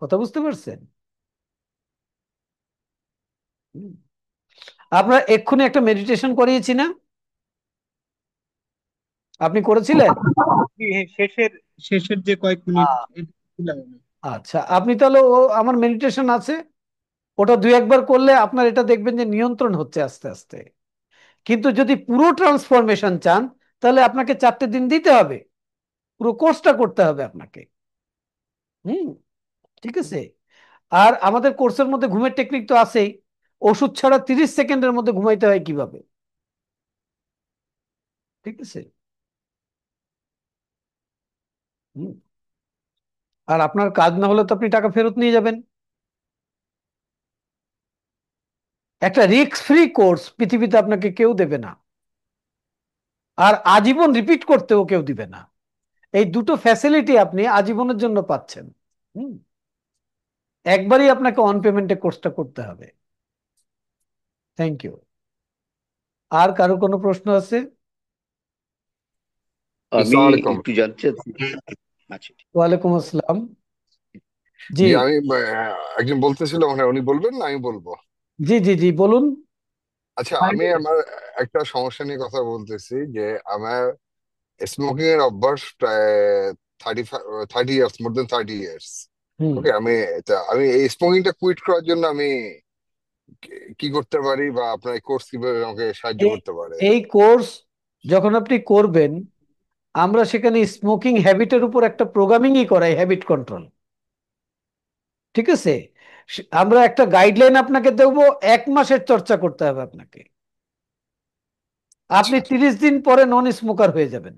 কথা বুঝতে পারছেন? হুম। আপনার এক্ষুনি একটা মেডিটেশন করিয়েছি না, আপনি করেছিলেন? হ্যাঁ, শেষের শেষের যে কয়েক মিনিট এটা ছিলাম আমি। আচ্ছা, আপনি তাহলে আমার মেডিটেশন আছে, ওটা দুই একবার করলে আপনার এটা দেখবেন যে নিয়ন্ত্রণ হচ্ছে আস্তে আস্তে। কিন্তু যদি পুরো ট্রান্সফরমেশন চান, তাহলে আপনাকে 4টে দিন দিতে হবে, পুরো কোর্সটা করতে হবে আপনাকে। হুম। ঠিক আছে। আর আমাদের কোর্সের মধ্যে ঘুমের টেকনিক তো আছেই। ওষুধ ছাড়া 30 সেকেন্ডের মধ্যে ঘুমাইতে হয় কিভাবে। ঠিক আছে। হুম। আর আপনার কাজ না হলে তো আপনি টাকা ফেরত নিয়ে যাবেন। একটা রিস্ক ফ্রি কোর্স পৃথিবীতে আপনাকে কেউ দেবে না, আর আজীবন রিপিট করতেও কেউ দিবে না। এই দুটো ফ্যাসিলিটি আপনি আজীবনের জন্য পাচ্ছেন। হুম। একবারই আপনাকে অন পেমেন্টে কোর্সটা করতে হবে। Thank you. আর কারো কোনো প্রশ্ন আছে? আমি আসসালামু আলাইকুম। একটু জানতে চাচ্ছি। আচ্ছা, ওয়ালাইকুম আসসালাম। জি জি, আমি একজন বলতেছিল, মানে উনি বলবেন না আমি বলবো? জি জি জি, বলুন। আচ্ছা, আমি আমার একটা সমস্যা নিয়ে কথা বলতেছি যে আমার স্মোকিং এর অভ্যাস প্রায় 30 ইয়ার্স, মোর দেন 30 ইয়ার্স। হুম। ওকে, আমি এই স্মোকিংটা কুইট করার জন্য আমি কি করতে পারি, বা আপনার এই কোর্স কিভাবে আমাকে সাহায্য এই করতে পারে? এই কোর্স যখন আপনি করবেন, আমরা সেখানে স্মোকিং হ্যাবিটের উপর একটা প্রোগ্রামিংই করাই, হ্যাবিট কন্ট্রোল। ঠিক আছে। আমরা একটা গাইডলাইন আপনাকে দেবো, 1 মাসের চর্চা করতে হবে আপনাকে। আপনি আচ্ছা 30 দিন পরে নন স্মোকার হয়ে যাবেন।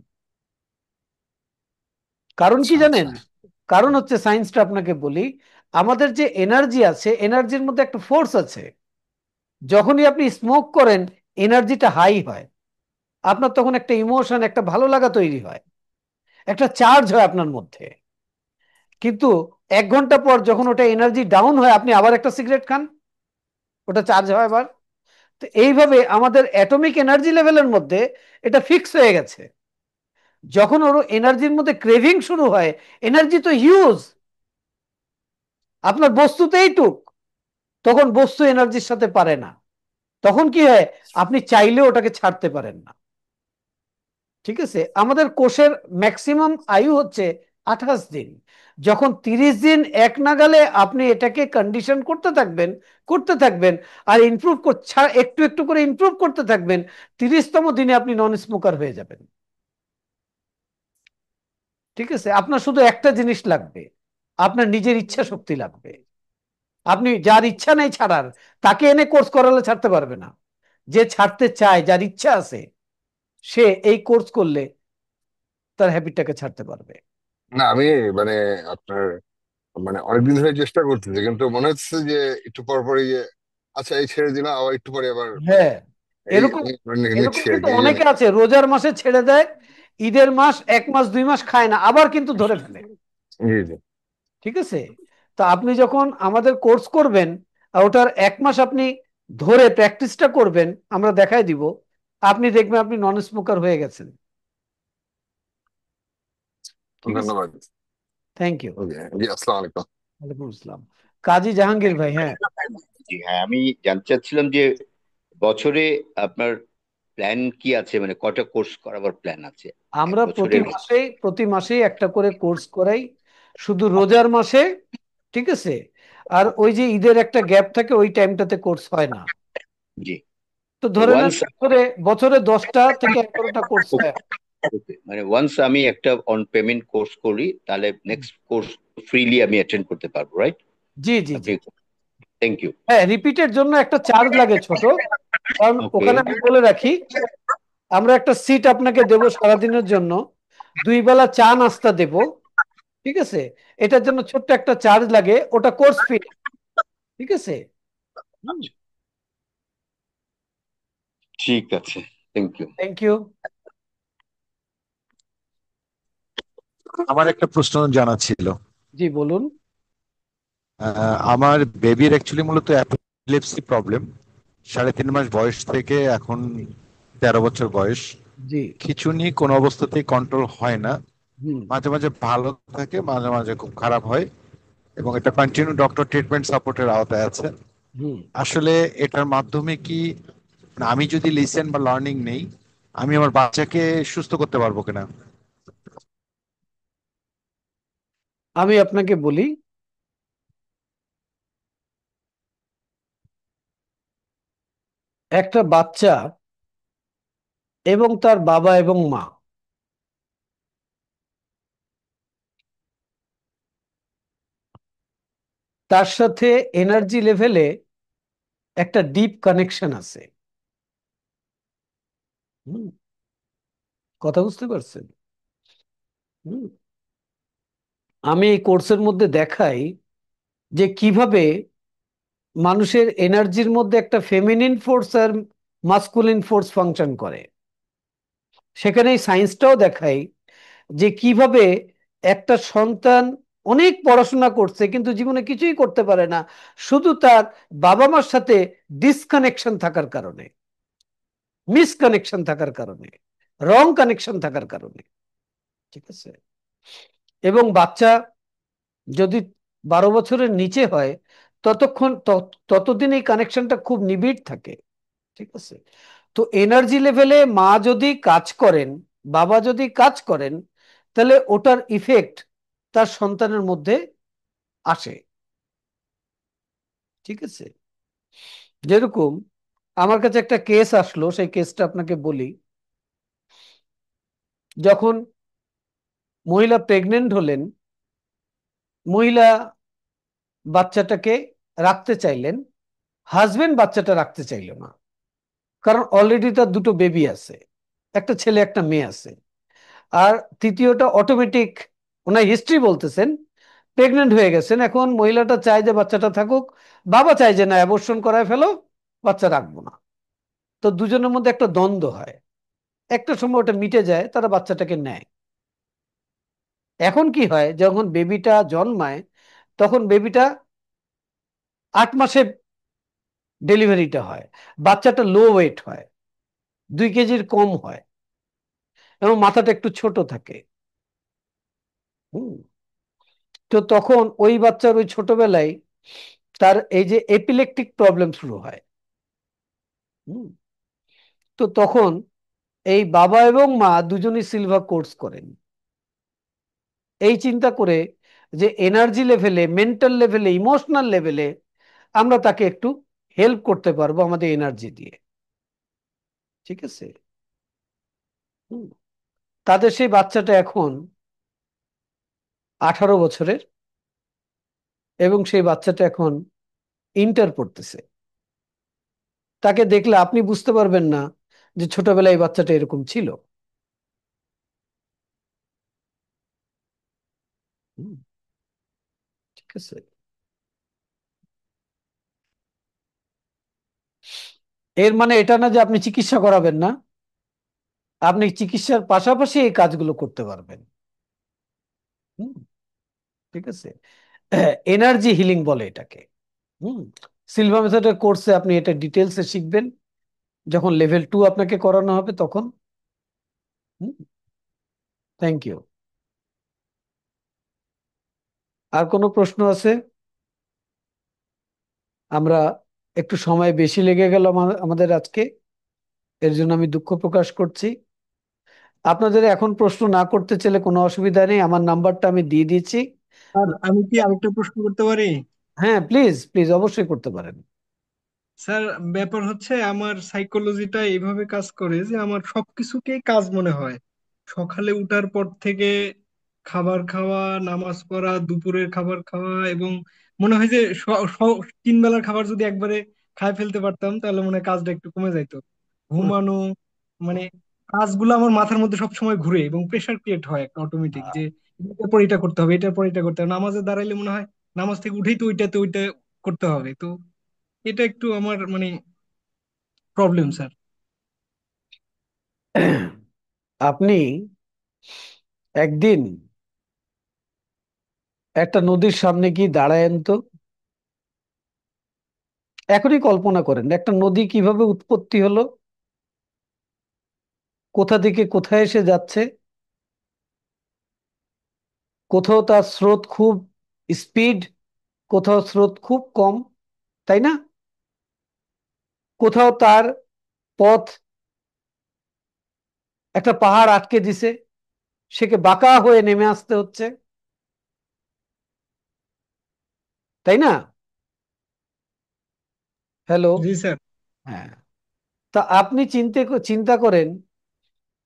কারণ কি আচ্ছা জানেন? আচ্ছা। কারণ হচ্ছে, সায়েন্সটা আপনাকে বলি, আমাদের যে এনার্জি আছে, এনার্জির মধ্যে একটা ফোর্স আছে। যখনই আপনি স্মোক করেন, এনার্জিটা হাই হয়, আপনার তখন একটা ইমোশন, একটা ভালো লাগা তৈরি হয়, একটা চার্জ হয় আপনার মধ্যে। কিন্তু 1 ঘন্টা পর যখন ওটা এনার্জি ডাউন হয়, আপনি আবার একটা সিগারেট খান, ওটা চার্জ হয় আবার। তো এইভাবে আমাদের অ্যাটমিক এনার্জি লেভেলের মধ্যে এটা ফিক্স হয়ে গেছে। যখন ওর এনার্জির মধ্যে ক্রেভিং শুরু হয়, এনার্জি তো হিউজ, আপনার বস্তুতেই টুক, তখন বস্তু এনার্জির সাথে পারে না। তখন কি হয়, আপনি চাইলেও ওটাকে ছাড়তে পারেন না। ঠিক আছে। আমাদের কোষের ম্যাক্সিমাম আয়ু হচ্ছে 28 দিন। যখন 30 দিন এক নাগালে আপনি এটাকে কন্ডিশন করতে থাকবেন আর ইমপ্রুভ একটু একটু করে ইমপ্রুভ করতে থাকবেন, 30তম দিনে আপনি নন স্মোকার হয়ে যাবেন। ঠিক আছে। আপনার শুধু একটা জিনিস লাগবে, আপনার নিজের ইচ্ছা শক্তি লাগবে। আপনি যার ইচ্ছা নেই ছাড়ার, তাকে এনে কোর্স করালে ছাড়তে পারবে না। যে ছাড়তে চায়, যার ইচ্ছা আছে, সে এই কোর্স করলে তার হ্যাবিটটাকে ছাড়তে পারবে। না, আমি মানে আপনার অনেকদিন ধরে চেষ্টা করতেছি, কিন্তু মনে হচ্ছে যে একটু পর পরই যে আচ্ছা এই ছেড়ে দিলাম, আবার একটু পরে আবার হ্যাঁ, এই এরকম এরকম নিচ্ছি আর কিন্তু কি, এই জন্য। অনেকে আছে রোজার মাসে ছেড়ে দেয়, ঈদের মাস 1 মাস 2 মাস খায় না, আবার কিন্তু ধরে ফেলে। জি জি। ঠিক আছে? তো আপনি যখন আমাদের কোর্স করবেন, আর ওটার 1 মাস আপনি ধরে প্র্যাকটিসটা করবেন, আমরা দেখাই দিব, আপনি দেখবেন আপনি নন স্মোকার হয়ে গেছেন। ঠিক আছে? ধন্যবাদ। Thank you. ওকে, জি, আসসালামু আলাইকুম। ওয়ালাইকুম আসসালাম। কাজী জাহাঙ্গীর ভাই, হ্যাঁ। জি হ্যাঁ, আমি জানতে চাচ্ছিলাম যে বছরে আপনার প্ল্যান কি আছে, মানে কটা কোর্স করাবার প্ল্যান আছে এক আমরা বছরের? প্রতি মাসেই একটা করে কোর্স করাই, শুধু রোজার মাসে। ঠিক আছে? আর ওই যে ঈদের একটা গ্যাপ থাকে, ওই টাইমটাতে কোর্স হয় না। জি। তো ধরে নেন ওয়ান্স, বছরে বছরে 10টা থেকে 11টা কোর্স হয়। মানে ওয়ান্স আমি একটা অন পেমেন্ট কোর্স করি, তাহলে নেক্সট কোর্স ফ্রিলি আমি অ্যাটেন্ড করতে পারবো, রাইট? জি জি জি। আপনি, থ্যাংক ইউ। হ্যাঁ, রিপিটের জন্য একটা চার্জ লাগে ছোট, কারণ ওকে। ওখানে আমি বলে রাখি, আমরা একটা সিট আপনাকে দেব সারাদিনের জন্য, 2 বেলা চা নাস্তা দেব। ঠিক আছে? এটার জন্য ছোট্ট একটা চার্জ লাগে, ওটা কোর্স ফি। ঠিক আছে? হুম। ঠিক আছে, থ্যাংক ইউ। Thank you. আমার একটা প্রশ্ন জানা ছিল। জি বলুন। আমার বেবির অ্যাকচুয়ালি মূলত অ্যাপিলেপসি প্রবলেম। 3.5 মাস বয়স থেকে এখন 13 বছর বয়স। জি। খিঁচুনি কোনো অবস্থাতেই কন্ট্রোল হয় না। হুম মাঝে মাঝে ভালো থাকে, মাঝে মাঝে খুব খারাপ হয়, এবং এটা কন্টিনিউ ডক্টর ট্রিটমেন্ট সাপোর্টের আওতায় আছে। হুম। আসলে এটার মাধ্যমে কি, মানে আমি যদি লিসেন বা লার্নিং নেই, আমি আমার বাচ্চাকে সুস্থ করতে পারবো কিনা? আমি আপনাকে বলি, একটা বাচ্চা এবং তার বাবা এবং মা, তার সাথে এনার্জি লেভেলে একটা ডিপ কানেকশন আছে। হুম, কথা বুঝতে পারছেন? হুম। আমি এই কোর্সের মধ্যে দেখাই যে কিভাবে মানুষের এনার্জির মধ্যে একটা ফেমিনিন ফোর্স আর মাস্কুলিন ফোর্স ফাংশন করে। সেখানে এই সায়েন্সটাও দেখাই যে কিভাবে একটা সন্তান অনেক পড়াশোনা করছে কিন্তু জীবনে কিছুই করতে পারে না, শুধু তার বাবা মার সাথে ডিসকানেকশন থাকার কারণে, মিসকানেকশন থাকার কারণে, রং কানেকশন থাকার কারণে। ঠিক আছে? এবং বাচ্চা যদি 12 বছরের নিচে হয়, ততক্ষণ ততদিন এই কানেকশনটা খুব নিবিড় থাকে। ঠিক আছে? তো এনার্জি লেভেলে মা যদি কাজ করেন, বাবা যদি কাজ করেন, তাহলে ওটার ইফেক্ট তার সন্তানের মধ্যে আসে। ঠিক আছে? যেরকম আমার কাছে একটা কেস আসলো, সেই কেসটা আপনাকে বলি। যখন মহিলা প্রেগনেন্ট হলেন, মহিলা বাচ্চাটাকে রাখতে চাইলেন, হাজবেন্ড বাচ্চাটা রাখতে চাইল না, কারণ অলরেডি তার দুটো বেবি আছে, একটা ছেলে একটা মেয়ে আছে। আর তৃতীয়টা অটোমেটিক, ওনার হিস্ট্রি বলতেছেন প্রেগনেন্ট হয়ে গেছেন, এখন মহিলাটা চায় যে বাচ্চাটা থাকুক, বাবা চায় যে না অ্যাবর্শন করায় ফেলো, বাচ্চা রাখবো না। তো দুজনের মধ্যে একটা দ্বন্দ্ব হয়, একটা সময় ওটা মিটে যায়, তারা বাচ্চাটাকে নেয়। এখন কি হয়, যখন বেবিটা জন্মায়, তখন বেবিটা 8 মাসে ডেলিভারিটা হয়, বাচ্চাটা লো ওয়েট হয়, 2 কেজির কম হয়, এবং মাথাটা একটু ছোট থাকে। হুম। তো তখন ওই বাচ্চার ওই ছোটবেলায় তার এই যে এপিলেকটিক প্রবলেম শুরু হয়। হুম। তো তখন এই বাবা এবং মা দুজনই সিলভার কোর্স করেন, এই চিন্তা করে যে এনার্জি লেভেলে, মেন্টাল লেভেলে, ইমোশনাল লেভেলে আমরা তাকে একটু হেল্প করতে পারবো আমাদের এনার্জি দিয়ে। ঠিক আছে? হুম। তাদের সেই বাচ্চাটা এখন 18 বছরের, এবং সেই বাচ্চাটা এখন ইন্টার পড়তেছে। তাকে দেখলে আপনি বুঝতে পারবেন না যে ছোটবেলায় এই বাচ্চাটা এরকম ছিল। হুম, ঠিক আছে? এর মানে এটা না যে আপনি চিকিৎসা করাবেন না, আপনি চিকিৎসার পাশাপাশি এই কাজগুলো করতে পারবেন। হুম, ঠিক আছে। এনার্জি হিলিং বলে এটাকে। হুম, সিলভা মেথডের কোর্সে আপনি এটা ডিটেলসে শিখবেন যখন লেভেল 2 আপনাকে করানো হবে তখন। Thank you. আর কোনো প্রশ্ন আছে? আমরা একটু সময় বেশি লেগে গেল আমাদের আজকে, এর জন্য আমি দুঃখ প্রকাশ করছি। আপনাদের এখন প্রশ্ন না করতে চাইলে কোনো অসুবিধা নেই, আমার নাম্বারটা আমি দিয়ে দিয়েছি। আর আমি কি আরেকটা প্রশ্ন করতে পারি? হ্যাঁ, প্লিজ প্লিজ, অবশ্যই করতে পারেন। স্যার, ব্যাপার হচ্ছে আমার সাইকোলজিটা এইভাবে কাজ করে যে আমার সবকিছুকেই কাজ মনে হয়। সকালে উঠার পর থেকে খাবার খাওয়া, নামাজ পড়া, দুপুরের খাবার খাওয়া, এবং মনে হয় যে তিন বেলার খাবার যদি একবারে খাই ফেলতে পারতাম তাহলে মনে হয় কাজটা একটু কমে যাইতো। ঘুমানো, মানে কাজগুলো আমার মাথার মধ্যে সব সময় ঘুরে এবং প্রেসার ক্রিয়েট হয় একটা অটোমেটিক, যে এটার পর এটা করতে হবে, এটার পর এটা করতে হবে। নামাজে দাঁড়াইলে মনে হয় নামাজ থেকে উঠেই তো ওইটা করতে হবে। তো এটা একটু আমার মানে প্রবলেম স্যার। আপনি একদিন একটা নদীর সামনে গিয়ে দাঁড়ায়েন তো, এখনই কল্পনা করেন একটা নদী কিভাবে উৎপত্তি হলো, কোথা থেকে কোথায় এসে যাচ্ছে। কোথাও তার স্রোত খুব স্পিড, কোথাও স্রোত খুব কম, তাই না? কোথাও তার পথ একটা পাহাড় আটকে দিছে, সেকে বাঁকা হয়ে নেমে আসতে হচ্ছে, তাই না? হ্যালো। জি স্যার। হ্যাঁ, তা আপনি চিন্তা করেন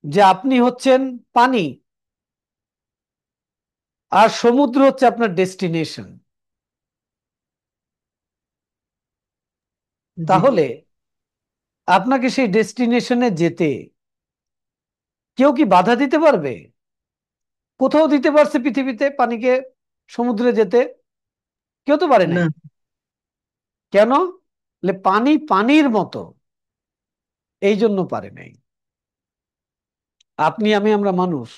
যে আপনি হচ্ছেন পানি, আর সমুদ্র হচ্ছে আপনার ডেস্টিনেশন। জি। তাহলে আপনাকে সেই ডেস্টিনেশনে যেতে কেউ কি বাধা দিতে পারবে? কোথাও দিতে পারছে পৃথিবীতে পানিকে সমুদ্রে যেতে? কেউ তো পারে নাই। না। কেন? পানি পানির মতো, এই জন্য পারে নাই। আপনি আমি আমরা মানুষ,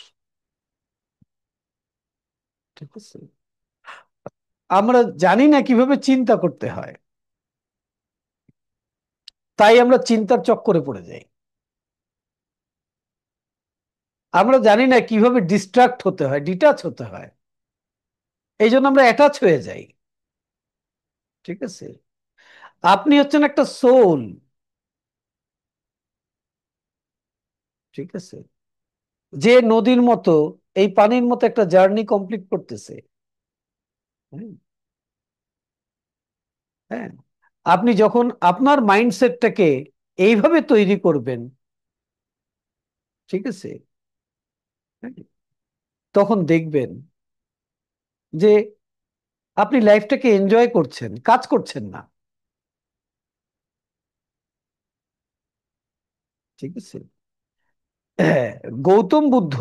ঠিক আছে, আমরা জানি না কিভাবে চিন্তা করতে হয়, তাই আমরা চিন্তার চক্করে পড়ে যাই। আমরা জানি না কিভাবে ডিস্ট্রাক্ট হতে হয়, ডিটাচ হতে হয়, এই জন্য আমরা অ্যাটাচ হয়ে যাই। ঠিক আছে, আপনি হচ্ছেন একটা সোল, ঠিক আছে, যে নদীর মতো এই পানির মতো একটা জার্নি কমপ্লিট করতেছে। হুম, হ্যাঁ, আপনি যখন আপনার মাইন্ডসেটটাকে এইভাবে তৈরি করবেন, ঠিক আছে, হ্যাঁ, তখন দেখবেন যে আপনি লাইফটাকে এনজয় করছেন, কাজ করছেন না। ঠিক আছে, হ্যাঁ, গৌতম বুদ্ধ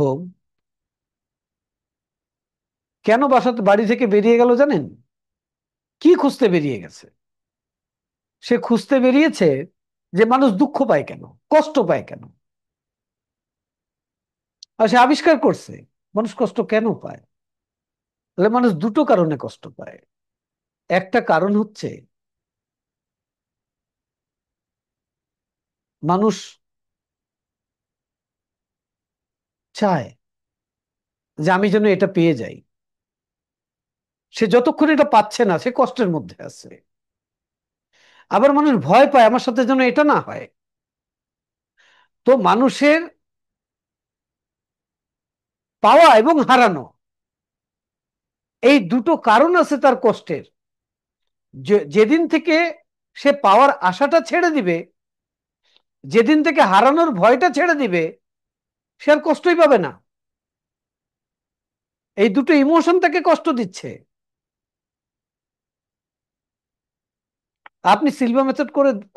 কেন বাড়ি থেকে বেরিয়ে গেল জানেন? কি খুঁজতে বেরিয়ে গেছে? সে খুঁজতে বেরিয়েছে যে মানুষ দুঃখ পায় কেন, কষ্ট পায় কেন। আর সে আবিষ্কার করছে মানুষ কষ্ট কেন পায়। তাহলে মানুষ দুটো কারণে কষ্ট পায়। একটা কারণ হচ্ছে মানুষ চায় যে আমি যেন এটা পেয়ে যাই। সে যতক্ষণ এটা পাচ্ছে না সে কষ্টের মধ্যে আছে। আবার মানুষ ভয় পায় আমার সাথে যেন এটা না হয়। তো মানুষের পাওয়া এবং হারানো, এই দুটো কারণ আছে তার কষ্টের। যেদিন থেকে সে পাওয়ার আশাটা ছেড়ে দিবে, যেদিন থেকে হারানোর ভয়টা ছেড়ে দিবে, সে আর কষ্টই পাবে না। এই দুটো ইমোশন তাকে কষ্ট দিচ্ছে। আপনি সিলভা মেথড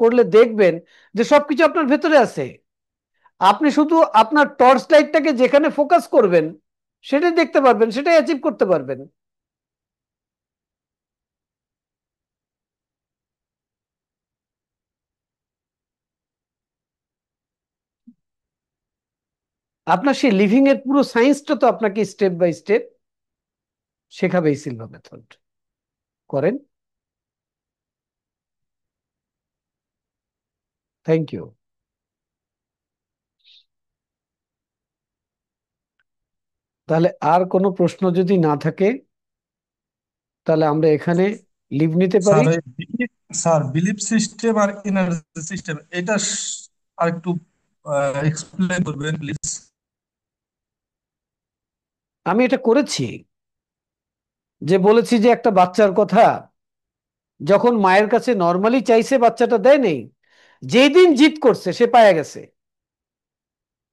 করলে দেখবেন যে সবকিছু আপনার ভেতরে আছে। আপনি শুধু আপনার টর্চ লাইটটাকে যেখানে ফোকাস করবেন সেটাই দেখতে পারবেন, সেটাই অ্যাচিভ করতে পারবেন। আপনার সেই লিভিং এর পুরো সায়েন্সটা তো আপনাকে স্টেপ বাই স্টেপ শেখাবে এই সিলভা মেথড। করেন। Thank you. তাহলে আর কোনো প্রশ্ন যদি না থাকে তাহলে আমরা এখানে লিভ নিতে পারি। স্যার স্যার বিলিফ সিস্টেম আর এনার্জি সিস্টেম এটা আর একটু এক্সপ্লেন করবেন প্লিজ। আমি এটা করেছি, যে বলেছি যে একটা বাচ্চার কথা যখন মায়ের কাছে নর্মালি চাইছে বাচ্চাটা দেয় নেই, যেই দিন জিদ করছে সে পায়া গেছে,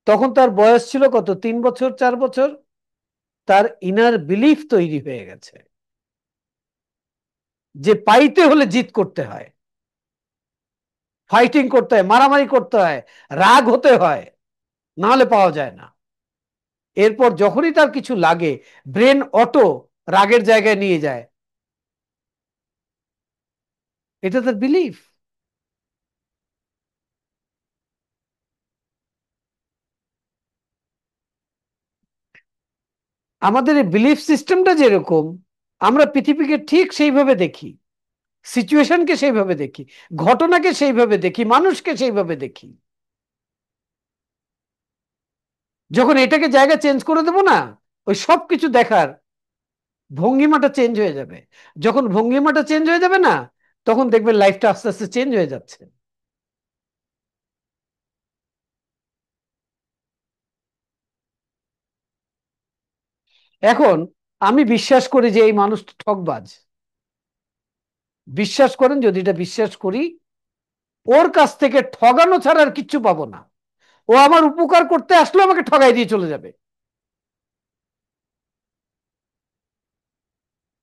তখন তার বয়স ছিল কত, 3 বছর 4 বছর, তার ইনার বিলিফ তৈরি হয়ে গেছে যে পাইতে হলে জিদ করতে হয়, ফাইটিং করতে হয়, মারামারি করতে হয়, রাগ হতে হয়, না হলে পাওয়া যায় না। এরপর যখনই তার কিছু লাগে ব্রেন অটো রাগের জায়গায় নিয়ে যায়, এটা তার বিলিফ। আমাদের এই বিলিফ সিস্টেমটা যেরকম, আমরা পৃথিবীকে ঠিক সেইভাবে দেখি, সিচুয়েশনকে সেইভাবে দেখি, ঘটনাকে সেইভাবে দেখি, মানুষকে সেইভাবে দেখি। যখন এটাকে জায়গা চেঞ্জ করে দেবো না, ওই সব কিছু দেখার ভঙ্গিমাটা চেঞ্জ হয়ে যাবে। যখন ভঙ্গিমাটা চেঞ্জ হয়ে যাবে না, তখন দেখবেন লাইফটা আস্তে আস্তে চেঞ্জ হয়ে যাচ্ছে। এখন আমি বিশ্বাস করি যে এই মানুষটা ঠকবাজ। বিশ্বাস করেন, যদি এটা বিশ্বাস করি, ওর কাছ থেকে ঠগানো ছাড়া আর কিচ্ছু পাবো না। ও আমার উপকার করতে আসলে আমাকে ঠগাই দিয়ে চলে যাবে।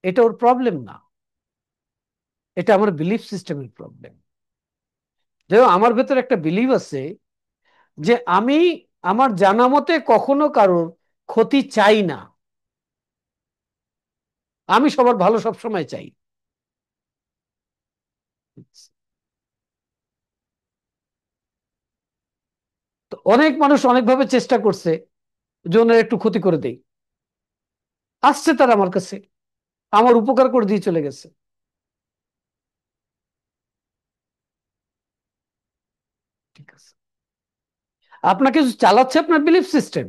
এটা ওর প্রবলেম না, এটা আমার বিলিফ সিস্টেমের প্রবলেম। যেমন আমার ভেতর একটা বিলিভ আছে যে আমি আমার জানা মতে কখনো কারোর ক্ষতি চাই না, আমি সবার ভালো সবসময় চাই। তো অনেক মানুষ অনেকভাবে চেষ্টা করছে যে ওনার একটু ক্ষতি করে দেই, আসছে তারা আমার কাছে, আমার উপকার করে দিয়ে চলে গেছে। ঠিক আছে, আপনাকে চালাচ্ছে আপনার বিলিফ সিস্টেম।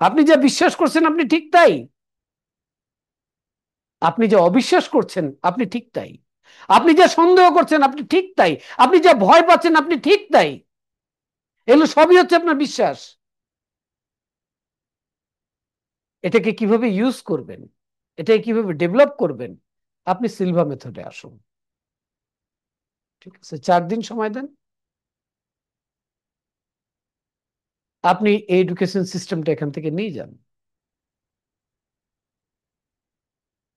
আপনি যা বিশ্বাস করছেন আপনি ঠিক তাই, আপনি যা অবিশ্বাস করছেন আপনি ঠিক তাই, আপনি যা সন্দেহ করছেন আপনি ঠিক তাই, আপনি যা ভয় পাচ্ছেন আপনি ঠিক তাই। এগুলো সবই হচ্ছে আপনার বিশ্বাস। এটাকে কিভাবে ইউজ করবেন, এটাকে কিভাবে ডেভেলপ করবেন, আপনি সিলভা মেথডে আসুন। ঠিক আছে, 4 দিন সময় দেন, আপনি এই এডুকেশন সিস্টেমটা এখান থেকে নিয়ে যান।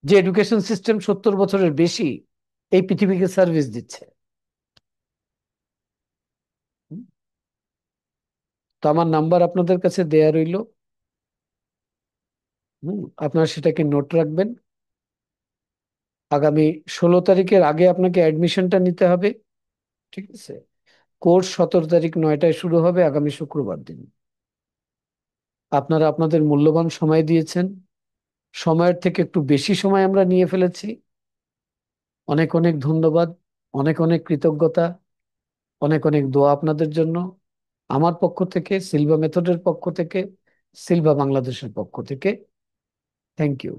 যে এডুকেশন সিস্টেম 70 বছরের বেশি এই পৃথিবীকে সার্ভিস দিচ্ছে। তো আমার নাম্বার আপনাদের কাছে দেয়া রইল, আপনারা সেটাকে নোট রাখবেন। আগামী 16 তারিখের আগে আপনাকে অ্যাডমিশনটা নিতে হবে। ঠিক আছে, কোর্স 17 তারিখ 9টায় শুরু হবে, আগামী শুক্রবার দিন। আপনারা আপনাদের মূল্যবান সময় দিয়েছেন, সময়ের থেকে একটু বেশি সময় আমরা নিয়ে ফেলেছি। অনেক অনেক ধন্যবাদ, অনেক অনেক কৃতজ্ঞতা, অনেক অনেক দোয়া আপনাদের জন্য, আমার পক্ষ থেকে, সিলভা মেথডের পক্ষ থেকে, সিলভা বাংলাদেশের পক্ষ থেকে। Thank you.